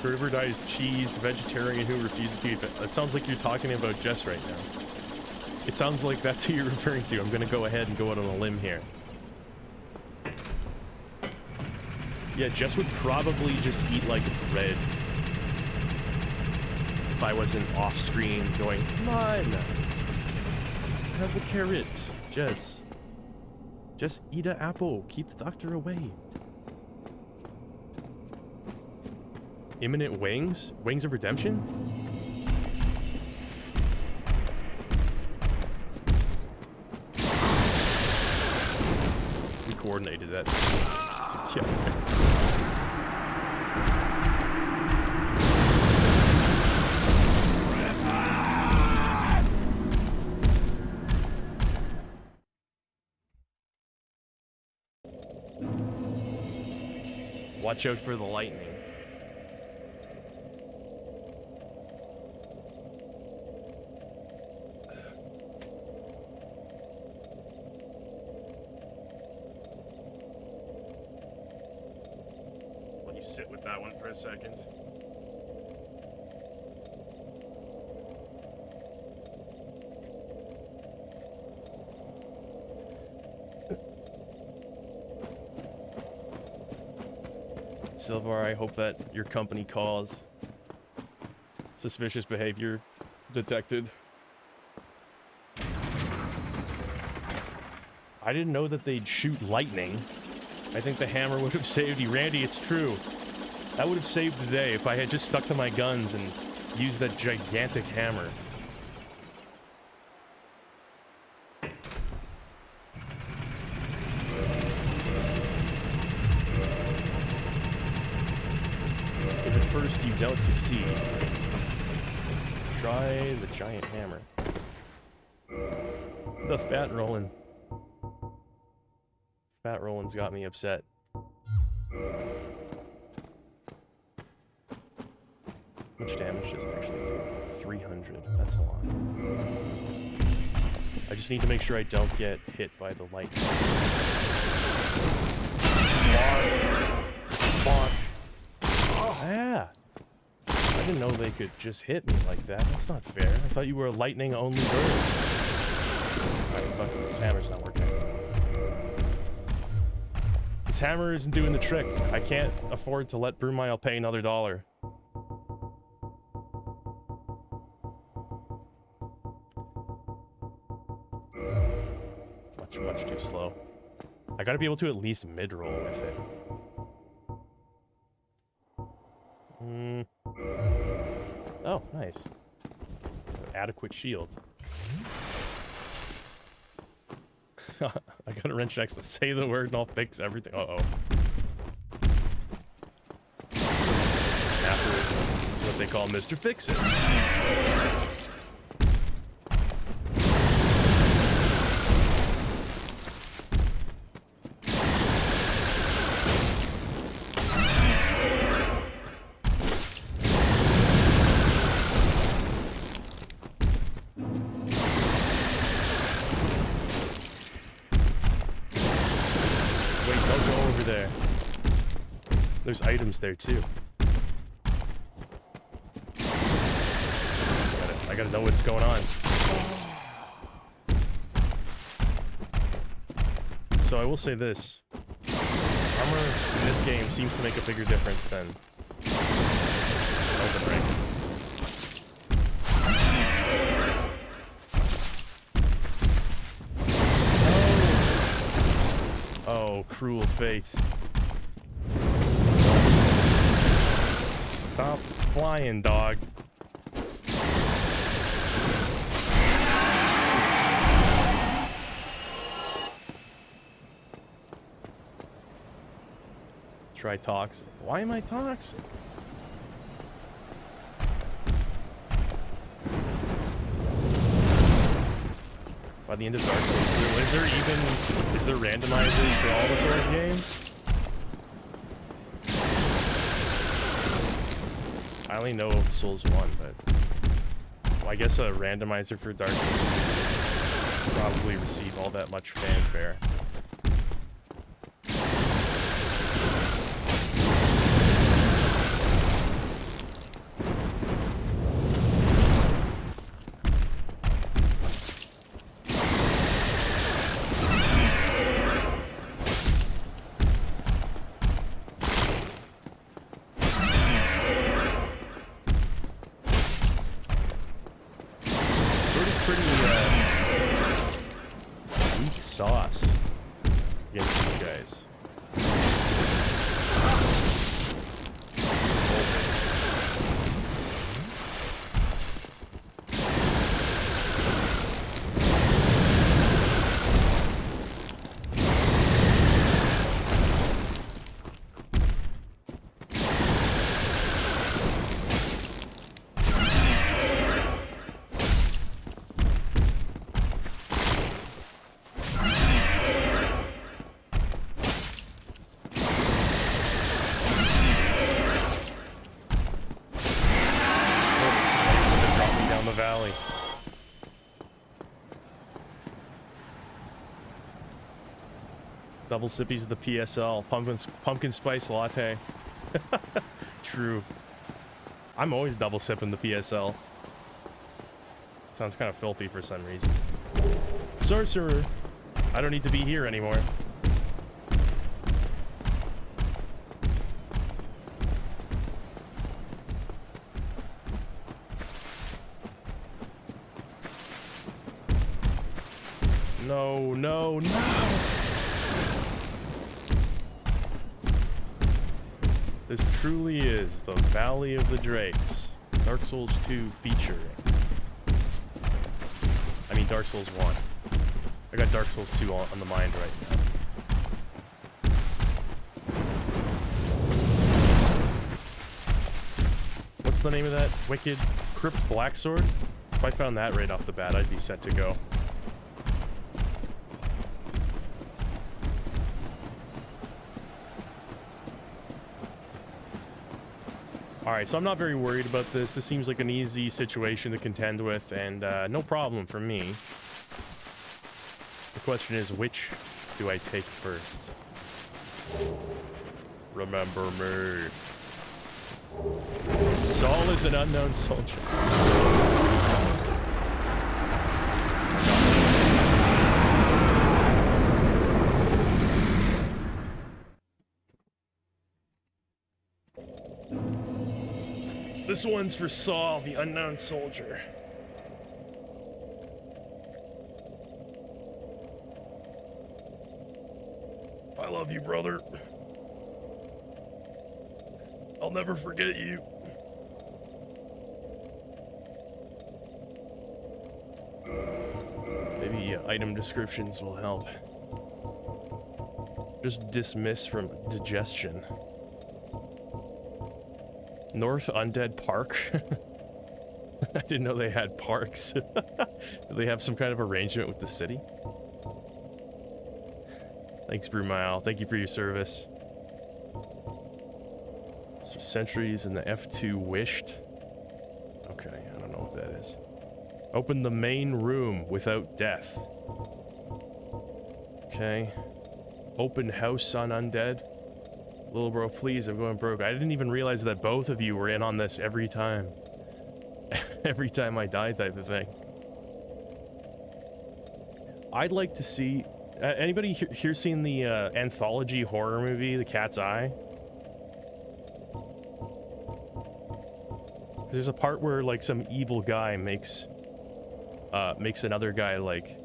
River dies cheese, vegetarian who refuses to eat it. It sounds like you're talking about Jess right now. It sounds like that's who you're referring to. I'm gonna go ahead and go out on a limb here. Yeah, Jess would probably just eat like bread. If I wasn't off screen going, come on, have a carrot, Jess. Just eat an apple, keep the doctor away. Imminent Wings? Wings of Redemption? We coordinated that together. Watch out for the lightning. Sit with that one for a second. Silvar, I hope that your company calls. Suspicious behavior detected. I didn't know that they'd shoot lightning. I think the hammer would have saved you. Randy, it's true. That would have saved the day if I had just stuck to my guns and used that gigantic hammer. If at first you don't succeed, try the giant hammer. The fat rolling. Fat rolling's got me upset. How much damage does it actually do? 300. That's a lot. I just need to make sure I don't get hit by the light. Bonk. Ah! I didn't know they could just hit me like that. That's not fair. I thought you were a lightning-only bird. Alright, fuck it. This hammer's not working. This hammer isn't doing the trick. I can't afford to let Brumile pay another $1. Much too slow. I gotta be able to at least mid-roll with it. Oh, nice. Adequate shield. I got a wrench next to say the word and I'll fix everything. Uh-oh. After is what they call Mr. Fix-It. There's items there too. I gotta know what's going on. So I will say this. Armor in this game seems to make a bigger difference than Elden Ring. Oh, cruel fate. Stop flying, dog. Try toxic. Why am I toxic? By the end of Dark Souls 2, is there randomizers for all the Souls games? I only know of Souls 1, but well, I guess a randomizer for Dark Souls 2 probably receive all that much fanfare. Double sippies of the PSL. Pumpkin spice latte. True. I'm always double sipping the PSL. Sounds kind of filthy for some reason. Sorcerer! I don't need to be here anymore. No, no, no! This truly is the Valley of the Drakes. Dark Souls 2 featuring. I mean Dark Souls 1. I got Dark Souls 2 on the mind right now. What's the name of that wicked Crypt Blacksword. If I found that right off the bat, I'd be set to go. Alright, so I'm not very worried about this. This seems like an easy situation to contend with, and no problem for me. The question is, which do I take first? Remember me. Saul is an unknown soldier. This one's for Saul, the unknown soldier. I love you, brother. I'll never forget you. Maybe item descriptions will help. Just dismiss from digestion. North Undead Park? I didn't know they had parks. Do they have some kind of arrangement with the city? Thanks, Brumile. Thank you for your service. So sentries in the F2 wished. Okay, I don't know what that is. Open the main room without death. Okay. Open house on undead. Little bro, please, I'm going broke. I didn't even realize that both of you were in on this every time. Every time I die type of thing. I'd like to see... anybody here seen the anthology horror movie, The Cat's Eye? There's a part where, like, some evil guy makes another guy, like...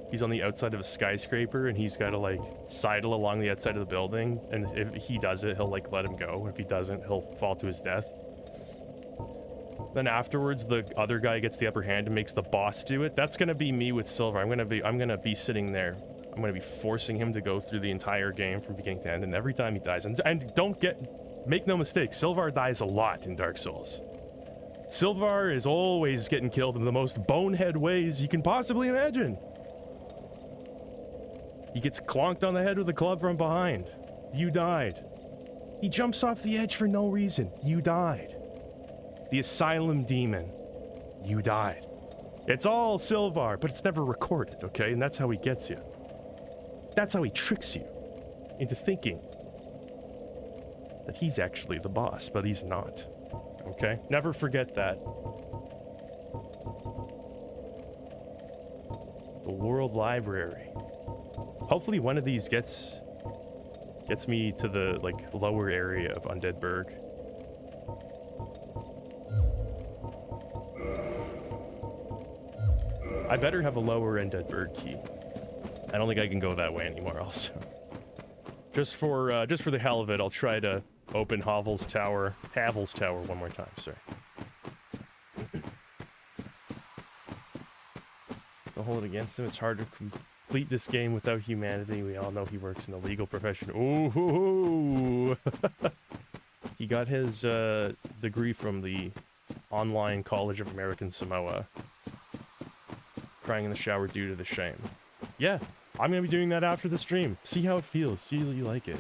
He's on the outside of a skyscraper, and he's got to, like, sidle along the outside of the building. And if he does it, he'll, like, let him go. If he doesn't, he'll fall to his death. Then afterwards, the other guy gets the upper hand and makes the boss do it. That's gonna be me with Silver. I'm gonna be sitting there. I'm gonna be forcing him to go through the entire game from beginning to end. And every time he dies, and make no mistake, Silvar dies a lot in Dark Souls. Silvar is always getting killed in the most bonehead ways you can possibly imagine. He gets clonked on the head with a club from behind. You died. He jumps off the edge for no reason. You died. The Asylum Demon. You died. It's all Silvar, but it's never recorded, okay? And that's how he gets you. That's how he tricks you into thinking that he's actually the boss, but he's not. Okay? Never forget that. The World Library. Hopefully one of these gets me to the, like, lower area of Undead Burg. I better have a lower Undead Burg key. I don't think I can go that way anymore also. Just for the hell of it, I'll try to open Havel's Tower one more time, sorry. Don't hold it against him, it's hard to complete this game without humanity. We all know he works in the legal profession. Ooh, he got his degree from the Online College of American Samoa. Crying in the shower due to the shame. Yeah, I'm gonna be doing that after the stream. See how it feels. See if you like it.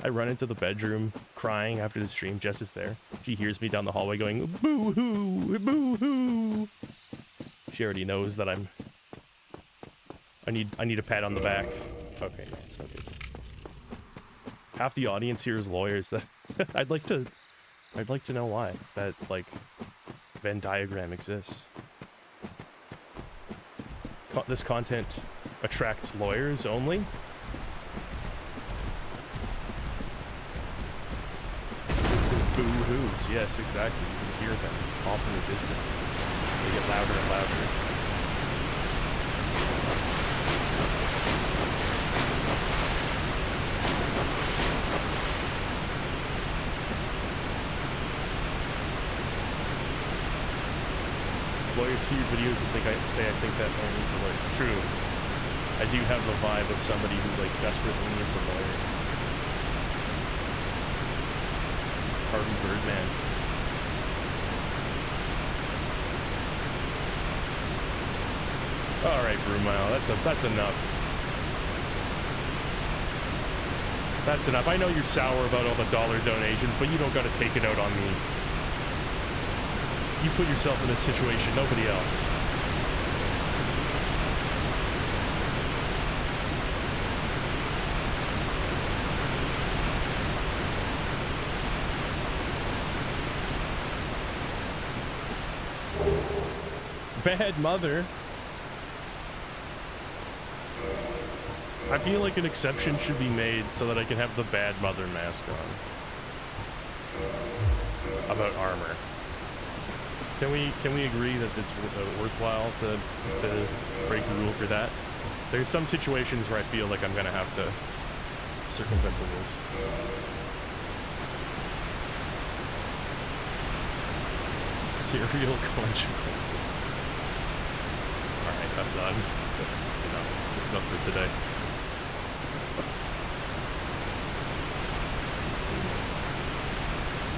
I run into the bedroom crying after the stream. Jess is there. She hears me down the hallway going, boo-hoo, boo-hoo. She already knows that I need a pat on the back. Okay, it's not good. Half the audience here is lawyers. That I'd like to know why that, like, Venn diagram exists. This content attracts lawyers only. Distant boo-hoos. Yes, exactly. You can hear them off in the distance. They get louder and louder. Lawyers see your videos and I think that lawyer needs a lawyer. It's true. I do have the vibe of somebody who, like, desperately needs a lawyer. Harvey Birdman. All right, Brumile, that's enough. That's enough. I know you're sour about all the dollar donations, but you don't got to take it out on me. You put yourself in this situation, nobody else. Bad mother. I feel like an exception should be made so that I can have the bad mother mask on. About armor. Can we agree that it's worthwhile to break the rule for that? There's some situations where I feel like I'm gonna have to circumvent the rules. Serial conjugal. Alright, I'm done. That's enough. That's enough for today.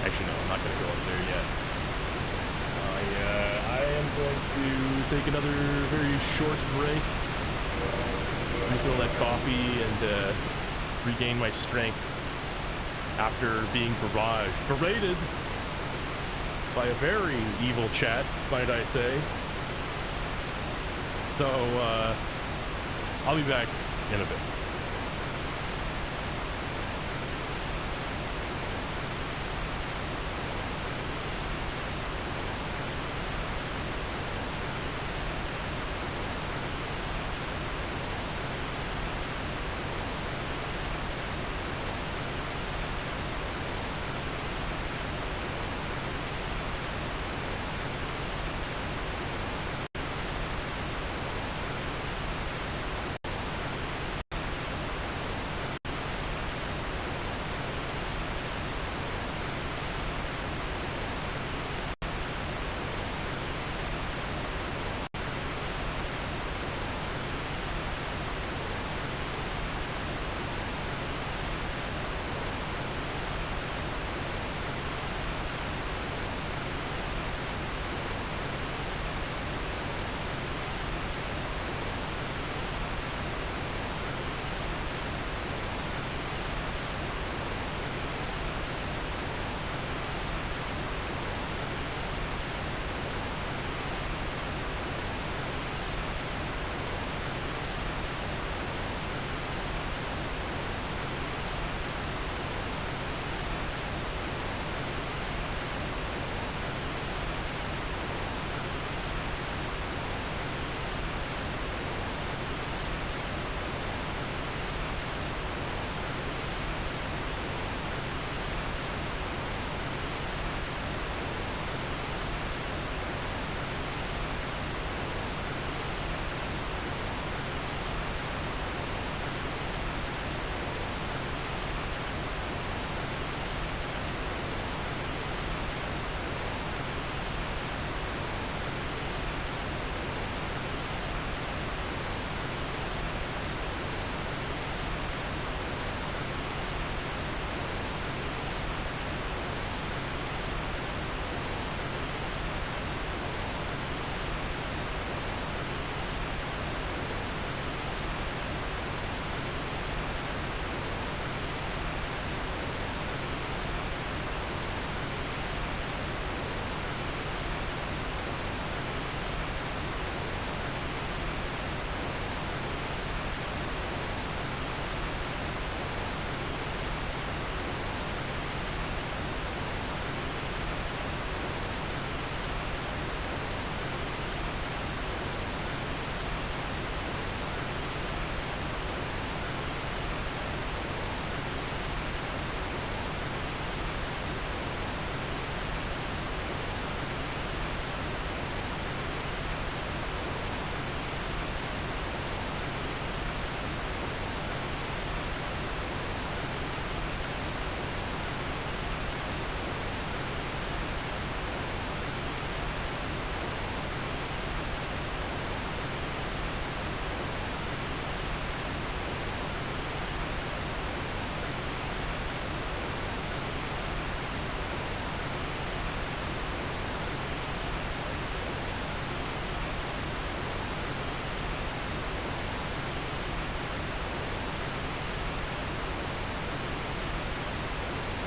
Actually, no, I'm not going to go up there yet. I am going to take another very short break, refill that coffee, and regain my strength after being berated by a very evil chat, might I say. So, I'll be back in a bit.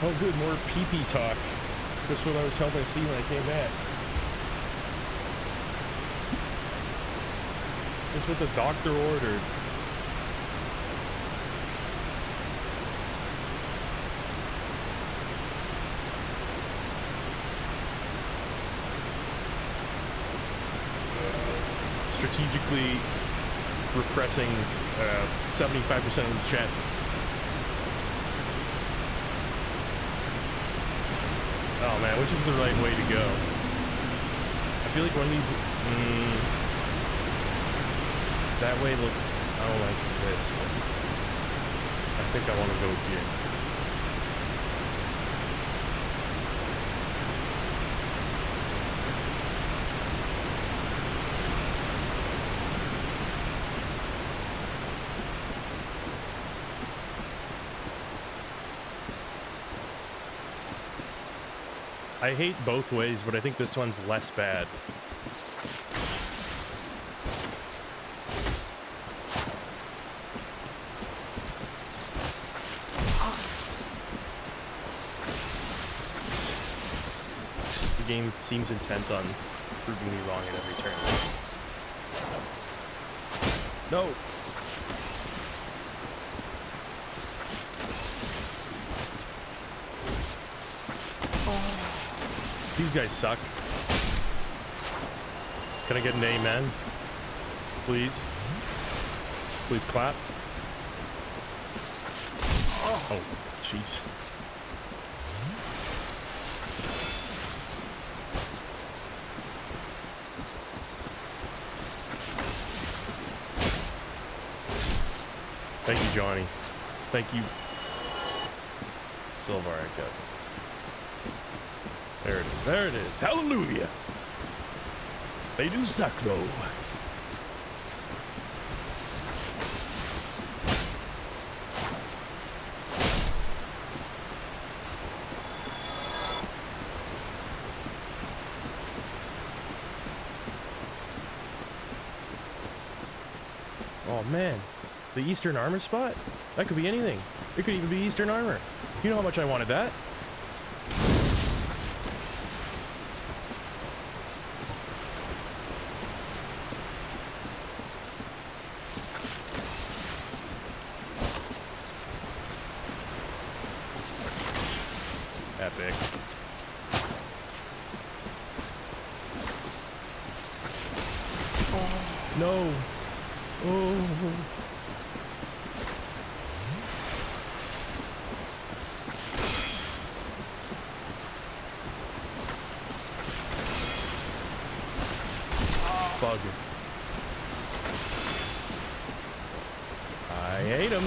Oh good, more pee-pee talk. That's what I was helping see when I came back. That's what the doctor ordered. Strategically repressing 75% of his chat. Oh man, which is the right way to go? I feel like one of these... that way looks... I don't like this one. I think I want to go here. I hate both ways, but I think this one's less bad. The game seems intent on proving me wrong at every turn. No! These guys suck. Can I get an amen? Please? Please clap. Oh, jeez. Thank you, Johnny. Thank you. Silvar, I got. There it is. There it is. Hallelujah. They do suck, though. Oh, man. The Eastern Armor spot? That could be anything. It could even be Eastern Armor. You know how much I wanted that? Epic. Oh. No. Oh. Bugger. I hate them.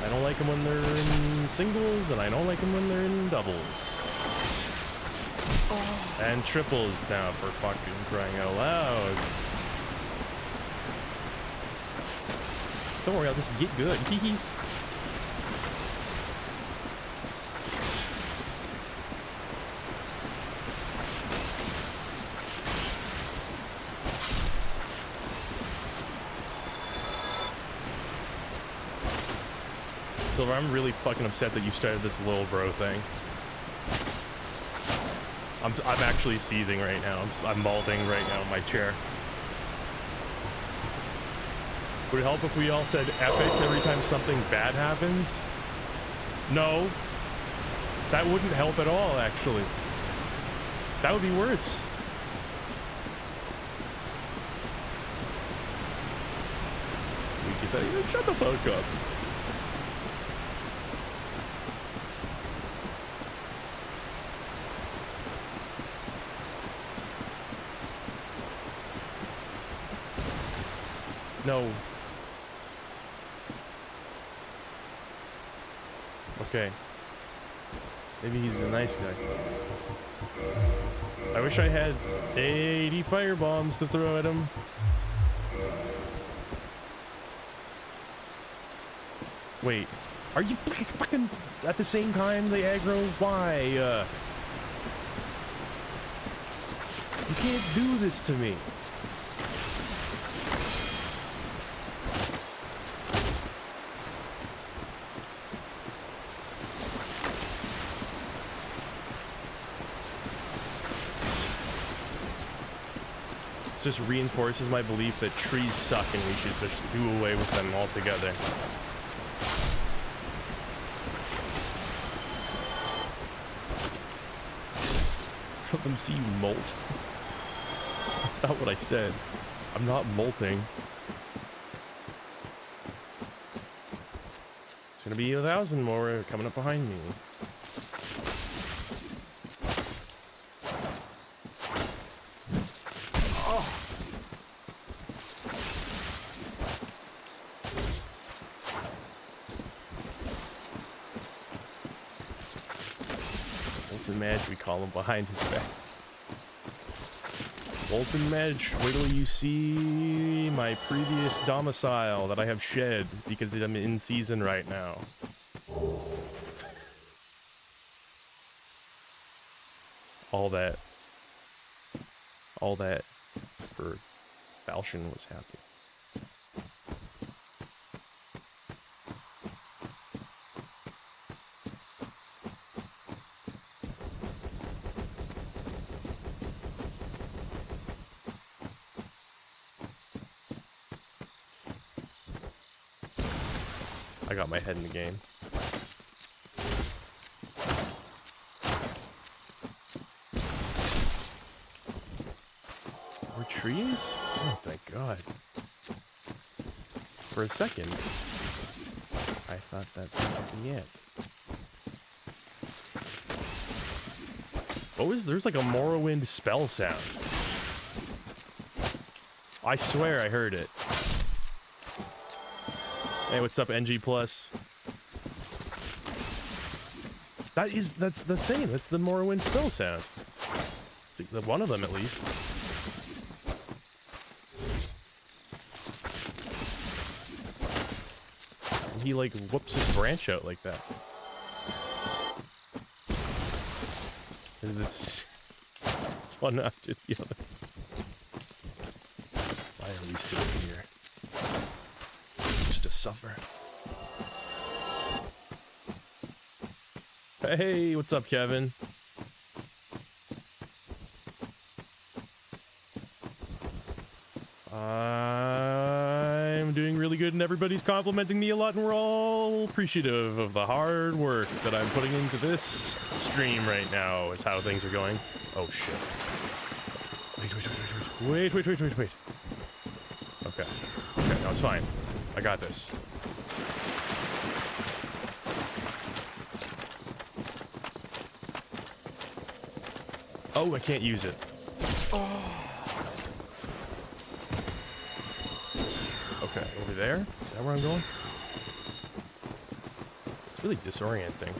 I don't like them when they're in singles, and I don't like them when they're in doubles. And triples now, for fucking crying out loud. Don't worry, I'll just get good. Hee. Silver, I'm really fucking upset that you started this little bro thing. I'm actually seething right now. I'm balding right now in my chair. Would it help if we all said epic every time something bad happens? No. That wouldn't help at all, actually. That would be worse. We can say, shut the fuck up. No. Okay. Maybe he's a nice guy. I wish I had 80 fire bombs to throw at him. Wait. Are you fucking at the same time they aggro? Why? You can't do this to me. This just reinforces my belief that trees suck and we should just do away with them altogether. Let them see you molt. That's not what I said. I'm not molting. It's gonna be 1,000 more coming up behind me. Madge, we call him, behind his back. Bolton Madge, wait till you see my previous domicile that I have shed because I'm in season right now. All that for Falchion was happy. I got my head in the game. More trees? Oh, thank God. For a second, I thought that might be it. There's like a Morrowind spell sound. I swear I heard it. Hey, what's up, NG Plus? That's the same. That's the Morrowind spell sound. It's like one of them, at least. And he like whoops his branch out like that. And it's one after the other. Why are we still here? To suffer. Hey, what's up, Kevin? I'm doing really good and everybody's complimenting me a lot and we're all appreciative of the hard work that I'm putting into this stream right now is how things are going. Oh shit. Wait. Okay, that was fine. I got this. Oh, I can't use it. Okay, over there? Is that where I'm going? It's really disorienting.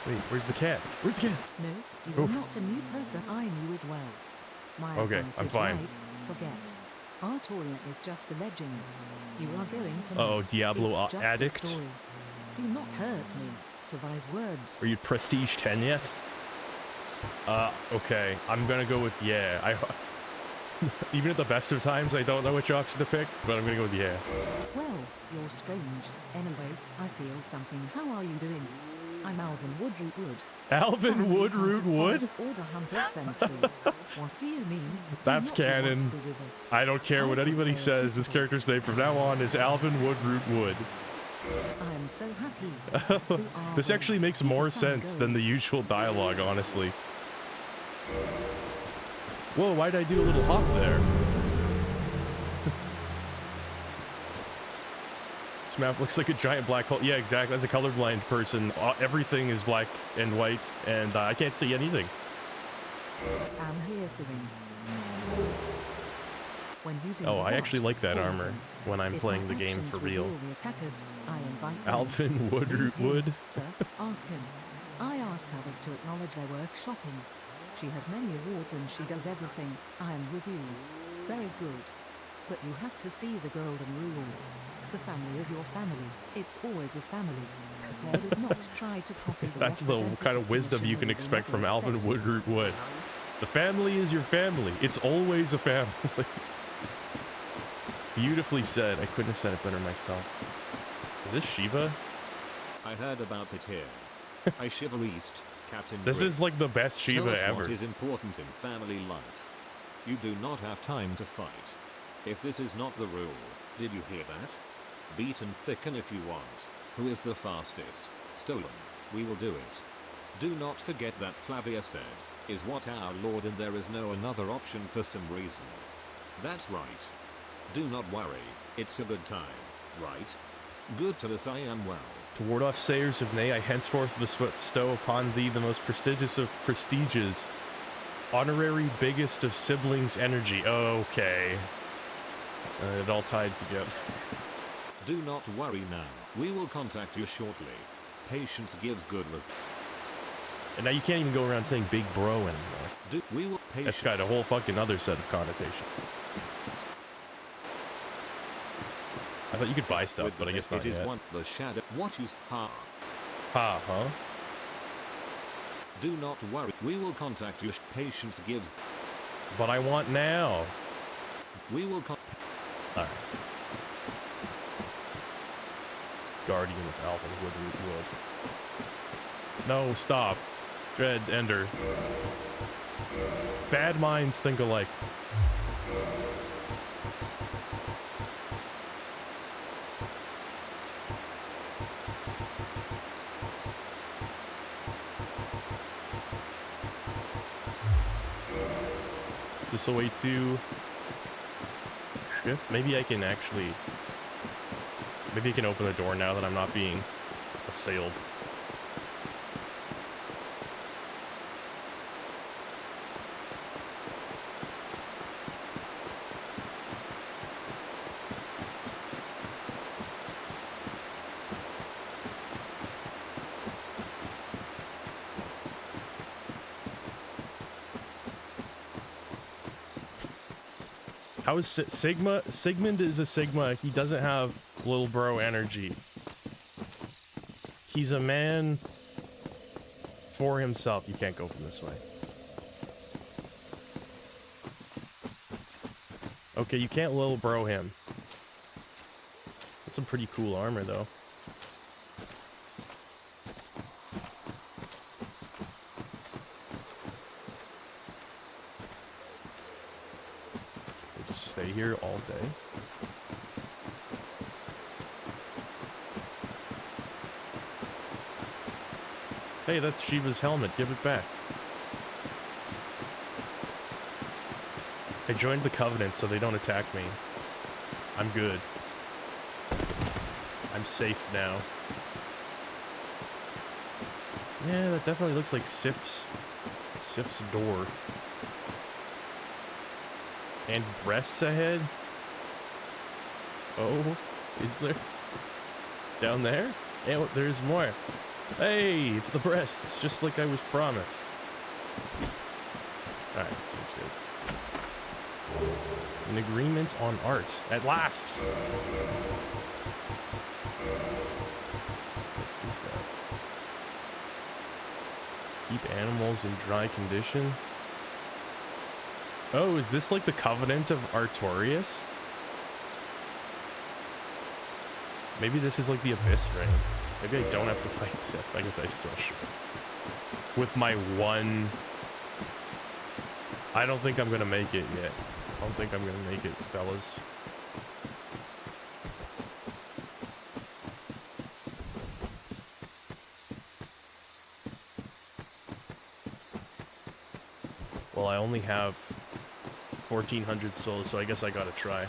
Wait, where's the cat? Where's the cat? No, you are not a new person. I knew it well. My okay, advice I'm is fine. Right, forget. Artoria is just a legend. You are going to. Oh, Diablo it's just addict. A story. Do not hurt me. Survive words. Are you Prestige 10 yet? Okay. I'm gonna go with yeah. Even at the best of times, I don't know which option to pick, but I'm gonna go with yeah. Well, you're strange. Anyway, I feel something. How are you doing? I'm Alvin Woodroot Wood. Alvin Woodroot Wood? Order Hunter Cemetery. What do you mean? That's canon. I don't care what anybody says. This character's name from now on is Alvin Woodroot Wood. I am so happy. This actually makes more sense than the usual dialogue, honestly. Whoa, why did I do a little hop there? This map looks like a giant black hole. Yeah, exactly. As a colorblind person, everything is black and white, and I can't see anything. And here's the ring. When using oh, I actually like that armor when I'm playing the game for real. Alvin Woodroot Wood. Sir, ask him. I ask others to acknowledge their work shopping. She has many awards and she does everything. I am with you. Very good. But you have to see the golden rule. The family is your family. It's always a family. Dare did not try to copy the That's the kind of wisdom you can expect from Alvin Woodroot Wood. The family is your family. It's always a family. Beautifully said. I couldn't have said it better myself. Is this Shiva? I heard about it here. I shiver east, Captain. This Grim. is like the best Tell Shiva us ever. What is important in family life? You do not have time to fight. If this is not the rule, did you hear that? Beat and thicken if you want. Who is the fastest? Stolen. We will do it. Do not forget that Flavia said, is what our Lord, and there is no another option for some reason. That's right. Do not worry, it's a good time, right? Good to us, I am well. To ward off sayers of nay, I henceforth bestow upon thee the most prestigious of prestiges. Honorary biggest of siblings energy. Okay. It all tied together. Do not worry now. We will contact you shortly. Patience gives good results. And now you can't even go around saying big bro anymore. We will That's got a whole fucking other set of connotations. I thought you could buy stuff, but I guess not yet. yet. The shadow. What you huh? Huh? Do not worry. We will contact you. Patience gives. But I want now. We will Alright. Guardian of Alvin Wood. No, stop. Dread Ender. Bad minds think alike. Just a way to shift. Maybe I can actually. Maybe I can open the door now that I'm not being assailed. How is Sigma? Sigmund is a Sigma. He doesn't have little bro energy. He's a man for himself. You can't go from this way. Okay, you can't little bro him. That's some pretty cool armor, though. Stay here all day. Hey, that's Shiva's helmet. Give it back. I joined the Covenant so they don't attack me. I'm good. I'm safe now. Yeah, that definitely looks like Sif's door. And breasts ahead? Oh, is there? Down there? Yeah, there's more. Hey, it's the breasts, just like I was promised. Alright, seems good. An agreement on art. At last! What is that? Keep animals in dry condition. Oh, is this like the Covenant of Artorias? Maybe this is like the Abyss Ring. Maybe I don't have to fight Sif. I guess I still should. With my one... I don't think I'm gonna make it yet. I don't think I'm gonna make it, fellas. Well, I only have 1,400 souls, so I guess I gotta try.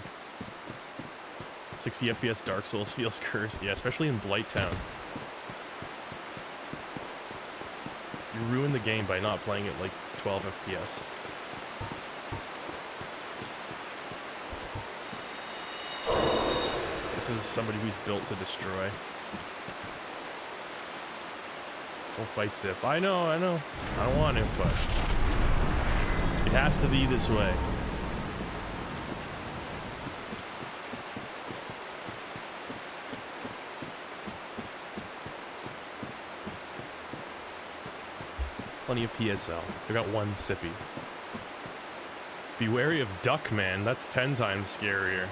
60 FPS Dark Souls feels cursed. Yeah, especially in Blighttown. You ruin the game by not playing it like 12 FPS. This is somebody who's built to destroy. Don't fight Sif. I know. I don't want him, but it has to be this way. Plenty of PSL. I got one sippy. Be wary of Duckman. That's 10 times scarier.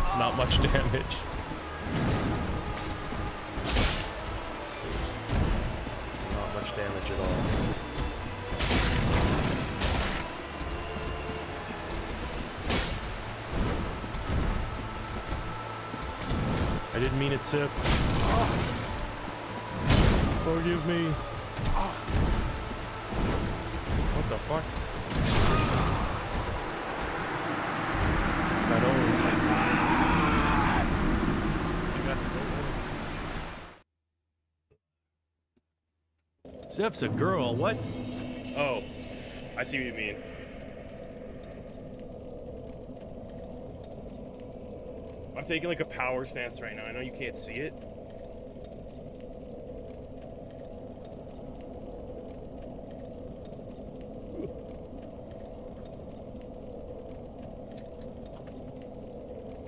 It's not much damage. Not much damage at all. I didn't mean it, Sif. Forgive me. What the fuck? I don't. Sif's a girl, what? Oh, I see what you mean. I'm taking like a power stance right now. I know you can't see it.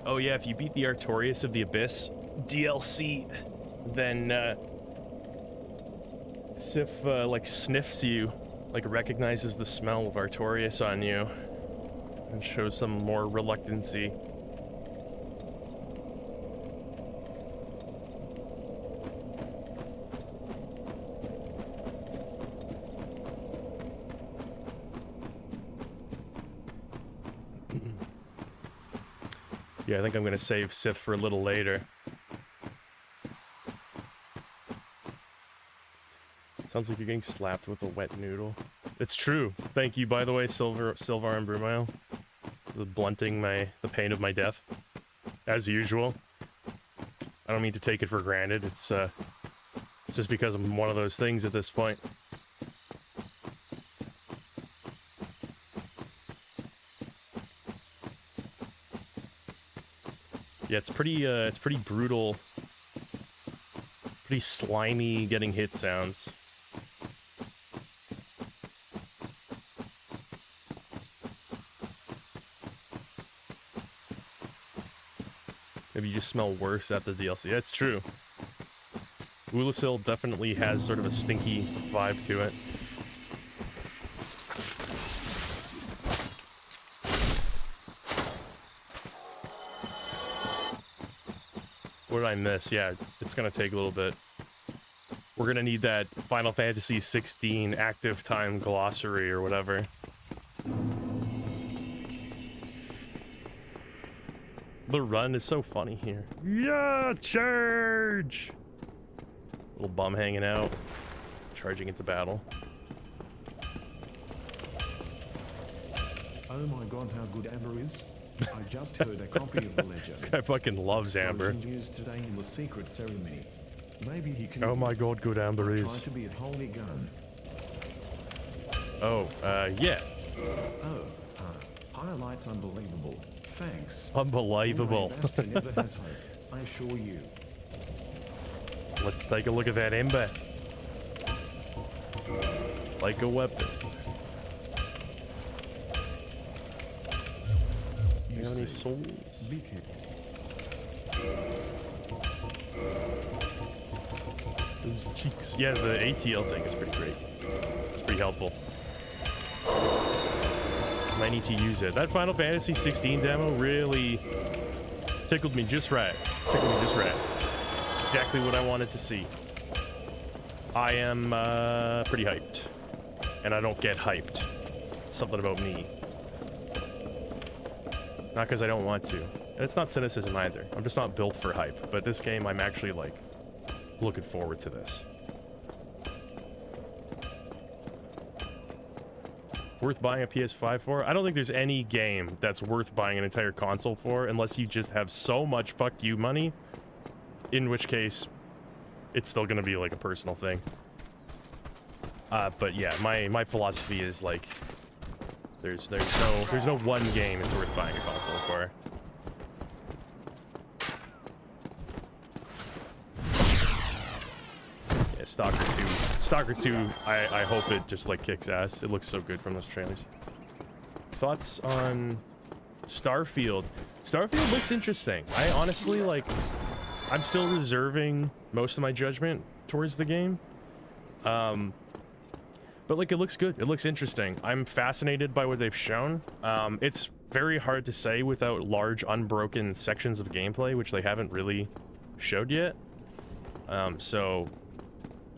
Oh yeah, if you beat the Artorias of the Abyss DLC, then Sif like sniffs you, like recognizes the smell of Artorias on you, and shows some more reluctancy. Yeah, I think I'm gonna save Sif for a little later. Sounds like you're getting slapped with a wet noodle. It's true. Thank you, by the way, Silvar and Brumail, for blunting the pain of my death. As usual. I don't mean to take it for granted. It's just because I'm one of those things at this point. Yeah, it's pretty brutal. Pretty slimy getting hit sounds. Maybe you just smell worse at the DLC. That's true. Ulasil definitely has sort of a stinky vibe to it. What did I miss? Yeah, it's gonna take a little bit. We're gonna need that Final Fantasy 16 active time glossary or whatever. The run is so funny here. Yeah, charge! Little bum hanging out, charging into battle. Oh my god, how good Amber is. I just heard a copy of the legend. This guy fucking loves Amber. Used today in the secret ceremony. Maybe he can. Oh my god, good Amber is. Try to be a holy gun. Oh, yeah. Highlights unbelievable. Thanks. Unbelievable. Never has hope, I assure you. Let's take a look at that Ember. Like a weapon. You have any souls? Be careful. Those cheeks. Yeah, the ATL thing is pretty great. It's pretty helpful. I need to use it. That Final Fantasy 16 demo really tickled me just right. Tickled me just right. Exactly what I wanted to see. I am pretty hyped. And I don't get hyped. Something about me. Not because I don't want to. And it's not cynicism either. I'm just not built for hype. But this game, I'm actually, like, looking forward to this. Worth buying a PS5 for? I don't think there's any game that's worth buying an entire console for unless you just have so much fuck you money, in which case it's still gonna be like a personal thing. But yeah, my philosophy is like there's no one game it's worth buying a console for. Stalker 2. Stalker 2, I hope it just like kicks ass. It looks so good from those trailers. Thoughts on Starfield? Starfield looks interesting. I honestly, like, I'm still reserving most of my judgment towards the game. But like, it looks good. It looks interesting. I'm fascinated by what they've shown. It's very hard to say without large unbroken sections of gameplay, which they haven't really showed yet. So,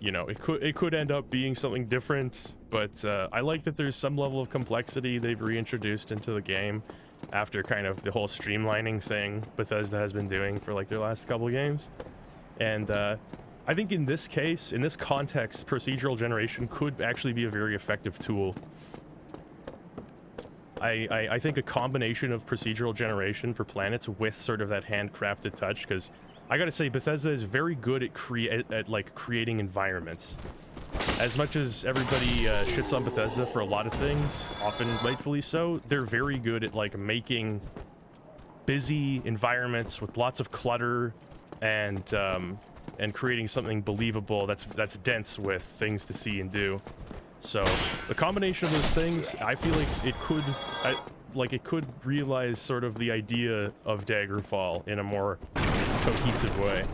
you know, it could end up being something different, but I like that there's some level of complexity they've reintroduced into the game after kind of the whole streamlining thing Bethesda has been doing for like their last couple games. And I think in this case, in this context, procedural generation could actually be a very effective tool. I think a combination of procedural generation for planets with sort of that handcrafted touch, because I gotta say, Bethesda is very good at creating environments. As much as everybody shits on Bethesda for a lot of things, often rightfully so, they're very good at like making busy environments with lots of clutter and creating something believable that's dense with things to see and do. So the combination of those things, I feel like it could realize sort of the idea of Daggerfall in a more cohesive way.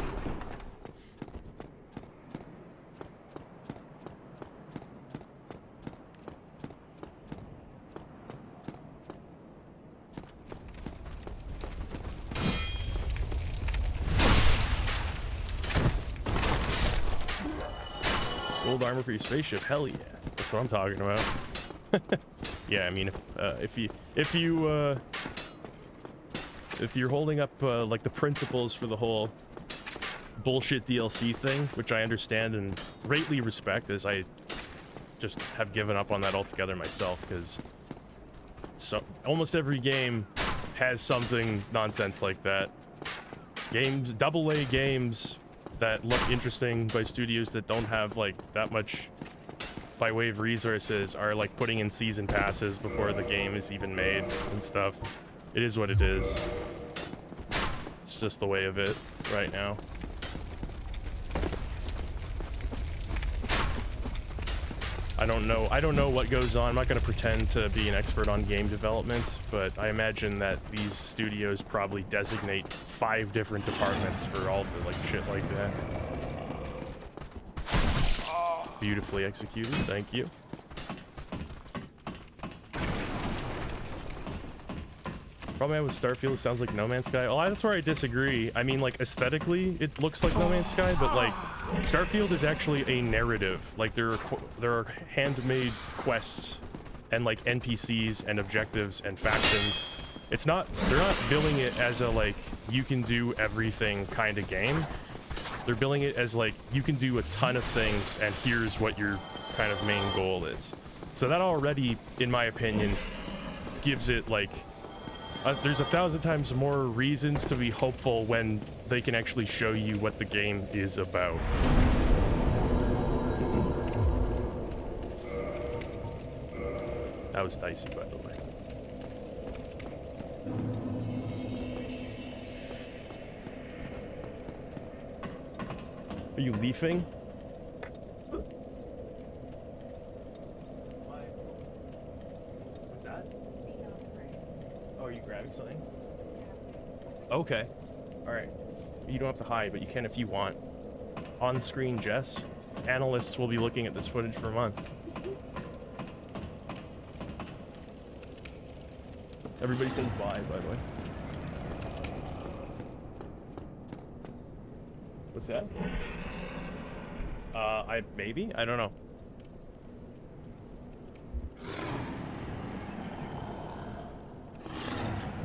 Gold armor for your spaceship, hell yeah! That's what I'm talking about. Yeah, I mean, if you're holding up like the principles for the whole bullshit DLC thing, which I understand and greatly respect, as I just have given up on that altogether myself, because almost every game has something nonsense like that. Games, AA games that look interesting by studios that don't have like that much by way of resources are like putting in season passes before the game is even made and stuff. It is what it is. It's just the way of it right now. I don't know what goes on. I'm not going to pretend to be an expert on game development, but I imagine that these studios probably designate 5 different departments for all the like shit like that. Beautifully executed, thank you. Problem I have with Starfield, it sounds like No Man's Sky. Oh, that's where I disagree. I mean, like, aesthetically, it looks like No Man's Sky, but, like, Starfield is actually a narrative. Like, there are handmade quests and, like, NPCs and objectives and factions. They're not billing it as a, like, you can do everything kind of game. They're billing it as, like, you can do a ton of things, and here's what your kind of main goal is. So that already, in my opinion, gives it, like... there's 1,000 times more reasons to be hopeful when they can actually show you what the game is about. That was dicey, by the way. Are you leafing? What's that? Oh, are you grabbing something? Okay. Alright. You don't have to hide, but you can if you want. On screen, Jess. Analysts will be looking at this footage for months. Everybody says bye, by the way. What's that? Maybe? I don't know.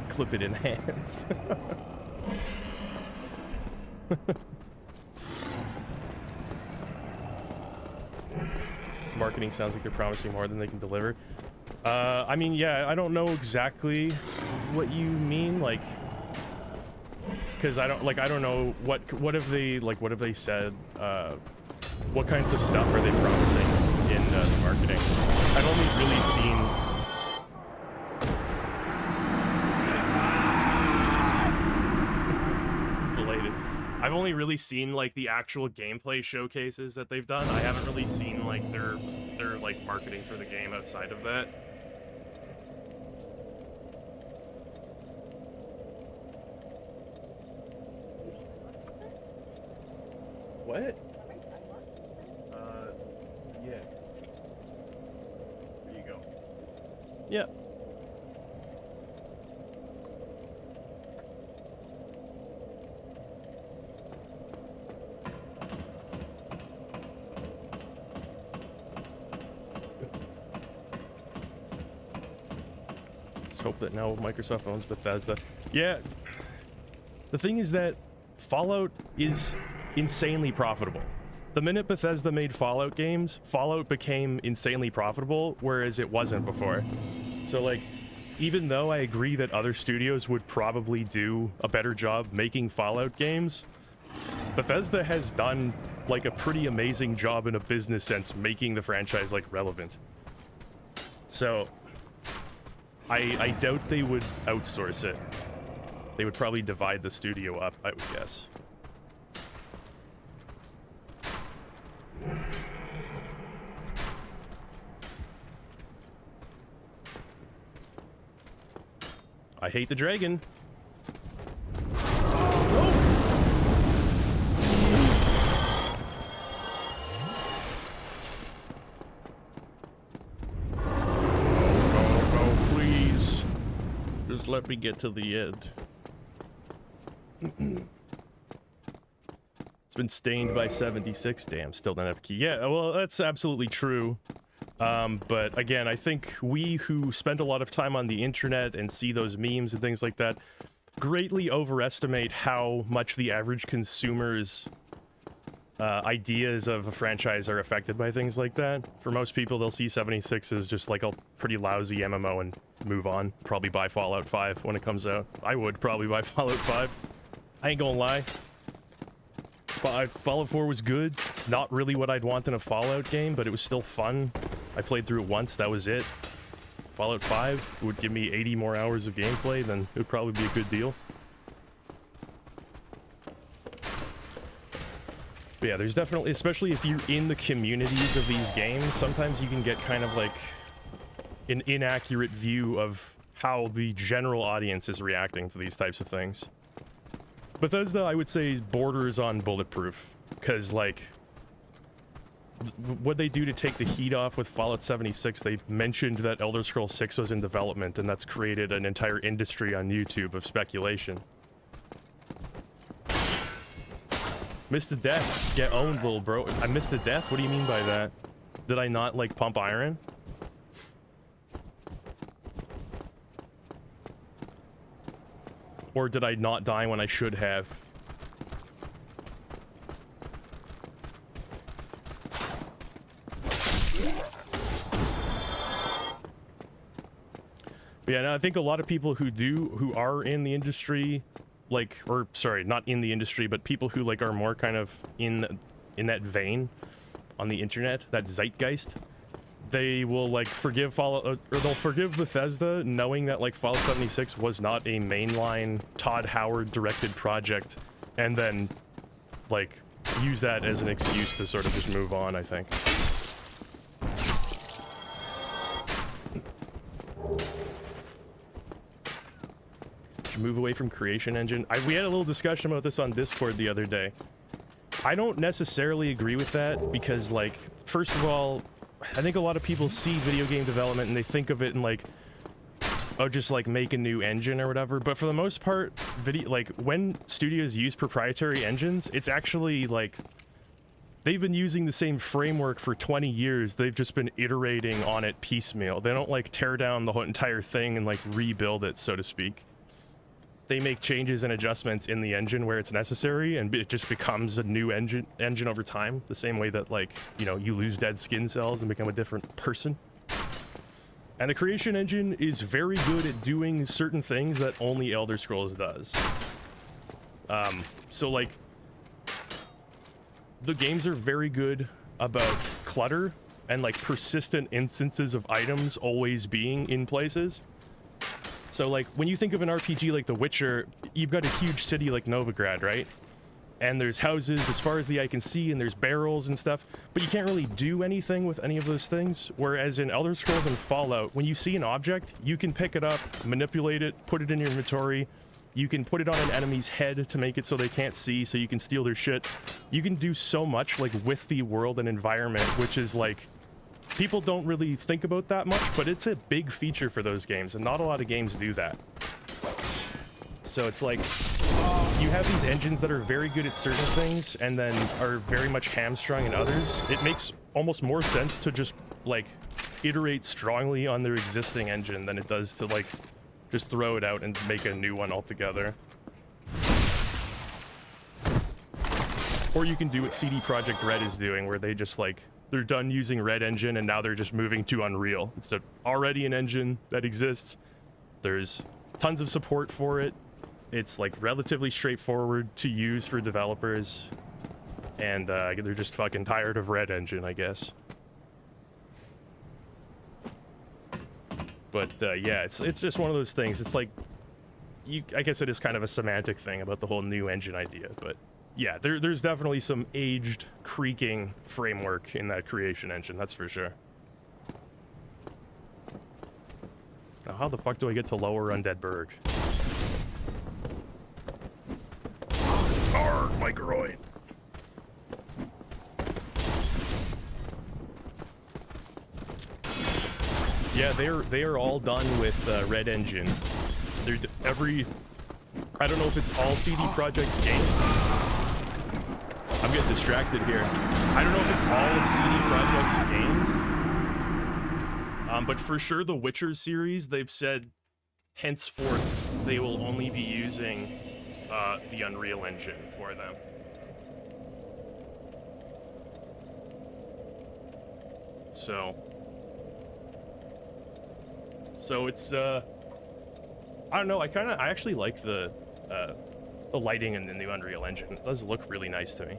Clip it in hands. Marketing sounds like they're promising more than they can deliver. I mean, yeah, I don't know exactly what you mean, like, because I don't know what have they said, what kinds of stuff are they promising in the marketing? I've only really seen I've only really seen like the actual gameplay showcases that they've done. I haven't really seen like their like marketing for the game outside of that. What? Yeah. There you go. Yeah. Let's hope that now Microsoft owns Bethesda. Yeah. The thing is that Fallout is insanely profitable. The minute Bethesda made Fallout games, Fallout became insanely profitable, whereas it wasn't before. So like, even though I agree that other studios would probably do a better job making Fallout games, Bethesda has done like a pretty amazing job in a business sense making the franchise like relevant. So I doubt they would outsource it. They would probably divide the studio up, I would guess. I hate the dragon. Go, please. Just let me get to the end. It's been stained by 76. Damn, still don't have a key. Yeah, well, that's absolutely true. But again, I think we who spend a lot of time on the internet and see those memes and things like that greatly overestimate how much the average consumer's ideas of a franchise are affected by things like that. For most people, they'll see 76 as just like a pretty lousy MMO and move on. Probably buy Fallout 5 when it comes out. I would probably buy Fallout 5. I ain't gonna lie. Fallout 4 was good. Not really what I'd want in a Fallout game, but it was still fun. I played through it once, that was it. Fallout 5 would give me 80 more hours of gameplay, then it would probably be a good deal. But yeah, there's definitely, especially if you're in the communities of these games, sometimes you can get kind of like an inaccurate view of how the general audience is reacting to these types of things. Bethesda, I would say, borders on bulletproof, because like what they do to take the heat off with Fallout 76, they mentioned that Elder Scrolls 6 was in development, and that's created an entire industry on YouTube of speculation. Missed a death. Get owned, little bro. I missed a death? What do you mean by that? Did I not, like, pump iron? Or did I not die when I should have? Yeah, no, I think a lot of people who are in the industry, like, or sorry, not in the industry, but people who like are more kind of in that vein on the internet, that zeitgeist, they will like forgive Fallout, or they'll forgive Bethesda knowing that like Fallout 76 was not a mainline Todd Howard directed project, and then like use that as an excuse to sort of just move on, I think. Move away from Creation Engine. We had a little discussion about this on Discord the other day. I don't necessarily agree with that because, like, first of all, I think a lot of people see video game development and they think of it in like, oh, just like make a new engine or whatever. But for the most part, when studios use proprietary engines, it's actually like they've been using the same framework for 20 years. They've just been iterating on it piecemeal. They don't like tear down the whole entire thing and like rebuild it, so to speak. They make changes and adjustments in the engine where it's necessary, and it just becomes a new engine over time, the same way that, like, you know, you lose dead skin cells and become a different person. And the Creation Engine is very good at doing certain things that only Elder Scrolls does. So, like, the games are very good about clutter and, like, persistent instances of items always being in places. So, like, when you think of an RPG like The Witcher, you've got a huge city like Novigrad, right? and there's houses as far as the eye can see, and there's barrels and stuff, but you can't really do anything with any of those things. Whereas in Elder Scrolls and Fallout, when you see an object, you can pick it up, manipulate it, put it in your inventory. You can put it on an enemy's head to make it so they can't see, so you can steal their shit. You can do so much, like, with the world and environment, which is, like, people don't really think about that much, but it's a big feature for those games, and not a lot of games do that. So it's like, you have these engines that are very good at certain things, and then are very much hamstrung in others. It makes almost more sense to just, like, iterate strongly on their existing engine than it does to, like, just throw it out and make a new one altogether. Or you can do what CD Projekt Red is doing, where they just, like, they're done using Red Engine and now they're just moving to Unreal. It's already an engine that exists. There's tons of support for it. It's, like, relatively straightforward to use for developers. And they're just fucking tired of Red Engine, I guess. But yeah, it's just one of those things. It's like, I guess it is kind of a semantic thing about the whole new engine idea. But yeah, there's definitely some aged, creaking framework in that creation engine. That's for sure. Now, how the fuck do I get to Lower Undead Berg? Arrgh, my groin. Yeah, they are all done with Red Engine. They're I don't know if it's all CD Projekt's games. I'm getting distracted here. I don't know if it's all of CD Projekt's games. But for sure, the Witcher series, they've said henceforth they will only be using the Unreal Engine for them. So it's I don't know, I actually like the lighting in the new Unreal Engine. It does look really nice to me.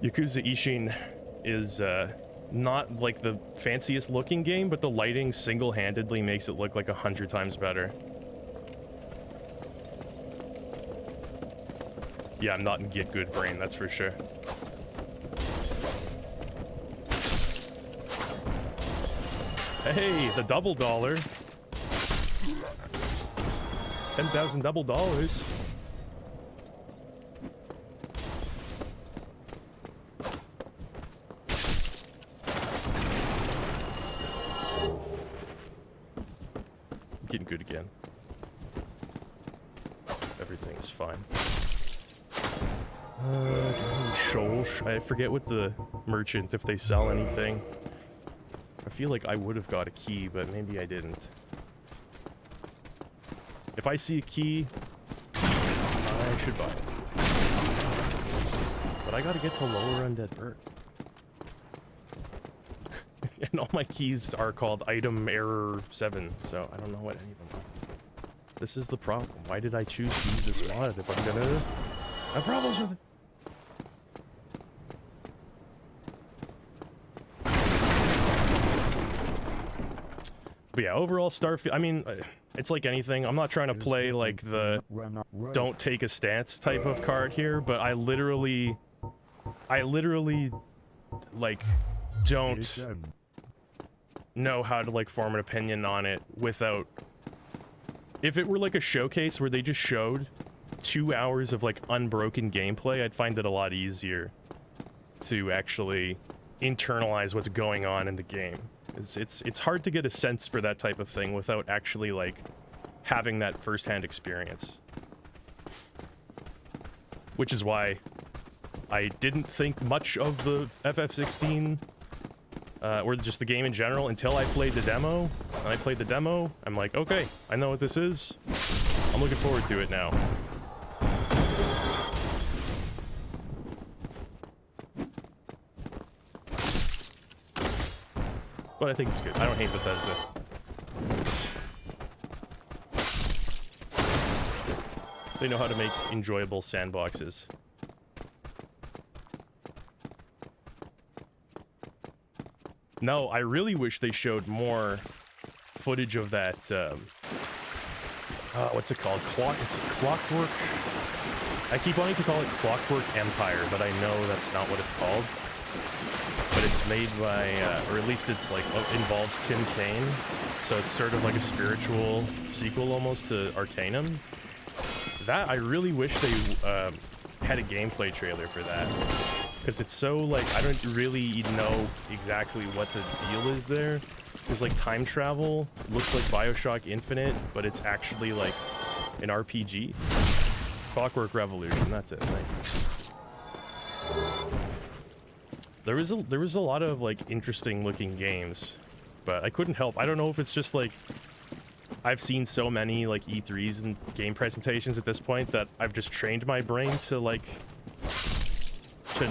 Yakuza Ishin is not like the fanciest looking game, but the lighting single-handedly makes it look like 100 times better. Yeah, I'm not in Get Good brain, that's for sure. Hey, the double dollar. 10,000 double dollars. Getting good again. Everything is fine. Shosh. I forget what the merchant, if they sell anything. I feel like I would have got a key, but maybe I didn't. If I see a key, I should buy it. But I gotta get to Lower Undead Berg. And all my keys are called item error 7, so I don't know what any of them are. This is the problem. Why did I choose to use this mod if I'm gonna have problems with it? But yeah, overall Starfield, I mean, it's like anything. I'm not trying to play like the don't take a stance type of card here, but I literally like don't know how to like form an opinion on it without, if it were like a showcase where they just showed 2 hours of like unbroken gameplay, I'd find it a lot easier to actually internalize what's going on in the game. It's hard to get a sense for that type of thing without actually like having that first-hand experience. Which is why I didn't think much of the FF16 or just the game in general until I played the demo. When I played the demo, I'm like, okay, I know what this is. I'm looking forward to it now. But I think it's good. I don't hate Bethesda. They know how to make enjoyable sandboxes. No, I really wish they showed more footage of that what's it called? It's Clockwork. I keep wanting to call it Clockwork Empire, but I know that's not what it's called. But it's made by, or at least it's like involves Tim Kaine, so it's sort of like a spiritual sequel almost to Arcanum. That I really wish they had a gameplay trailer for that, because it's so like I don't really know exactly what the deal is there. Because like time travel looks like BioShock Infinite, but it's actually like an RPG. Clockwork Revolution, that's it. There was a lot of like interesting looking games, but I couldn't help. I don't know if it's just like I've seen so many like E3s and game presentations at this point that I've just trained my brain to like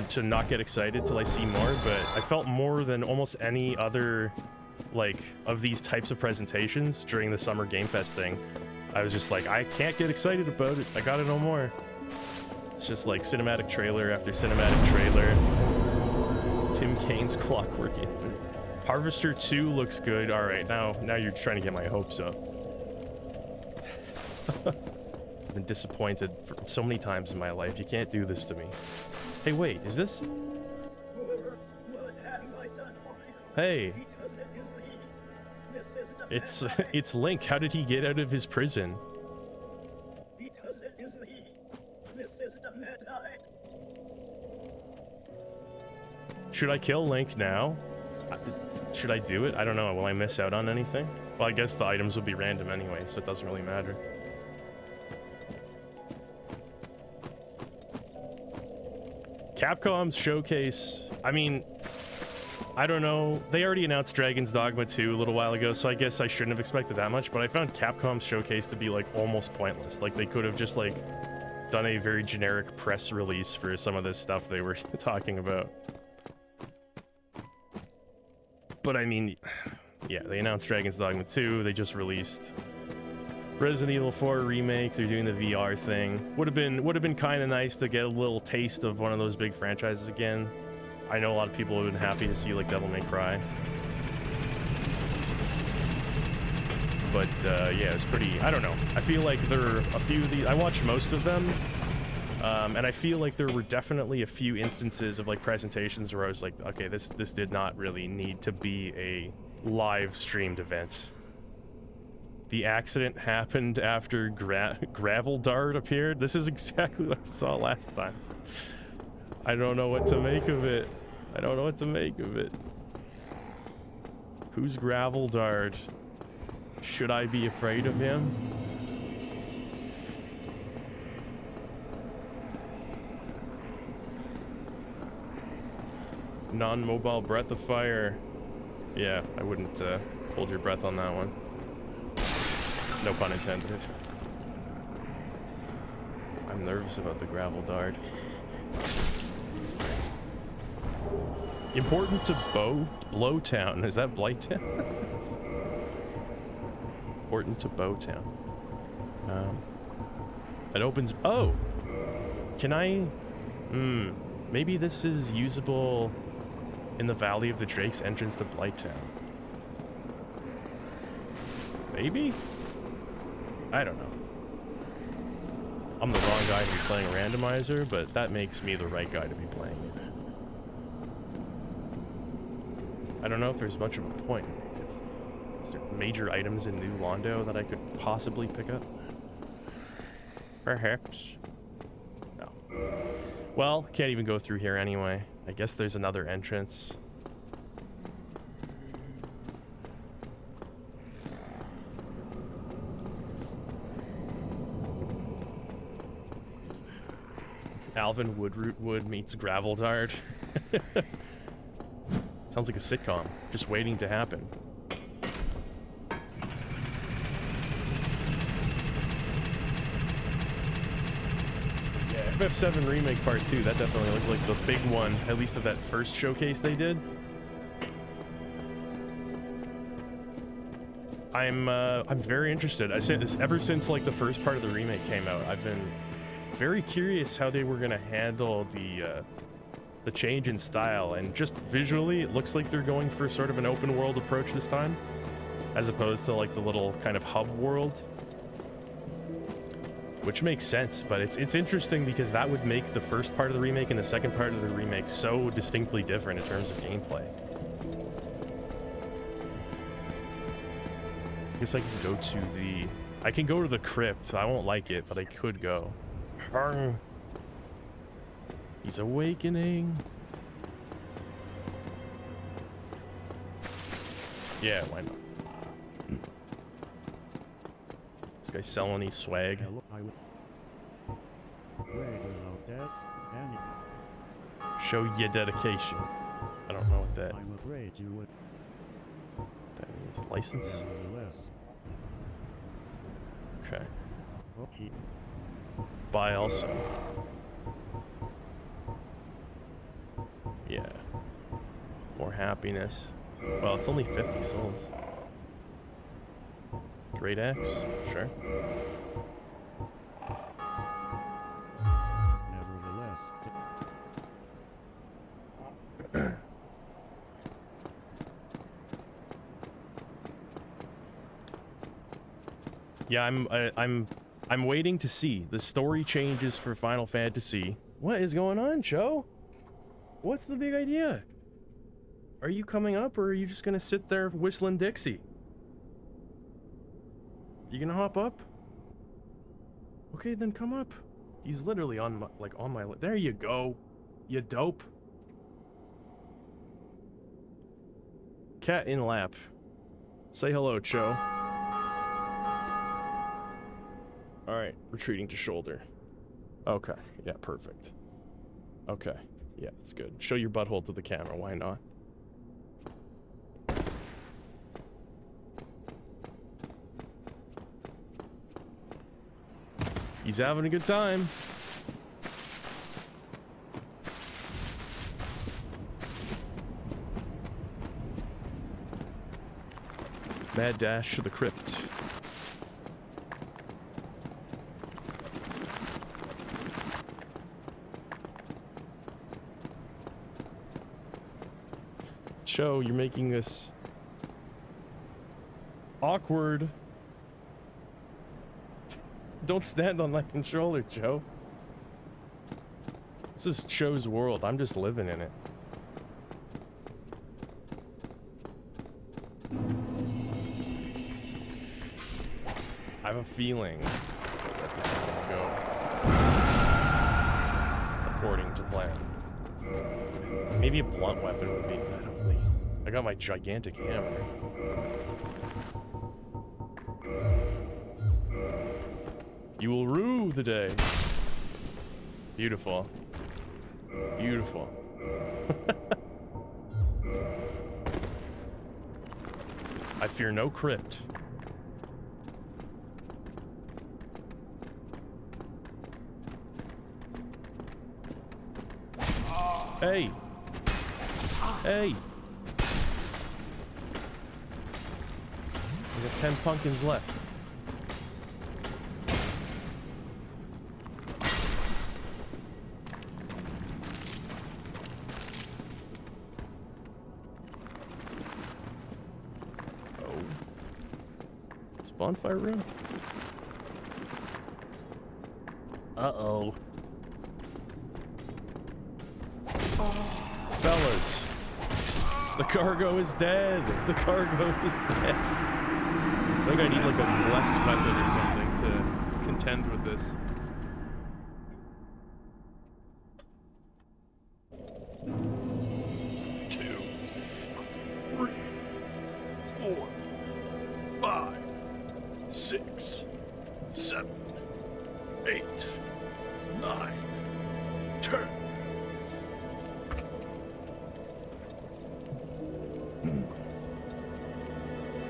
to not get excited till I see more. But I felt more than almost any other like of these types of presentations during the Summer Game Fest thing. I was just like, I can't get excited about it. I gotta know more. It's just like cinematic trailer after cinematic trailer. Tim Kaine's Clockwork Infinite. Harvester 2 looks good. All right, now you're trying to get my hopes up. I've been disappointed for so many times in my life. You can't do this to me. Hey, wait, is this? Hey. It's Link. How did he get out of his prison? Because it is the system that died. Should I kill Link now? Should I do it? I don't know. Will I miss out on anything? Well, I guess the items will be random anyway, so it doesn't really matter. Capcom's showcase, I mean, I don't know. They already announced Dragon's Dogma 2 a little while ago, so I guess I shouldn't have expected that much, but I found Capcom's showcase to be like almost pointless. Like they could have just like done a very generic press release for some of this stuff they were talking about. But I mean, yeah, they announced Dragon's Dogma 2, they just released Resident Evil 4 remake, they're doing the VR thing. Would have been kind of nice to get a little taste of one of those big franchises again. I know a lot of people have been happy to see like Devil May Cry. But yeah, it's pretty, I don't know. I feel like there are a few of these, I watched most of them, and I feel like there were definitely a few instances of like presentations where I was like, okay, this did not really need to be a live streamed event. The accident happened after Gravel Dart appeared. This is exactly what I saw last time. I don't know what to make of it. I don't know what to make of it. Who's Gravel Dart? Should I be afraid of him? Non-mobile breath of fire. Yeah, I wouldn't hold your breath on that one. No pun intended. I'm nervous about the Gravel Dart. Important to Blowtown. Is that Blighttown? Important to Bowtown. It opens. Oh! Can I? Maybe this is usable in the Valley of the Drakes entrance to Blighttown. Maybe? I don't know. I'm the wrong guy to be playing Randomizer, but that makes me the right guy to be playing it. I don't know if there's much of a point. Is there major items in New Londo that I could possibly pick up? Perhaps. No. Well, can't even go through here anyway. I guess there's another entrance. Alvin Wood meets Gravel Dart. Sounds like a sitcom, just waiting to happen. Yeah, FF7 Remake Part 2, that definitely looked like the big one, at least of that first showcase they did. I'm very interested. Ever since like the first part of the remake came out, I've been very curious how they were gonna handle the change in style, and just visually it looks like they're going for sort of an open world approach this time, as opposed to like the little kind of hub world. which makes sense, but it's interesting because that would make the first part of the remake and the second part of the remake so distinctly different in terms of gameplay. I guess I can go to the... I can go to the crypt. I won't like it, but I could go. Harng. He's awakening. Yeah, why not? This guy's selling these swag. Show your dedication. I don't know what that... I'm afraid you would. That means license. Okay. Buy also. Yeah. More happiness. Well, it's only 50 souls. Great axe, sure. Nevertheless. Yeah, I'm waiting to see. The story changes for Final Fantasy. What is going on, Joe? What's the big idea? Are you coming up, or are you just gonna sit there whistling Dixie? You gonna hop up? Okay, then come up. He's literally on my, on my... There you go. You dope. Cat in lap. Say hello, Cho. Alright, retreating to shoulder. Okay, yeah, perfect. Okay, yeah, that's good. Show your butthole to the camera, why not? He's having a good time. Mad dash to the crypt. Show you're making this awkward. Don't stand on my controller, Joe. This is Cho's world. I'm just living in it. I have a feeling that this is gonna go according to plan. Maybe a blunt weapon would be good. I got my gigantic hammer. You will rue the day. Beautiful. Beautiful. I fear no crypt. Hey. Hey. We got 10 pumpkins left. Bonfire room? Uh-oh. Fellas. The cargo is dead. The cargo is dead. I think I need like a blessed weapon or something to contend with this.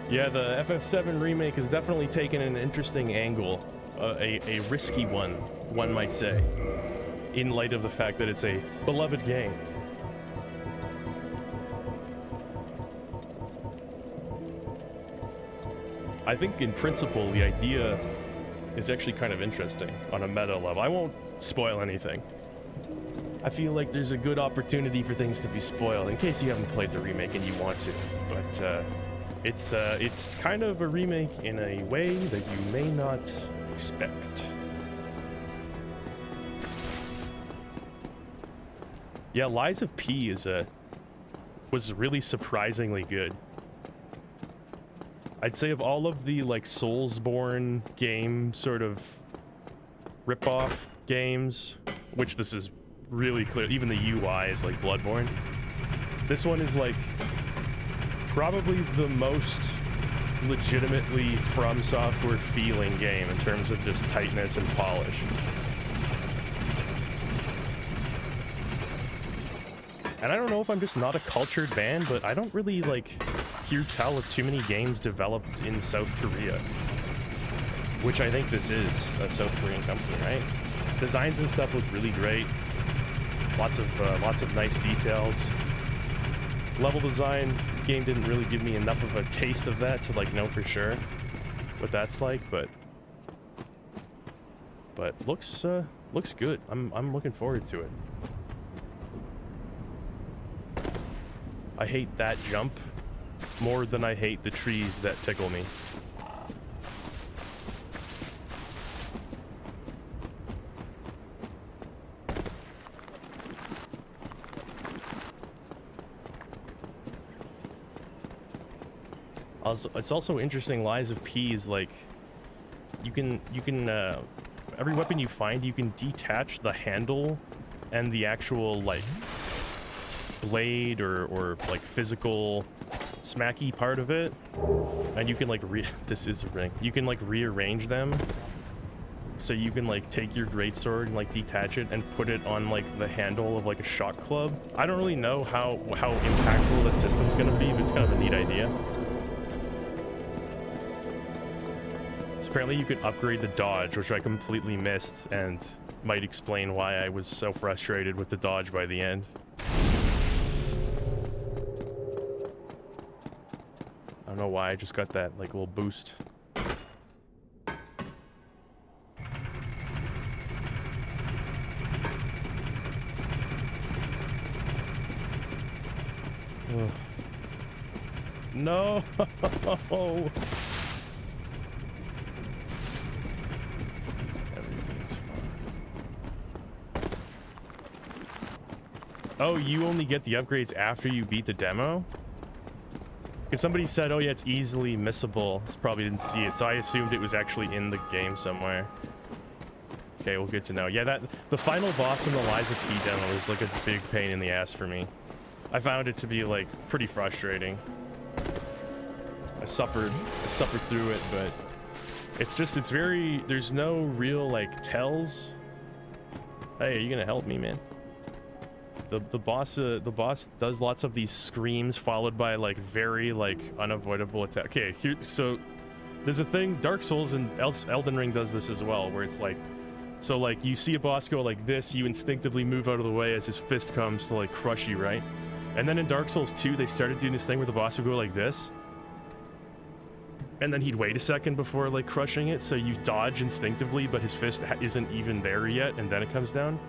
Yeah, the FF7 remake has definitely taken an interesting angle, a risky one might say, in light of the fact that it's a beloved game. I think in principle the idea is actually kind of interesting on a meta level. I won't spoil anything. I feel like there's a good opportunity for things to be spoiled in case you haven't played the remake and you want to, but it's kind of a remake in a way that you may not expect. Yeah, Lies of P was really surprisingly good. I'd say of all of the like Soulsborne game sort of rip-off games, which this is really clear, even the UI is like Bloodborne. This one is like probably the most legitimately From Software feeling game in terms of just tightness and polish. And I don't know if I'm just not a cultured man, but I don't really like hear tell of too many games developed in South Korea, which I think this is a South Korean company, right? Designs and stuff look really great. Lots of nice details. Level design, game didn't really give me enough of a taste of that to like know for sure what that's like, but looks good. I'm looking forward to it. I hate that jump more than I hate the trees that tickle me. Also, it's also interesting, Lies of P is like, you can every weapon you find, you can detach the handle and the actual like blade or like physical smacky part of it, and you can like this is a ring. You can like rearrange them, so you can like take your greatsword and like detach it and put it on like the handle of like a shot club. I don't really know how impactful that system's gonna be, but it's kind of a neat idea. So apparently you could upgrade the dodge, which I completely missed, and might explain why I was so frustrated with the dodge by the end. I don't know why I just got that like little boost. Ugh. No. Everything's fine. Oh, you only get the upgrades after you beat the demo? Because somebody said, oh yeah, it's easily missable. Just probably didn't see it, so I assumed it was actually in the game somewhere. Okay, well, good to know. Yeah, the final boss in the Lies of P demo was like a big pain in the ass for me. I found it to be like pretty frustrating. I suffered through it, but it's very, there's no real like tells. Hey, are you gonna help me, man? The boss does lots of these screams followed by like very like unavoidable attack. Okay, here, so there's a thing, Dark Souls and Elden Ring does this as well, where it's like, so like you see a boss go like this, you instinctively move out of the way as his fist comes to like crush you, right? And then in Dark Souls 2, they started doing this thing where the boss would go like this, and then he'd wait a second before like crushing it, so you dodge instinctively, but his fist isn't even there yet, and then it comes down.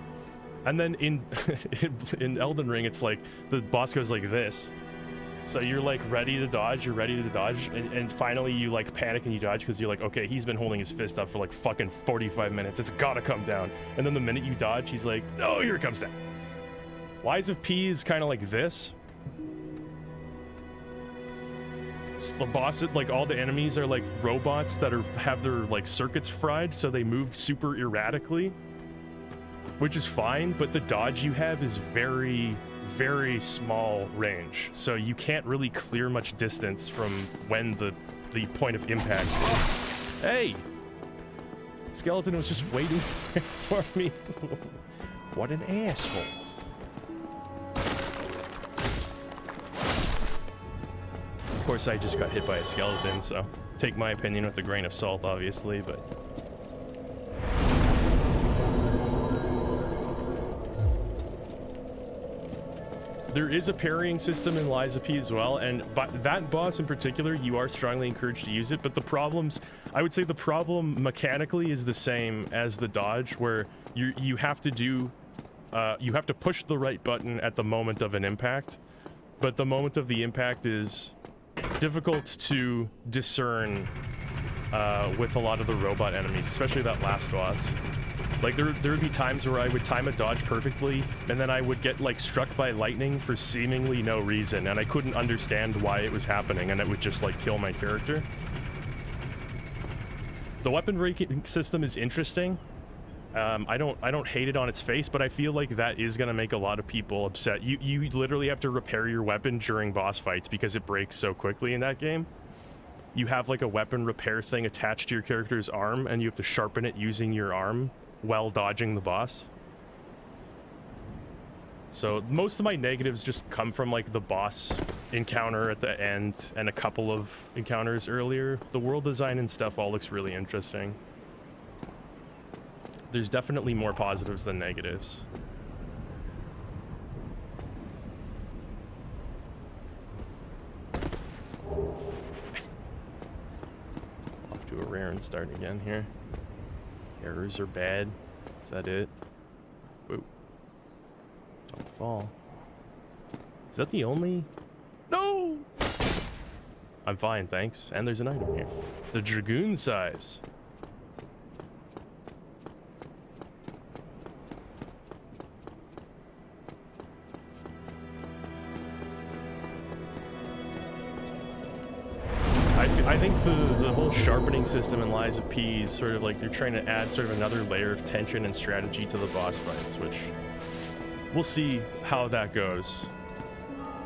And then in Elden Ring, it's like the boss goes like this, so you're like ready to dodge, and finally you like panic and you dodge because you're like, okay, he's been holding his fist up for like fucking 45 minutes, it's gotta come down. And then the minute you dodge, he's like, oh, here it comes down. Lies of P is kind of like this. The boss, like all the enemies are like robots that have their like circuits fried, so they move super erratically, which is fine, but the dodge you have is very, very small range, so you can't really clear much distance from when the point of impact is. Hey! Skeleton was just waiting for me. What an asshole. Of course, I just got hit by a skeleton, so take my opinion with a grain of salt, obviously, but... There is a parrying system in Lies of P as well, and that boss in particular, you are strongly encouraged to use it, but the problems, I would say the problem mechanically is the same as the dodge, where you have to do, you have to push the right button at the moment of an impact, but the moment of the impact is difficult to discern with a lot of the robot enemies, especially that last boss. Like there would be times where I would time a dodge perfectly, and then I would get like struck by lightning for seemingly no reason, and I couldn't understand why it was happening, and it would just like kill my character. The weapon rating system is interesting. I don't hate it on its face, but I feel like that is gonna make a lot of people upset. You literally have to repair your weapon during boss fights because it breaks so quickly in that game. You have like a weapon repair thing attached to your character's arm, and you have to sharpen it using your arm while dodging the boss. So most of my negatives just come from like the boss encounter at the end and a couple of encounters earlier. The world design and stuff all looks really interesting. There's definitely more positives than negatives. Off to a rare and start again here. Errors are bad. Is that it? Whoa. Don't fall. Is that the only? No! I'm fine, thanks. And there's an item here. The Dragoon size. I think the whole sharpening system in Lies of P is sort of like they're trying to add sort of another layer of tension and strategy to the boss fights, which we'll see how that goes.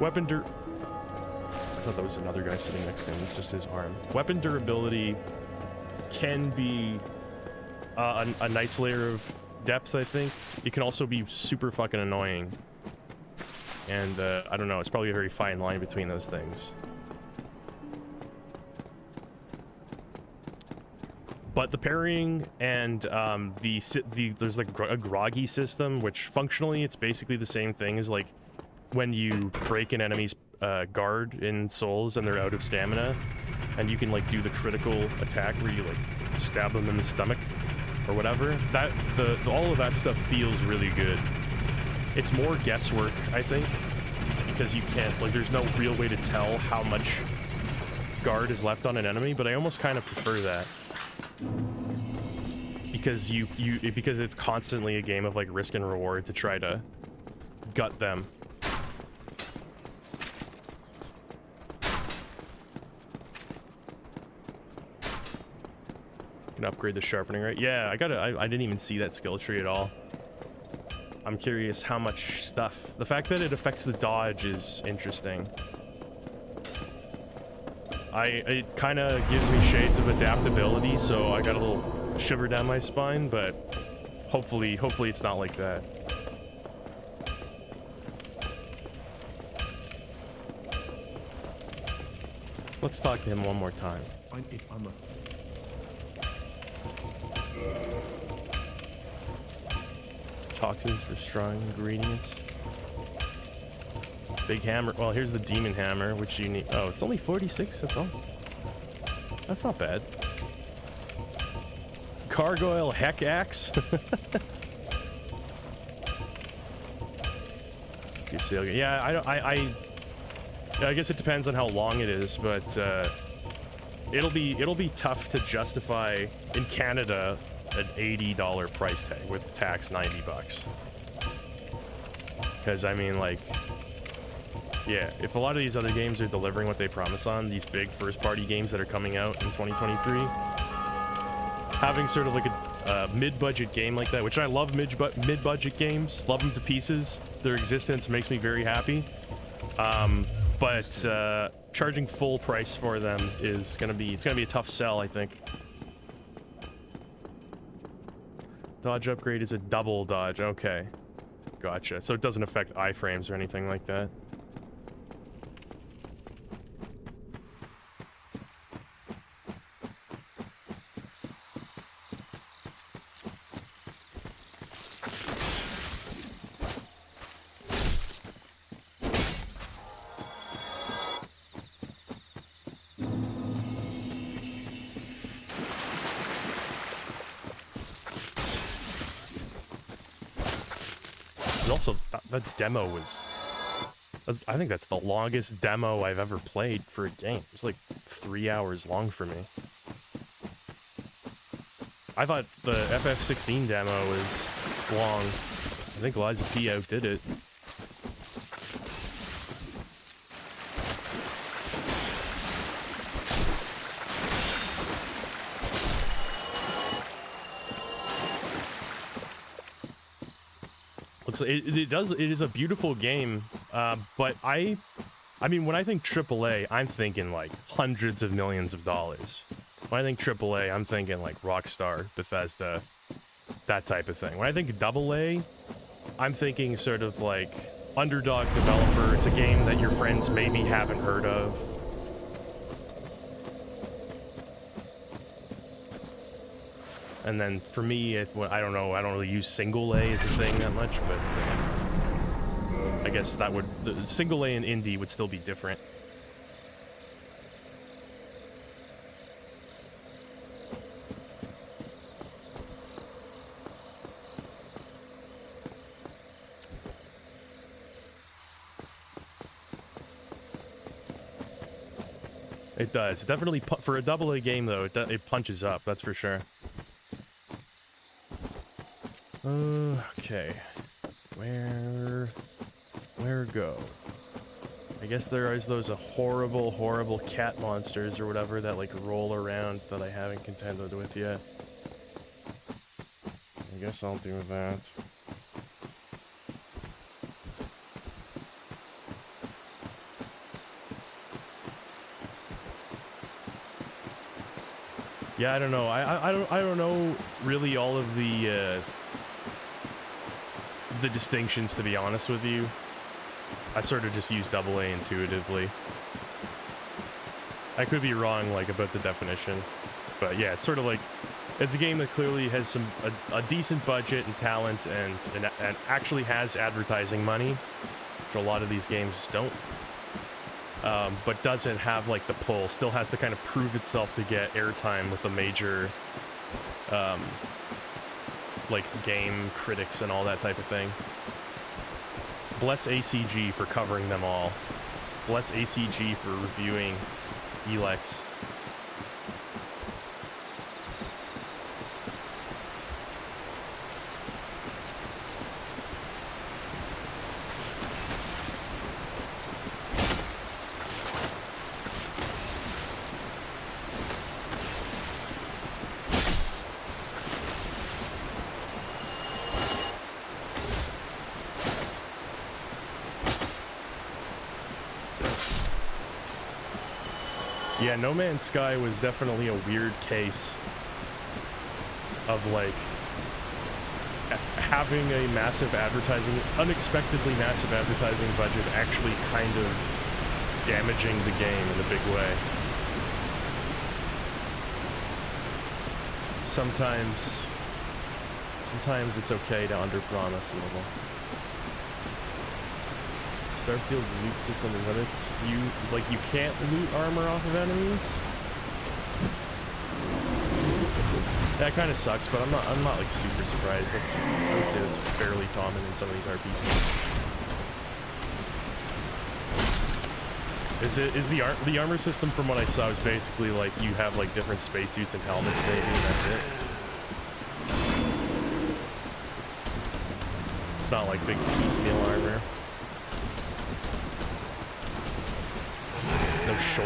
I thought that was another guy sitting next to him. It's just his arm. Weapon durability can be a nice layer of depth, I think. It can also be super fucking annoying. And I don't know, it's probably a very fine line between those things. But the parrying and there's like a groggy system, which functionally it's basically the same thing as like when you break an enemy's guard in Souls and they're out of stamina, and you can like do the critical attack where you like stab them in the stomach or whatever. That all of that stuff feels really good. It's more guesswork, I think, because you can't like there's no real way to tell how much guard is left on an enemy, but I almost kind of prefer that. Because because it's constantly a game of like risk and reward to try to gut them. Can upgrade the sharpening, right? Yeah, I didn't even see that skill tree at all. I'm curious how much stuff. The fact that it affects the dodge is interesting. It kind of gives me shades of adaptability, so I got a little shiver down my spine, but hopefully it's not like that. Let's talk to him one more time. Toxins for strong ingredients. Big hammer. Well, here's the demon hammer, which you need. Oh, it's only 46. That's all. That's not bad. Gargoyle heck axe. Yeah, I guess it depends on how long it is, but it'll be tough to justify in Canada an $80 price tag with tax $90. Because I mean, like. Yeah, if a lot of these other games are delivering what they promise on, these big first-party games that are coming out in 2023, having sort of like a mid-budget game like that, which I love mid-budget games, love them to pieces. Their existence makes me very happy. But charging full price for them is gonna be a tough sell, I think. Dodge upgrade is a double dodge. Okay, gotcha. So it doesn't affect iframes or anything like that. Also, that demo was... I think that's the longest demo I've ever played for a game. It was like 3 hours long for me. I thought the FF16 demo was long. I think Liza P outdid it. Looks like it is a beautiful game, but I mean, when I think AAA, I'm thinking like hundreds of millions of dollars. When I think AAA, I'm thinking like Rockstar, Bethesda, that type of thing. When I think AA, I'm thinking sort of like underdog developer. It's a game that your friends maybe haven't heard of. And then for me, I don't know, I don't really use single A as a thing that much, but I guess that would, single A and indie would still be different. It does. It definitely, for a AA game though, it punches up, that's for sure. Okay. Where go? I guess there is those horrible, horrible cat monsters or whatever that like roll around that I haven't contended with yet. I guess I'll do that. Yeah, I don't know. I don't know really all of the distinctions, to be honest with you. I sort of just use AA intuitively. I could be wrong, like, about the definition, but yeah, it's sort of like, it's a game that clearly has a decent budget and talent and actually has advertising money, which a lot of these games don't. But doesn't have like the pull, still has to kind of prove itself to get airtime with the major like game critics and all that type of thing. Bless ACG for covering them all. Bless ACG for reviewing Elex. Yeah, No Man's Sky was definitely a weird case of like having a massive unexpectedly massive advertising budget actually kind of damaging the game in a big way. Sometimes it's okay to underpromise a little. Starfield's loot system limits you can't loot armor off of enemies. That kind of sucks, but I'm not like super surprised. I would say that's fairly common in some of these RPGs. Is the armor system, from what I saw, is basically like you have like different spacesuits and helmets maybe, and that's it. It's not like big piecemeal armor.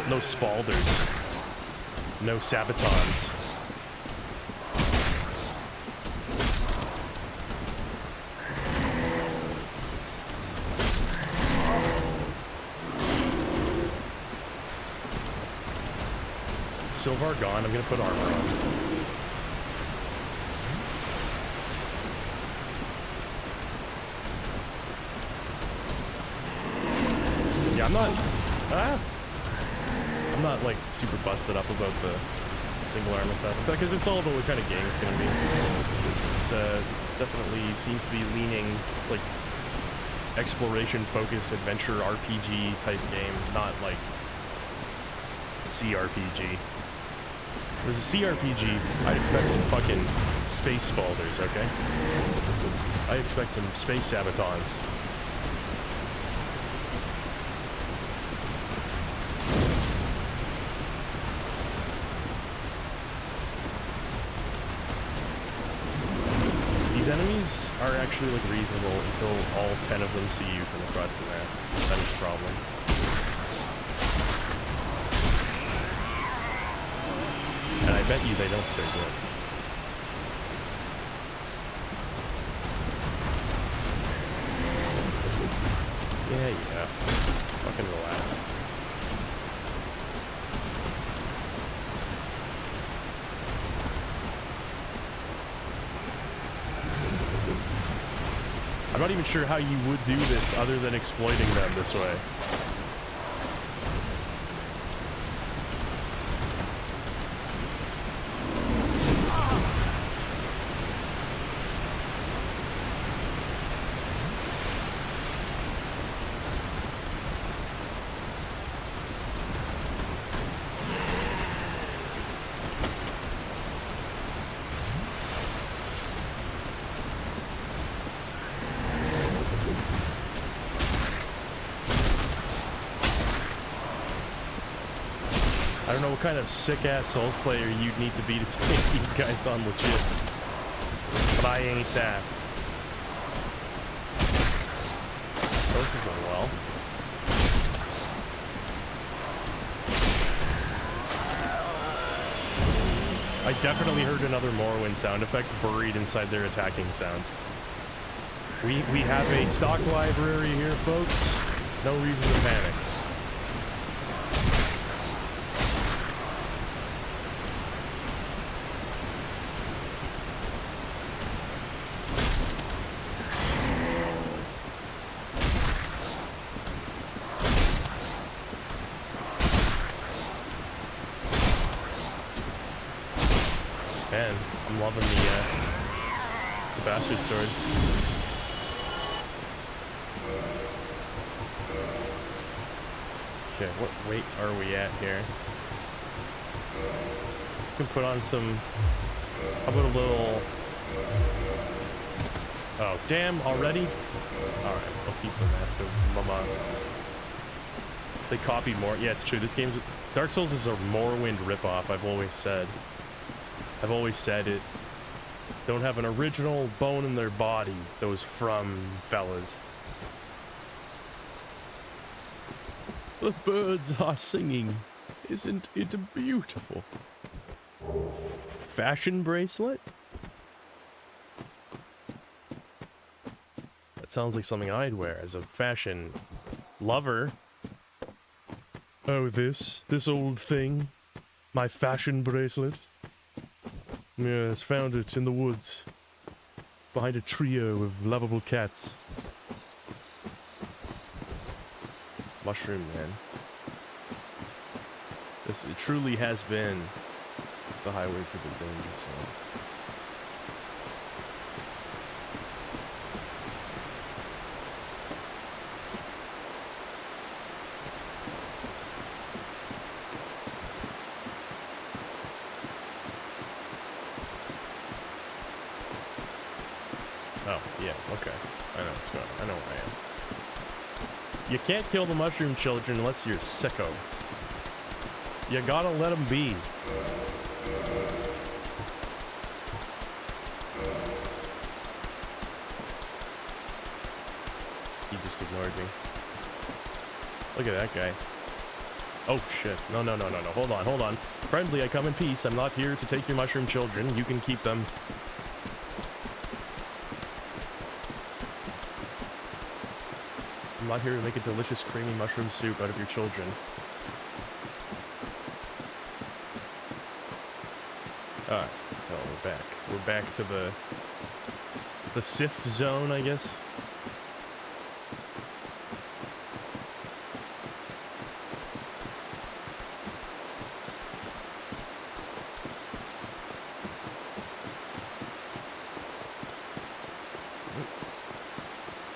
No Spalders. No Sabatons. Silvar gone, I'm gonna put armor on. Yeah, I'm not like super busted up about the single armor stuff, because it's all about what kind of game it's gonna be. It's definitely seems to be leaning, it's like exploration focused adventure RPG type game, not like CRPG. If there's a CRPG, I'd expect some fucking space Spalders, okay? I expect some space Sabatons. enemies are actually like reasonable until all 10 of them see you from across the map. That is a problem. And I bet you they don't stay good. Yeah. Fucking relax. I'm not even sure how you would do this other than exploiting them this way. I don't know what kind of sick-ass Souls player you'd need to be to take these guys on legit. But I ain't that. Oh, this is going well. I definitely heard another Morrowind sound effect buried inside their attacking sounds. We have a stock library here, folks. No reason to panic. Man, I'm loving the bastard sword. Okay, what weight are we at here? We can put on some... How about a little... Oh, damn, already? Alright, I'll keep the mask of Mama. They copied more. Yeah, it's true. This game's... Dark Souls is a Morrowind ripoff, I've always said. I've always said it. Don't have an original bone in their body, those From fellas. The birds are singing. Isn't it beautiful? Fashion bracelet? That sounds like something I'd wear as a fashion lover. Oh, this old thing? My fashion bracelet? Yes, found it in the woods. Behind a trio of lovable cats. Mushroom Man. It truly has been the highway to the danger zone. Oh, yeah, okay. I know what's going on. I know where I am. You can't kill the mushroom children unless you're sicko. You gotta let them be. He just ignored me. Look at that guy. Oh, shit. No. Hold on. Friendly, I come in peace. I'm not here to take your mushroom children. You can keep them. I'm not here to make a delicious creamy mushroom soup out of your children. Alright, so we're back. We're back to the Sith zone, I guess.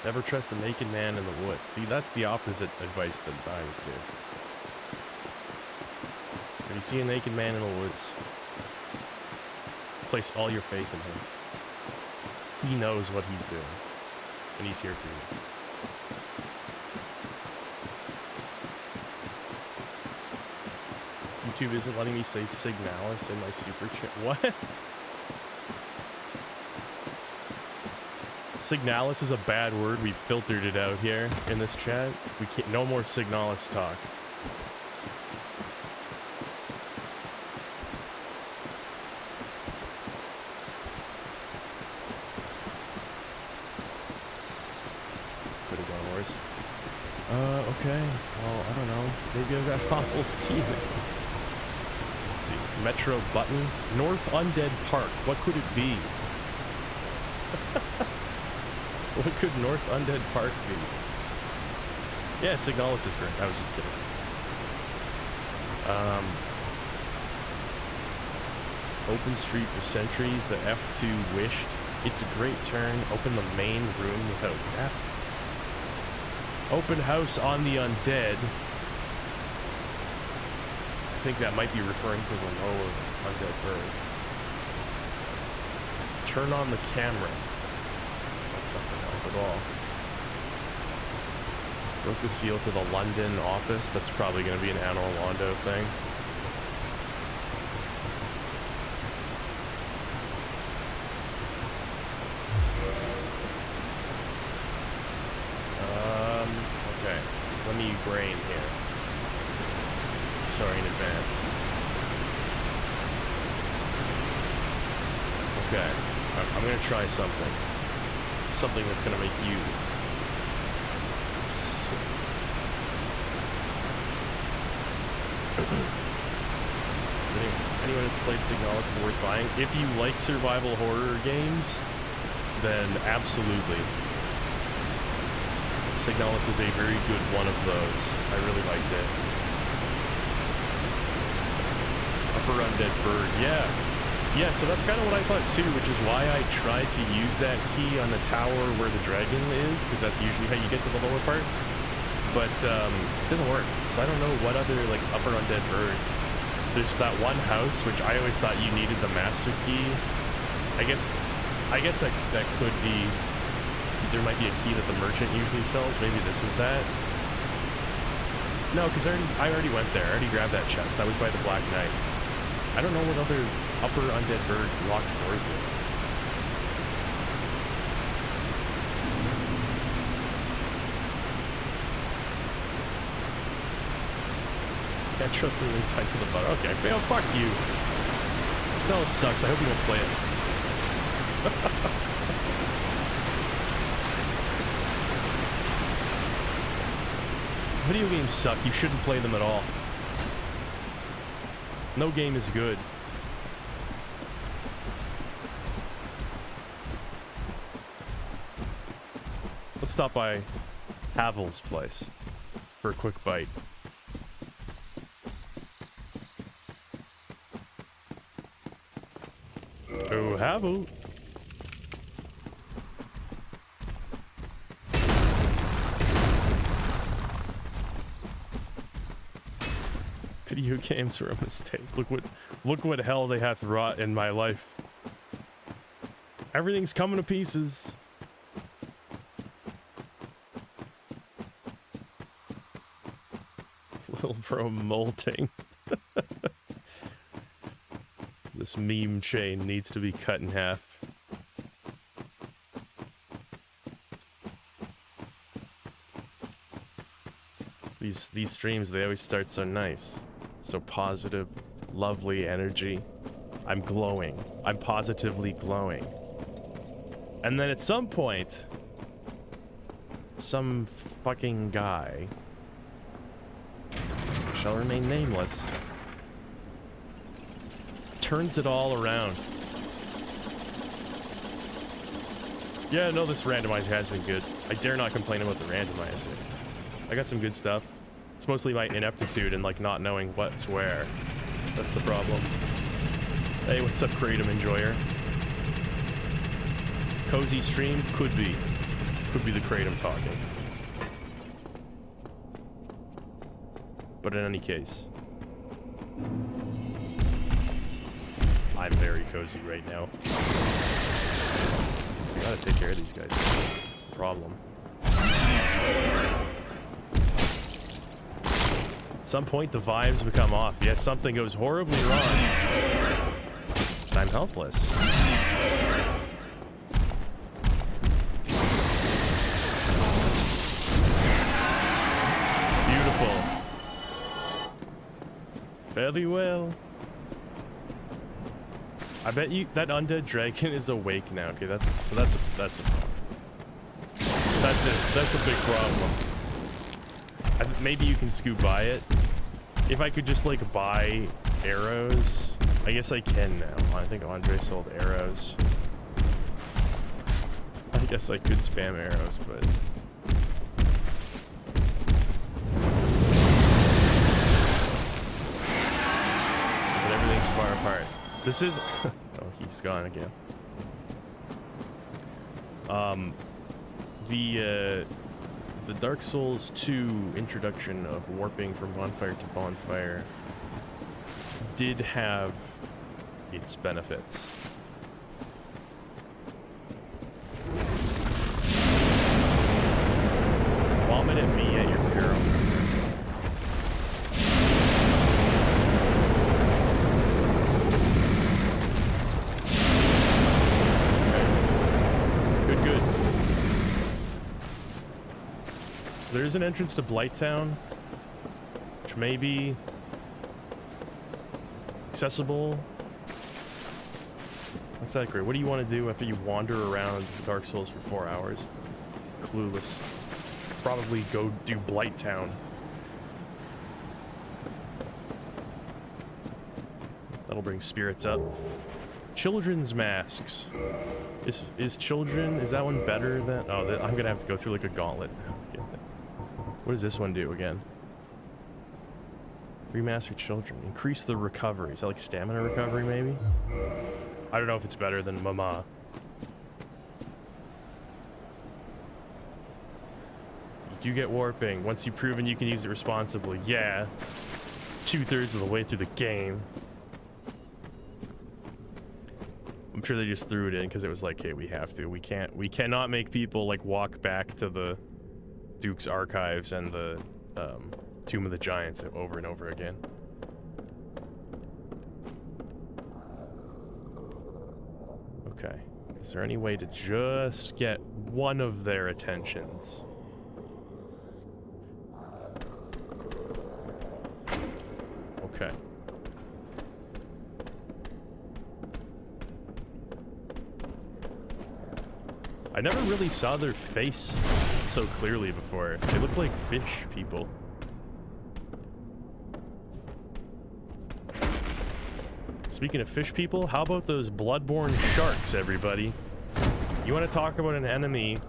Never trust a naked man in the woods. See, that's the opposite advice that I would give. When you see a naked man in the woods, place all your faith in him. He knows what he's doing, and he's here for you. YouTube isn't letting me say Signalis in my super chat. What? Signalis is a bad word. We filtered it out here in this chat. We can't. No more Signalis talk. Could have gone worse. Okay. Well, I don't know. Maybe I've got awful ski. Let's see. Metro button. North Undead Park. What could it be? What could North Undead Park be? Yeah, Signalis is correct. I was just kidding. Open street for centuries. The F2 wished. It's a great turn. Open the main room without death. Open house on the undead. I think that might be referring to the lower undead bird. Turn on the camera. That's not gonna help at all. Broke the seal to the London office. That's probably gonna be an Anne Orlando thing. Okay. Let me brain here. Sorry in advance. Okay. I'm gonna try something. Something that's gonna make you sick. Anyone who's played Signalis is worth buying. If you like survival horror games, then absolutely. Signalis is a very good one of those. I really liked it. Upper Undead Bird, yeah. Yeah, so that's kind of what I thought too, which is why I tried to use that key on the tower where the dragon is, because that's usually how you get to the lower part. But it didn't work. So I don't know what other like Upper Undead Bird. There's that one house, which I always thought you needed the master key. I guess that could be. There might be a key that the merchant usually sells. Maybe this is that. No, because I already went there. I already grabbed that chest. That was by the Black Knight. I don't know what other Upper Undead Bird locked doors there. Can't trust the link tied to the butt. Okay, fail. Fuck you. This spell sucks. I hope you don't play it. Video games suck. You shouldn't play them at all. No game is good. Let's stop by Havel's place for a quick bite. Oh, Havel. Video games were a mistake. Look what hell they hath wrought in my life. Everything's coming to pieces. Little bro molting. This meme chain needs to be cut in half. These streams, they always start so nice. So positive, lovely energy. I'm glowing. I'm positively glowing. And then at some point, some fucking guy, shall remain nameless, turns it all around. Yeah, no, this randomizer has been good. I dare not complain about the randomizer. I got some good stuff. It's mostly my ineptitude and like not knowing what's where. That's the problem. Hey, what's up, Kratom Enjoyer? Cozy stream? Could be. Could be the Kratom talking. But in any case, I'm very cozy right now. I gotta take care of these guys. That's the problem. At some point, the vibes become off. Yes, something goes horribly wrong. And I'm helpless. Fairly well. I bet you that undead dragon is awake now. Okay, that's a problem. That's a big problem. Maybe you can scoot by it. If I could just like buy arrows, I guess I can now. I think Andre sold arrows. I guess I could spam arrows, but everything's far apart. This is oh, he's gone again. The Dark Souls 2 introduction of warping from bonfire to bonfire did have its benefits. Vomit at me at your peril. Good. There's an entrance to Blighttown, which may be accessible. What's that great? What do you want to do after you wander around Dark Souls for 4 hours? Clueless. Probably go do Blighttown. That'll bring spirits up. Children's masks. Is children, is that one better than, oh, I'm gonna have to go through like a gauntlet to get that. What does this one do again? Remastered children. Increase the recovery. Is that like stamina recovery maybe? I don't know if it's better than Mama. You do get warping. Once you've proven you can use it responsibly. Yeah. 2/3 of the way through the game. I'm sure they just threw it in because it was like, hey, we have to. We cannot make people like walk back to the Duke's Archives and the Tomb of the Giants over and over again. Okay. Is there any way to just get one of their attentions? Okay. I never really saw their face so clearly before. They look like fish people. Speaking of fish people, how about those bloodborne sharks, everybody? You want to talk about an enemy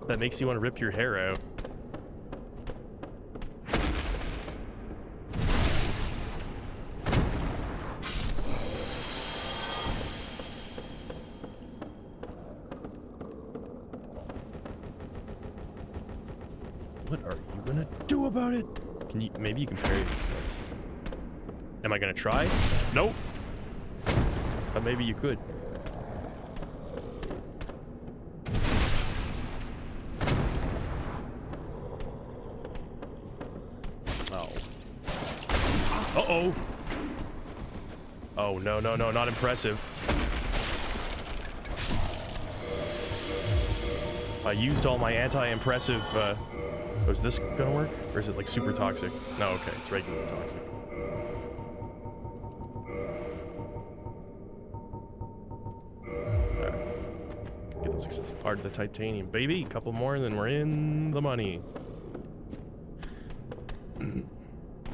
that makes you want to rip your hair out? What are you gonna do about it? Can you, maybe you can parry these guys. Am I gonna try? Nope. But maybe you could. Oh. Uh-oh. Oh, no, not impressive. I used all my anti-impressive, oh, is this gonna work? Or is it like super toxic? No, okay, it's regularly toxic. Alright. Get those success part of the titanium, baby. A couple more and then we're in the money.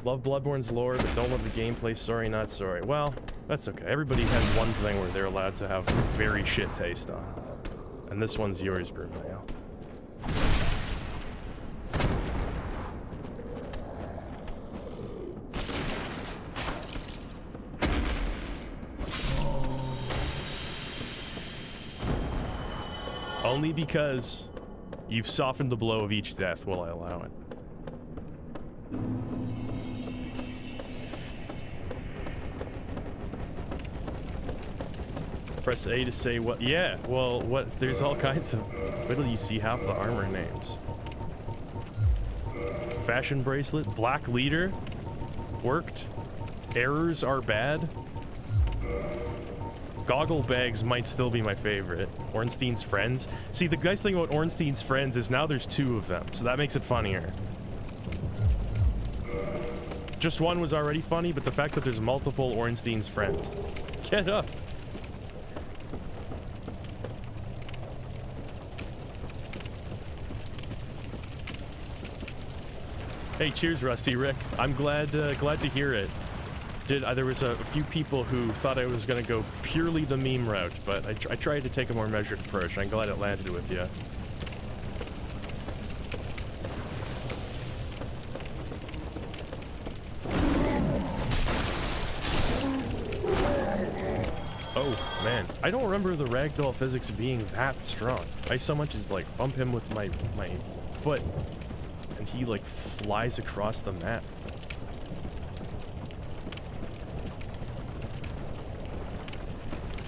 Love Bloodborne's lore, but don't love the gameplay. Sorry, not sorry. Well, that's okay. Everybody has one thing where they're allowed to have very shit taste on. And this one's yours, Bruno. Only because you've softened the blow of each death will I allow it. Press A to say what? Yeah, well, what? There's all kinds of... Wait till you see half the armor names. Fashion bracelet, black leader, worked. Errors are bad. Goggle bags might still be my favorite. Ornstein's friends. See, the nice thing about Ornstein's friends is now there's 2 of them, so that makes it funnier. Just one was already funny, but the fact that there's multiple Ornstein's friends. Get up. Hey, cheers, Rusty Rick. I'm glad to hear it. There was a few people who thought I was gonna go purely the meme route, but I tried to take a more measured approach. I'm glad it landed with you. Oh man, I don't remember the ragdoll physics being that strong. I so much as like bump him with my foot, and he like flies across the map.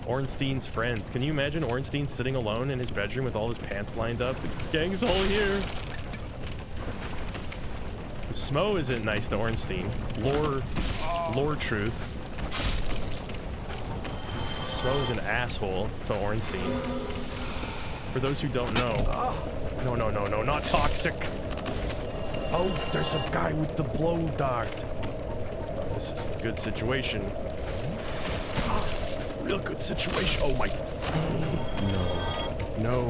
Ornstein's friends. Can you imagine Ornstein sitting alone in his bedroom with all his pants lined up? The gang's all here. Smo isn't nice to Ornstein. Lore truth. Smo is an asshole to Ornstein. For those who don't know. No, not toxic. Oh, there's a guy with the blow dart. This is a good situation. Real good situation. Oh my. No.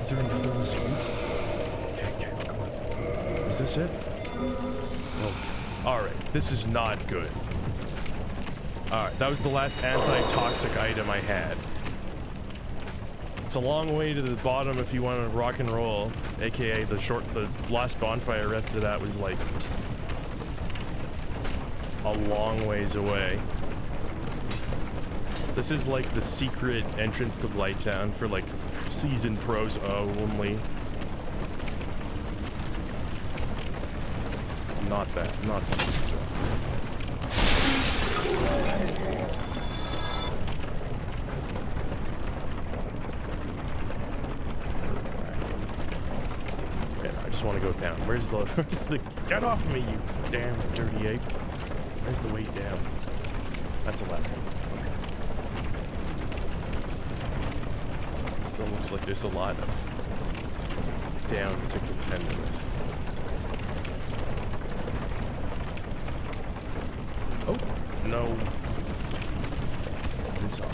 Is there another on the street? Okay, come on. Is this it? No. Alright, this is not good. Alright, that was the last anti-toxic item I had. It's a long way to the bottom if you want to rock and roll. AKA the last bonfire rest of that was like a long ways away. This is like the secret entrance to Blighttown for like seasoned pros only. Not that, not seasoned. Yeah, I just want to go down. Where's the get off me, you damn dirty ape. Where's the way down? That's a ladder. Okay. It still looks like there's a lot of down to contend with. Oh, no. What is on?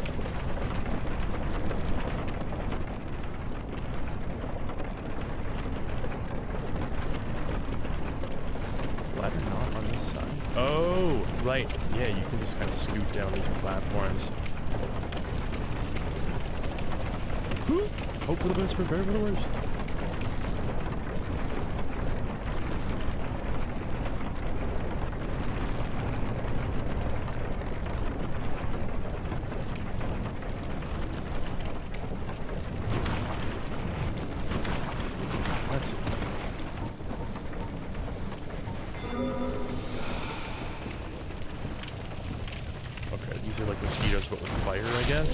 Is ladder not on this side? Oh, right. Yeah, you can just kind of scoot down these platforms. Hope for the best, prepare for the worst. Okay, these are like mosquitoes, but with fire, I guess.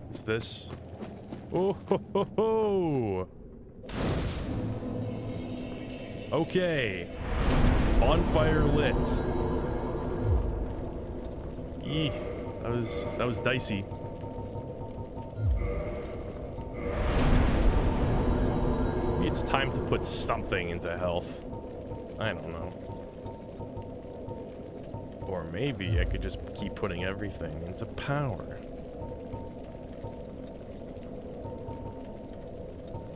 What's this? Oh ho ho ho! Okay. Bonfire lit. Eeh, that was dicey. It's time to put something into health. I don't know. Or maybe I could just keep putting everything into power.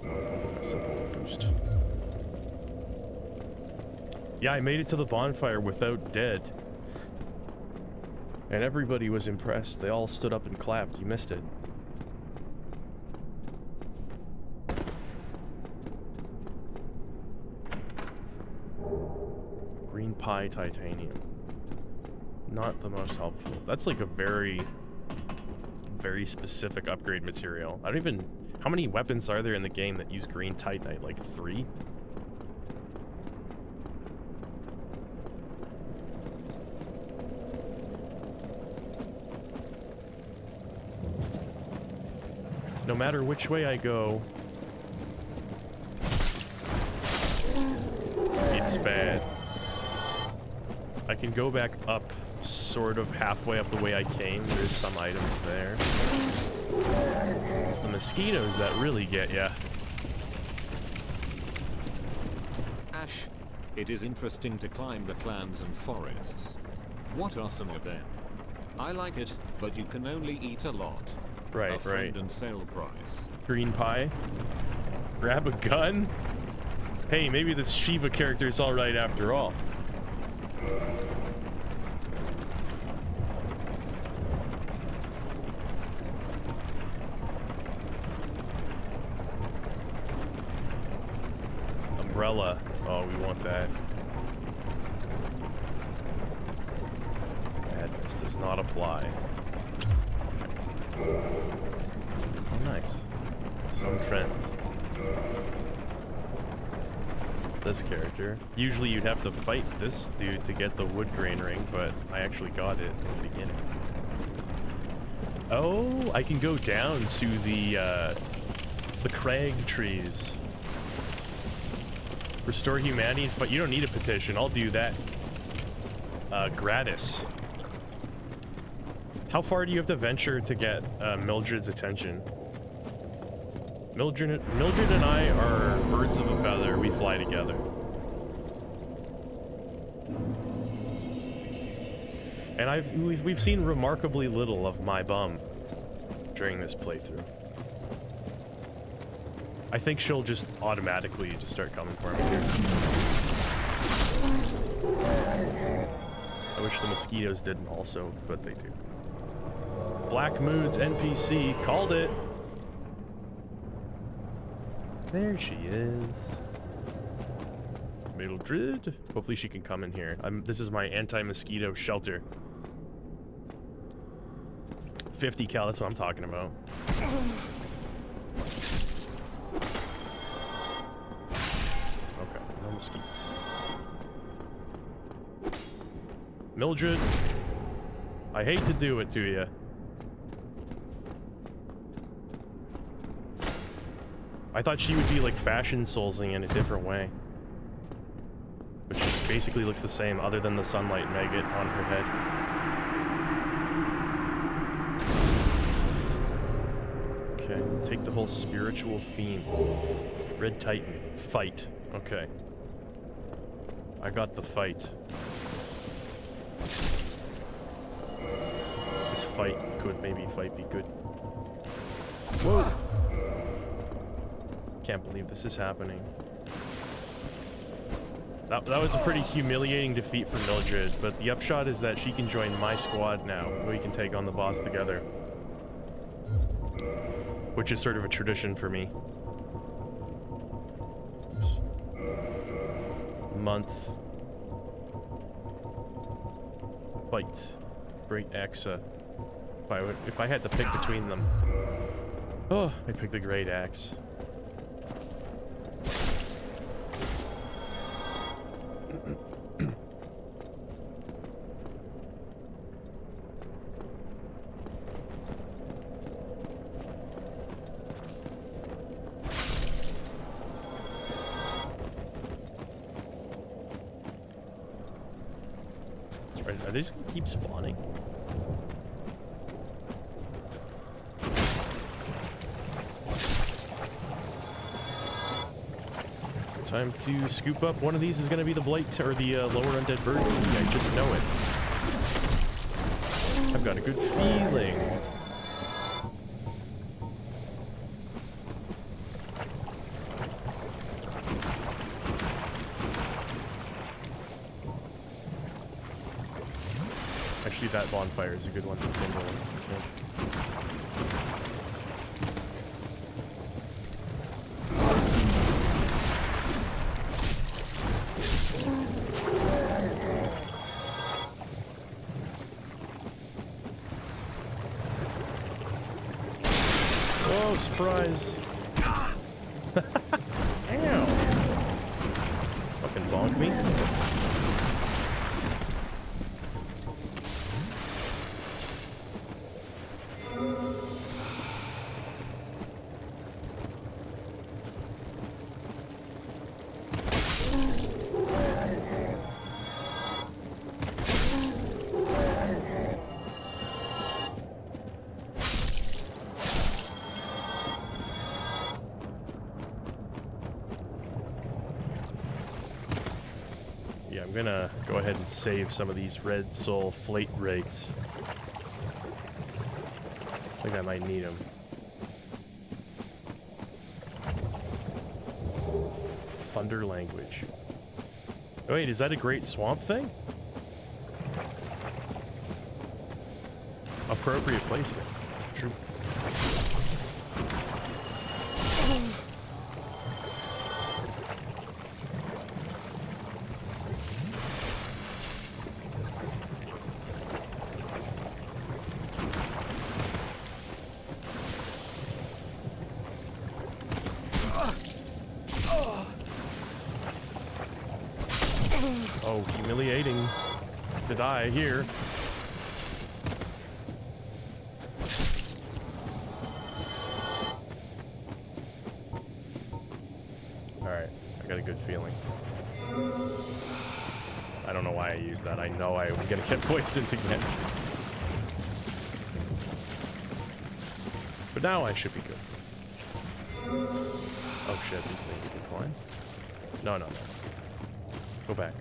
I'll give myself a little boost. Yeah, I made it to the bonfire without dead. And everybody was impressed. They all stood up and clapped. You missed it. Green pie titanium. Not the most helpful. That's like a very specific upgrade material. I don't even... How many weapons are there in the game that use green titanite? Like 3? No matter which way I go, it's bad. I can go back up, sort of halfway up the way I came. There's some items there. It's the mosquitoes that really get ya. Ash, it is interesting to climb the clans and forests. What are some of them? I like it, but you can only eat a lot. Right, a friend right. and sale price. Green pie. Grab a gun? Hey, maybe this Shiva character is alright after all. Umbrella. Oh, we want that. Madness does not apply. Okay. Oh, nice. Some trends. This character. Usually you'd have to fight this dude to get the wood grain ring, but I actually got it in the beginning. Oh, I can go down to the crag trees. Restore humanity, but you don't need a petition. I'll do that. Gratis. How far do you have to venture to get Mildred's attention? Mildred and I are birds of a feather. We fly together. And we've seen remarkably little of my bum during this playthrough. I think she'll just automatically just start coming for me here. I wish the mosquitoes didn't also, but they do. Black Mood's NPC called it. There she is. Mildred. Hopefully she can come in here. This is my anti-mosquito shelter. 50 cal, that's what I'm talking about. Okay, no mosquitoes. Mildred, I hate to do it to you. I thought she would be like fashion soulsing in a different way. But she basically looks the same other than the sunlight maggot on her head. Okay, take the whole spiritual theme. Red Titan, fight. Okay. I got the fight. This fight could, maybe fight be good. Whoa! Can't believe this is happening. That was a pretty humiliating defeat for Mildred, but the upshot is that she can join my squad now. We can take on the boss together. Which is sort of a tradition for me. Oops. Month. Fight. Great axe. If I had to pick between them. Oh, I picked the great axe. Are they just gonna keep spawning? Time to scoop up. One of these is gonna be the blight or the lower undead bird. I just know it. I've got a good feeling. Actually, that bonfire is a good one to kindle, I think. Oh, surprise. Ow. Fucking bonk me. Yeah, I'm gonna go ahead and save some of these red soul flate rates. I think I might need them. Thunder language. Oh, wait, is that a great swamp thing? Appropriate placement. True. Oh, humiliating to die here. Alright, I got a good feeling. I don't know why I used that. I know I'm gonna get poisoned again. But now I should be good. Oh shit, these things can climb. No. Go back.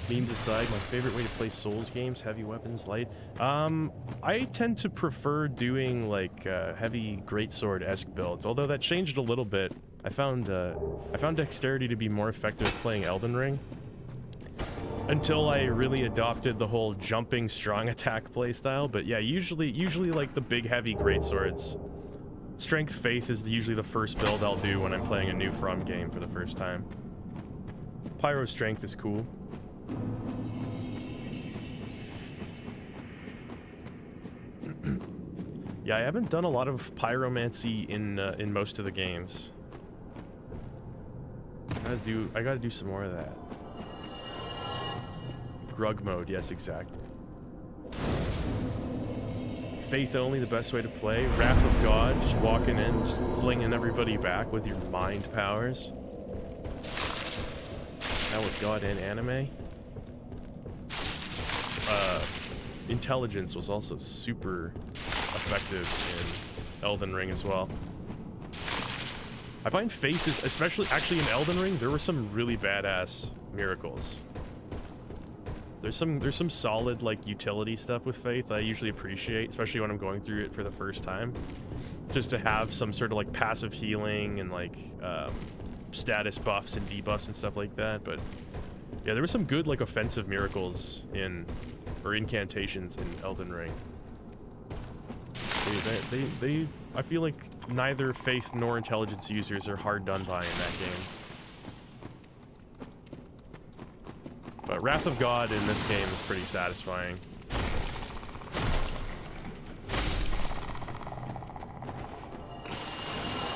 Memes aside, my favorite way to play Souls games, heavy weapons, light. I tend to prefer doing like heavy greatsword-esque builds, although that changed a little bit. I found dexterity to be more effective playing Elden Ring until I really adopted the whole jumping strong attack playstyle. But yeah, usually like the big heavy greatswords. Strength Faith is usually the first build I'll do when I'm playing a new From game for the first time. Pyro Strength is cool. Yeah, I haven't done a lot of pyromancy in most of the games. I gotta do some more of that. Grug mode, yes, exactly. Faith only, the best way to play. Wrath of God, just walking in, just flinging everybody back with your mind powers. Now with God and anime. Intelligence was also super effective in Elden Ring as well. I find Faith is, especially actually in Elden Ring, there were some really badass miracles. There's some solid like utility stuff with Faith I usually appreciate, especially when I'm going through it for the first time. Just to have some sort of like passive healing and like status buffs and debuffs and stuff like that. But yeah, there were some good like offensive miracles or incantations in Elden Ring. I feel like neither Faith nor Intelligence users are hard done by in that game. But Wrath of God in this game is pretty satisfying.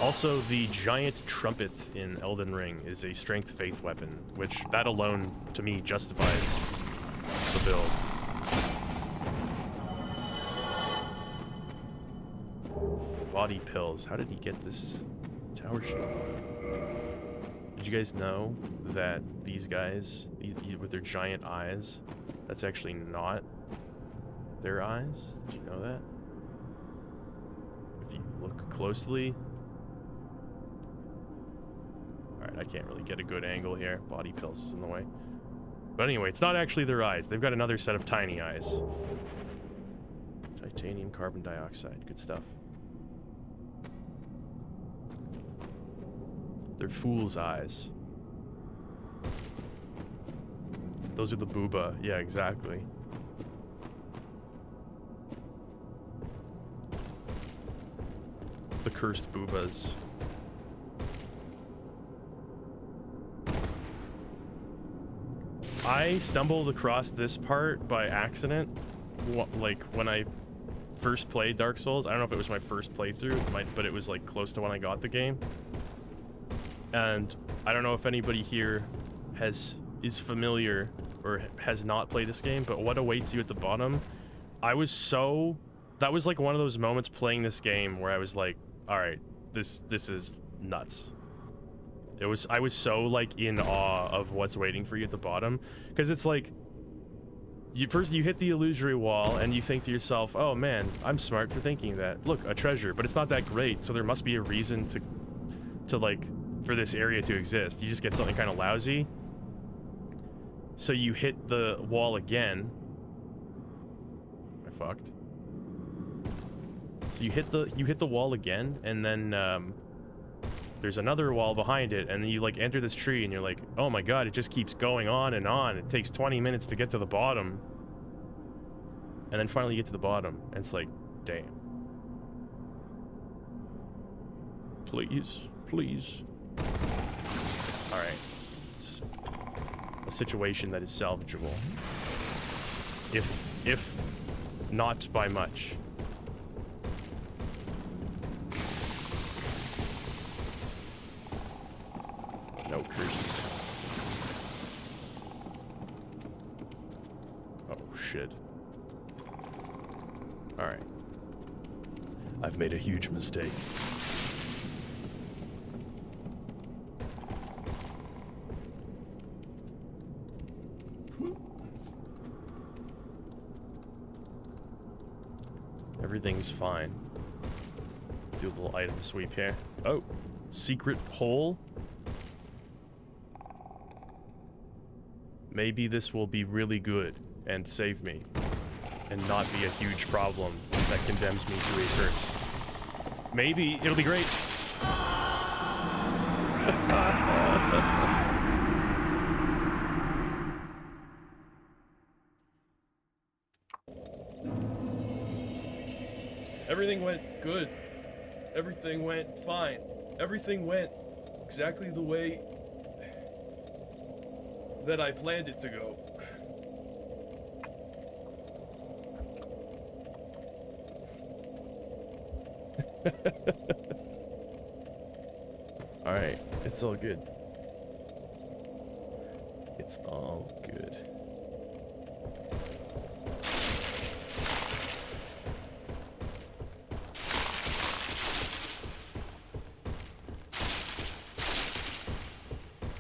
Also, the giant trumpet in Elden Ring is a strength faith weapon, which that alone, to me, justifies the build. Body pills. How did he get this tower shield? Did you guys know that these guys, with their giant eyes, that's actually not their eyes? Did you know that? If you look closely... Alright, I can't really get a good angle here. Body pills is in the way. But anyway, it's not actually their eyes. They've got another set of tiny eyes. Titanium, carbon dioxide. Good stuff. They're fool's eyes. Those are the booba. Yeah, exactly. The cursed boobas. I stumbled across this part by accident, like when I first played Dark Souls. I don't know if it was my first playthrough, but it was like close to when I got the game. And I don't know if anybody here is familiar or has not played this game, but what awaits you at the bottom, that was like one of those moments playing this game where I was like, all right, this is nuts. I was so like in awe of what's waiting for you at the bottom, because it's like you hit the illusory wall and you think to yourself, oh man, I'm smart for thinking that. Look, a treasure, but it's not that great, so there must be a reason for for this area to exist. You just get something kind of lousy. So you hit the wall again. I fucked. So you hit the wall again, and then there's another wall behind it, and then you like enter this tree, and you're like, oh my god, it just keeps going on and on. It takes 20 minutes to get to the bottom. And then finally you get to the bottom, and it's like, damn. Please, please. Alright. It's a situation that is salvageable. If not by much. No curses. Oh, shit. Alright. I've made a huge mistake. Everything's fine. Do a little item sweep here. Oh, secret hole? Maybe this will be really good and save me. And not be a huge problem that condemns me to a curse. Maybe it'll be great. Everything went good. Everything went fine. Everything went exactly the way that I planned it to go. Alright, it's all good. It's all good.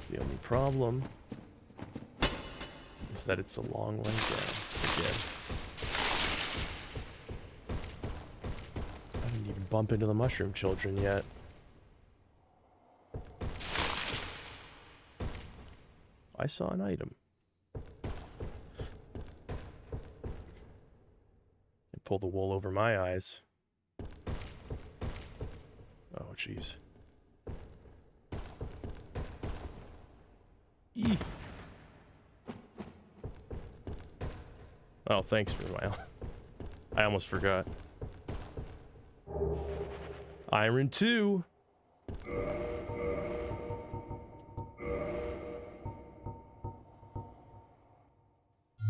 The only problem is that it's a long way down again. I didn't even bump into the mushroom children yet. I saw an item. And pull the wool over my eyes. Oh, jeez. Eee. Oh, thanks for a while. I almost forgot. Iron 2.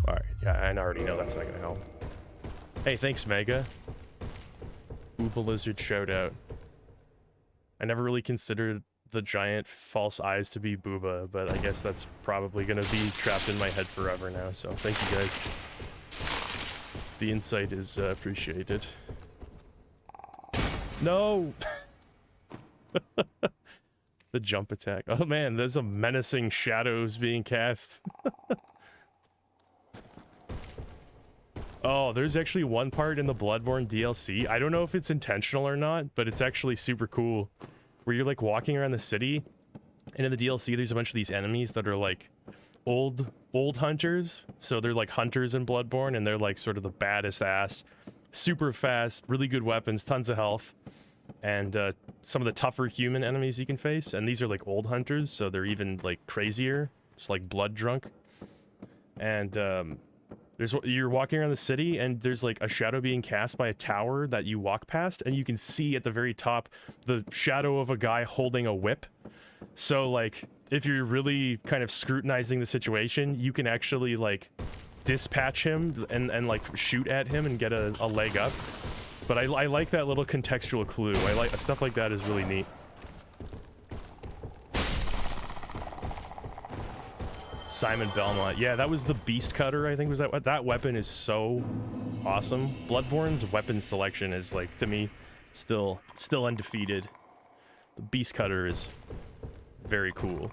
Alright, yeah, I already know that's not gonna help. Hey, thanks, Mega. Booba Lizard shoutout. I never really considered the giant false eyes to be Booba, but I guess that's probably gonna be trapped in my head forever now, so thank you guys. The insight is appreciated. No! The jump attack. Oh man, there's a menacing shadows being cast. Oh, there's actually one part in the Bloodborne DLC. I don't know if it's intentional or not, but it's actually super cool. Where you're like walking around the city, and in the DLC there's a bunch of these enemies that are like old hunters. So they're like hunters in Bloodborne, and they're like sort of the baddest ass, super fast, really good weapons, tons of health, and some of the tougher human enemies you can face. And these are like old hunters, so they're even like crazier, just like blood drunk. And you're walking around the city, and there's like a shadow being cast by a tower that you walk past, and you can see at the very top the shadow of a guy holding a whip. So like if you're really kind of scrutinizing the situation, you can actually like dispatch him and like shoot at him and get a leg up. But I like that little contextual clue. I like stuff like that is really neat. Simon Belmont. Yeah, that was the Beast Cutter, I think was that. That weapon is so awesome. Bloodborne's weapon selection is like, to me, still undefeated. The Beast Cutter is very cool.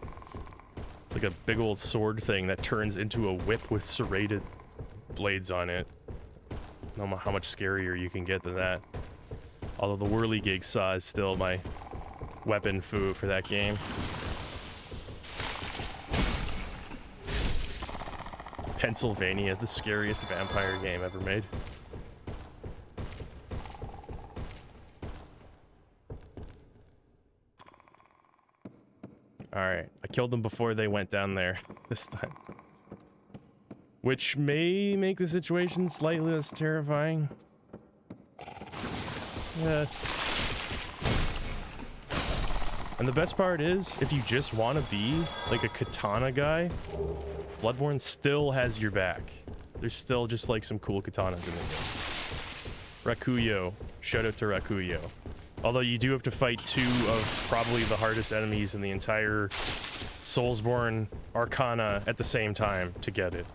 It's like a big old sword thing that turns into a whip with serrated blades on it. I don't know how much scarier you can get than that. Although the whirligig saw is still my weapon foo for that game. Pennsylvania, the scariest vampire game ever made. Alright, I killed them before they went down there this time. Which may make the situation slightly less terrifying. Yeah. And the best part is, if you just want to be like a katana guy, Bloodborne still has your back. There's still just like some cool katanas in the game. Rakuyo. Shout out to Rakuyo. Although you do have to fight 2 of probably the hardest enemies in the entire Soulsborne Arcana at the same time to get it.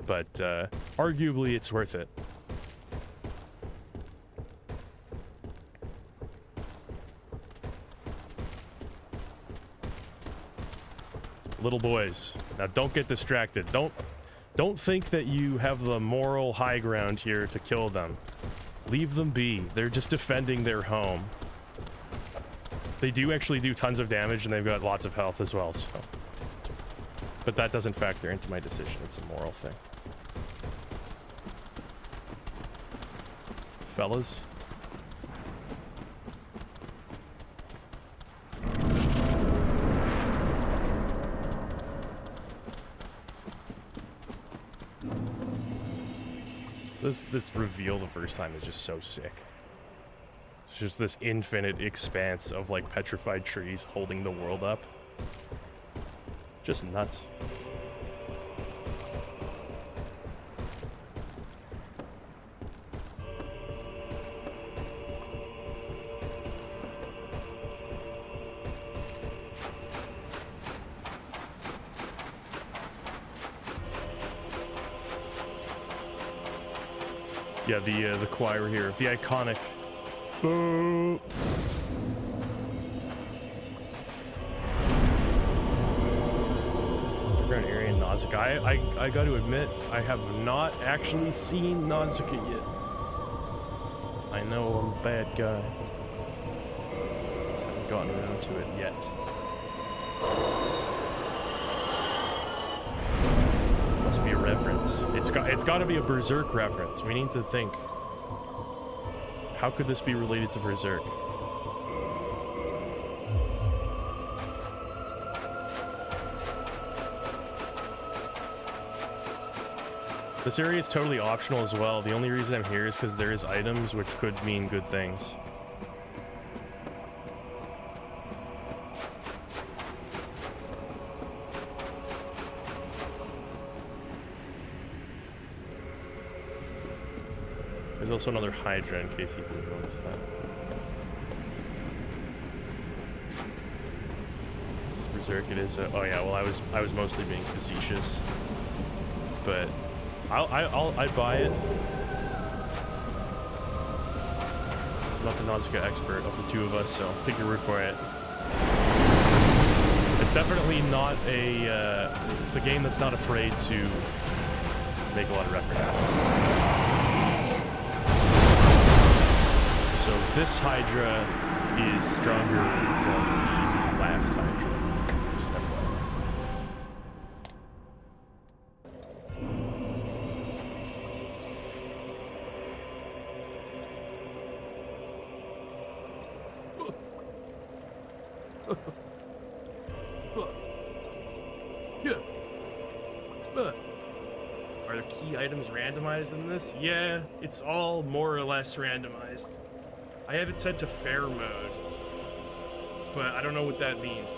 But arguably it's worth it. Little boys, now don't get distracted. Don't think that you have the moral high ground here to kill them. Leave them be. They're just defending their home. They do actually do tons of damage and they've got lots of health as well, so. But that doesn't factor into my decision. It's a moral thing. Fellas? So this reveal the first time is just so sick. It's just this infinite expanse of like petrified trees holding the world up. Just nuts. Yeah, the choir here, the iconic. Boo! Underground area in Nausicaa. I got to admit, I have not actually seen Nausicaa yet. I know I'm a bad guy. Just haven't gotten around to it yet. Must be a reference. It's got to be a Berserk reference. We need to think. How could this be related to Berserk? This area is totally optional as well. The only reason I'm here is because there is items which could mean good things. There's also another Hydra in case you didn't notice that. This is Berserk. It is. Oh yeah. Well, I was mostly being facetious, but I'd buy it. I'm not the Nausicaa expert of the two of us, so I'll take your word for it. It's definitely not a. It's a game that's not afraid to make a lot of references. So this Hydra is stronger than the last Hydra. Just FYI. Are there key items randomized in this? Yeah, it's all more or less randomized. I have it set to fair mode, but I don't know what that means.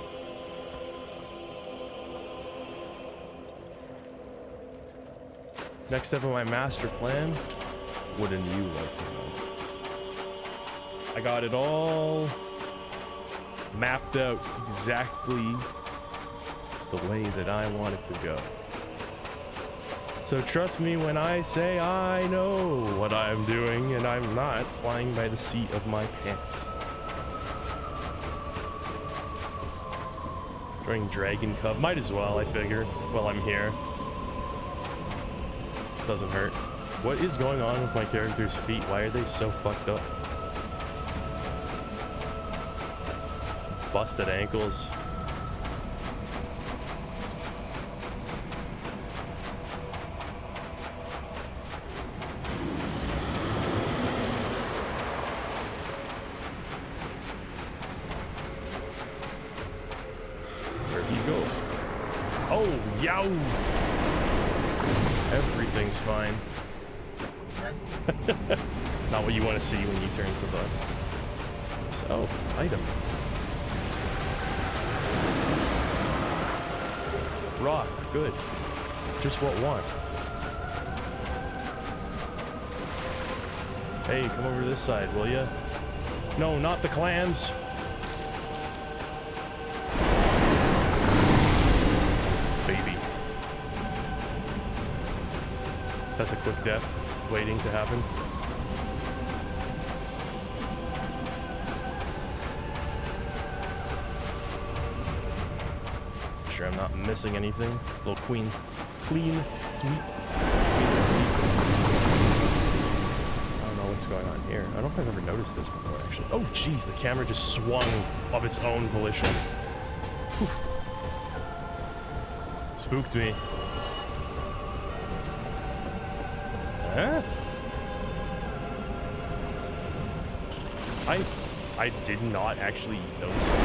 Next step of my master plan, wouldn't you like to know? I got it all mapped out exactly the way that I want it to go. So trust me when I say I know what I'm doing and I'm not flying by the seat of my pants. Joining Dragon Cub, might as well, I figure, while I'm here. Doesn't hurt. What is going on with my character's feet? Why are they so fucked up? Some busted ankles. Oh, yow! Everything's fine. Not what you want to see when you turn to the... Oh, item. Rock, good. Just what want. Hey, come over to this side, will ya? No, not the clams. Baby. That's a quick death waiting to happen. Sure I'm not missing anything. Little clean sweep. Clean sweep. I don't know what's going on here. I don't know if I've ever noticed this before, actually. Oh, jeez, the camera just swung of its own volition. Whew. Spooked me. Huh? I did not actually notice this.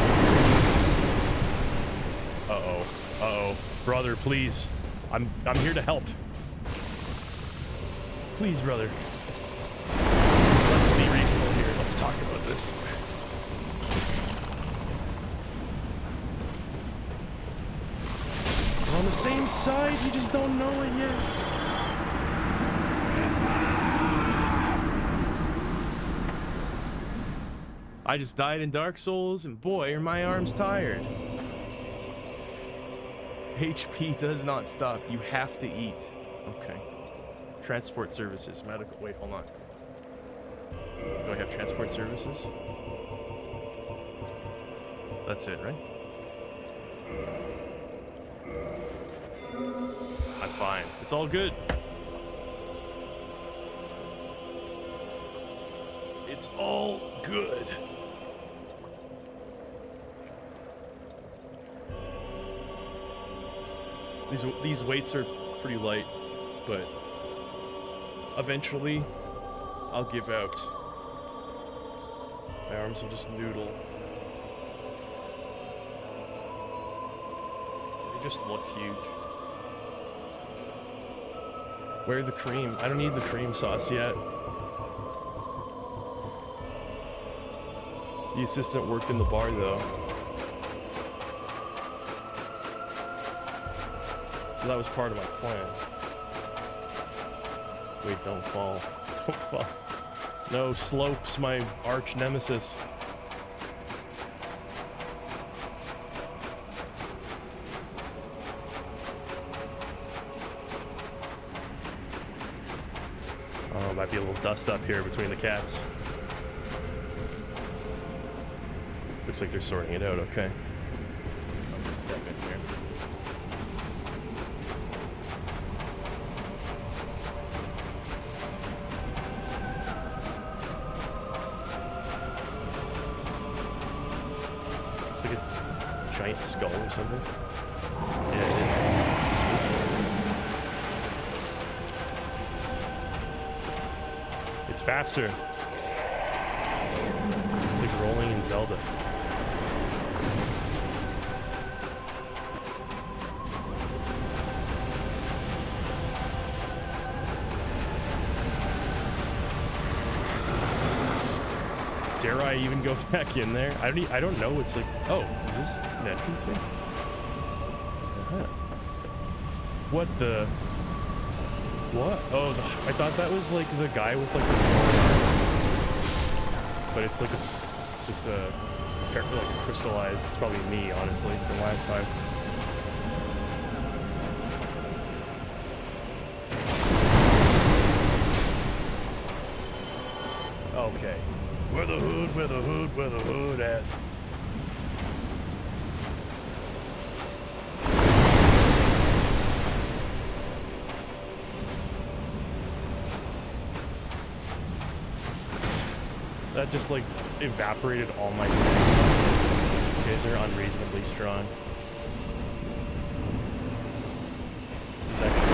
Uh-oh. Uh-oh. Brother, please. I'm here to help. Please, brother. Let's be reasonable here. Let's talk about this. We're on the same side, you just don't know it yet. I just died in Dark Souls, and boy, are my arms tired. HP does not stop. You have to eat. Okay. Transport services. Medical. Wait, hold on. Do I have transport services? That's it, right? I'm fine. It's all good. It's all good. These weights are pretty light, but eventually I'll give out. My arms will just noodle. They just look huge. Where's the cream? I don't need the cream sauce yet. The assistant worked in the bar though. So that was part of my plan. Wait, don't fall. Don't fall. No, Slopes, my arch nemesis. Oh, might be a little dust up here between the cats. Looks like they're sorting it out, okay. I'm gonna step in here. Giant skull or something. Yeah, it is. It's faster. Like rolling in Zelda. Dare I even go back in there? I don't know what's like. Oh, is this an entrance here? What the? What? Oh, I thought that was like the guy with like the but it's like it's just a like crystallized. It's probably me, honestly, from last time. Okay. Where the hood at? That just like evaporated all my strength. These guys are unreasonably strong. There's actually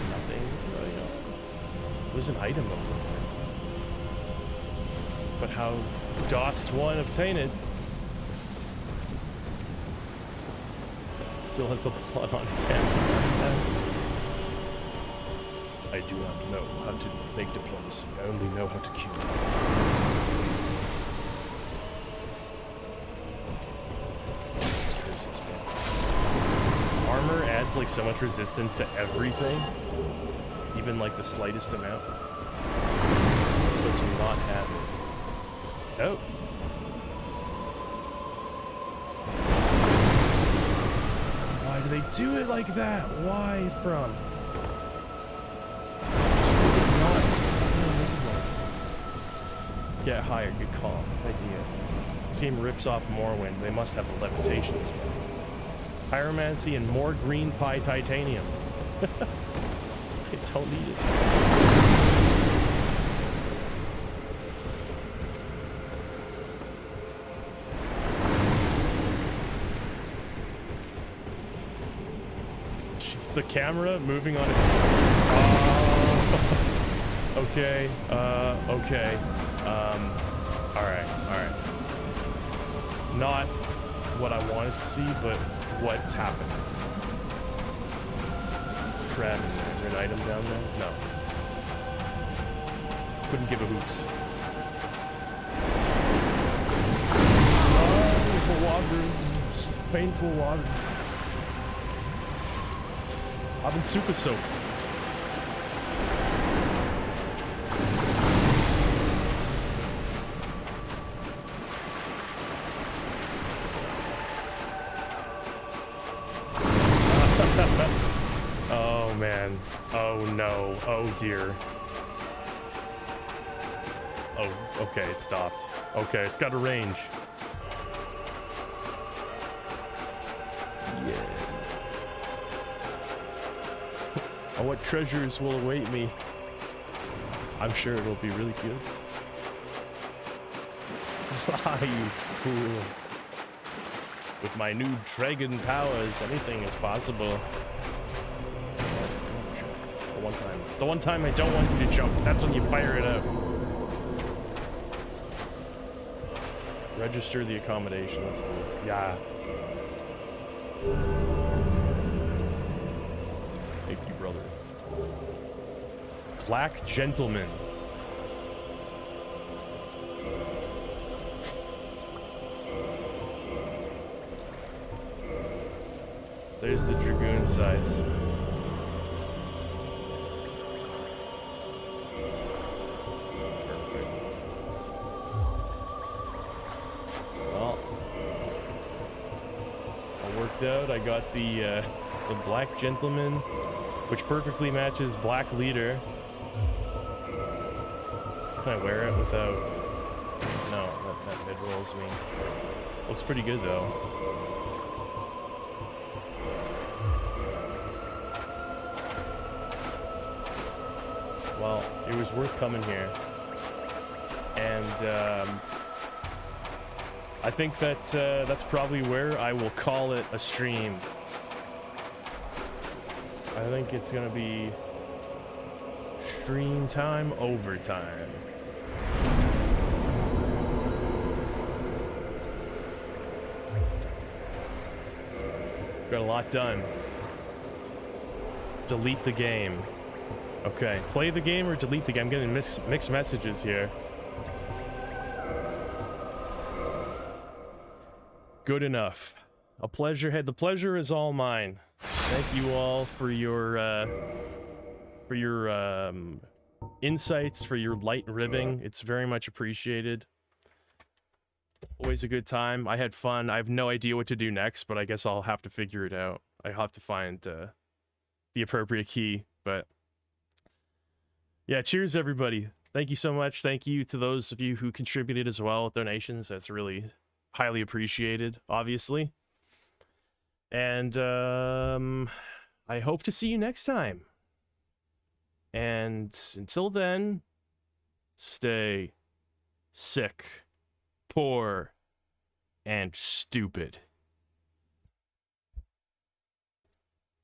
nothing. Oh, you know. There's an item over there. But how dost one obtain it? Still has the blood on his hands. I do not know how to make diplomacy. I only know how to kill. Curses, man. Armor adds like so much resistance to everything, even like the slightest amount. So to not have it. Oh. Why do they do it like that? Why from? Just make it not fucking invisible. Get higher, good call. Idea. This game rips off Morrowind. They must have a levitation spell. Pyromancy and more green pie titanium. They don't need it. The camera moving on its... okay, okay. Alright. Not what I wanted to see, but what's happening. Crap, is there an item down there? No. Couldn't give a hoot. Oh, water. Painful water. I've been super soaked. Oh man. Oh no. Oh dear. Oh, okay, it stopped. Okay, it's got a range. Yeah. Oh, what treasures will await me? I'm sure it'll be really good. Ah, you fool. With my new dragon powers, anything is possible. The one time I don't want you to jump, that's when you fire it out. Register the accommodation, let's do it. Yeah. Thank you, brother. Black Gentleman. There's the Dragoon size. Perfect. Well, all worked out. I got the Black Gentleman, which perfectly matches Black Leader. Can I wear it without... No, that mid-rolls me. Looks pretty good, though. Well, it was worth coming here. And, I think that, that's probably where I will call it a stream. I think it's gonna be stream time overtime. Got a lot done. Delete the game. Okay, play the game or delete the game. I'm getting mixed messages here. Good enough. A pleasure. Hey, the pleasure is all mine. Thank you all for your insights, for your light ribbing. It's very much appreciated. Always a good time. I had fun. I have no idea what to do next, but I guess I'll have to figure it out. I have to find the appropriate key, but yeah, cheers everybody. Thank you so much. Thank you to those of you who contributed as well with donations. That's really highly appreciated, obviously. And I hope to see you next time. And until then, stay sick, poor, and stupid.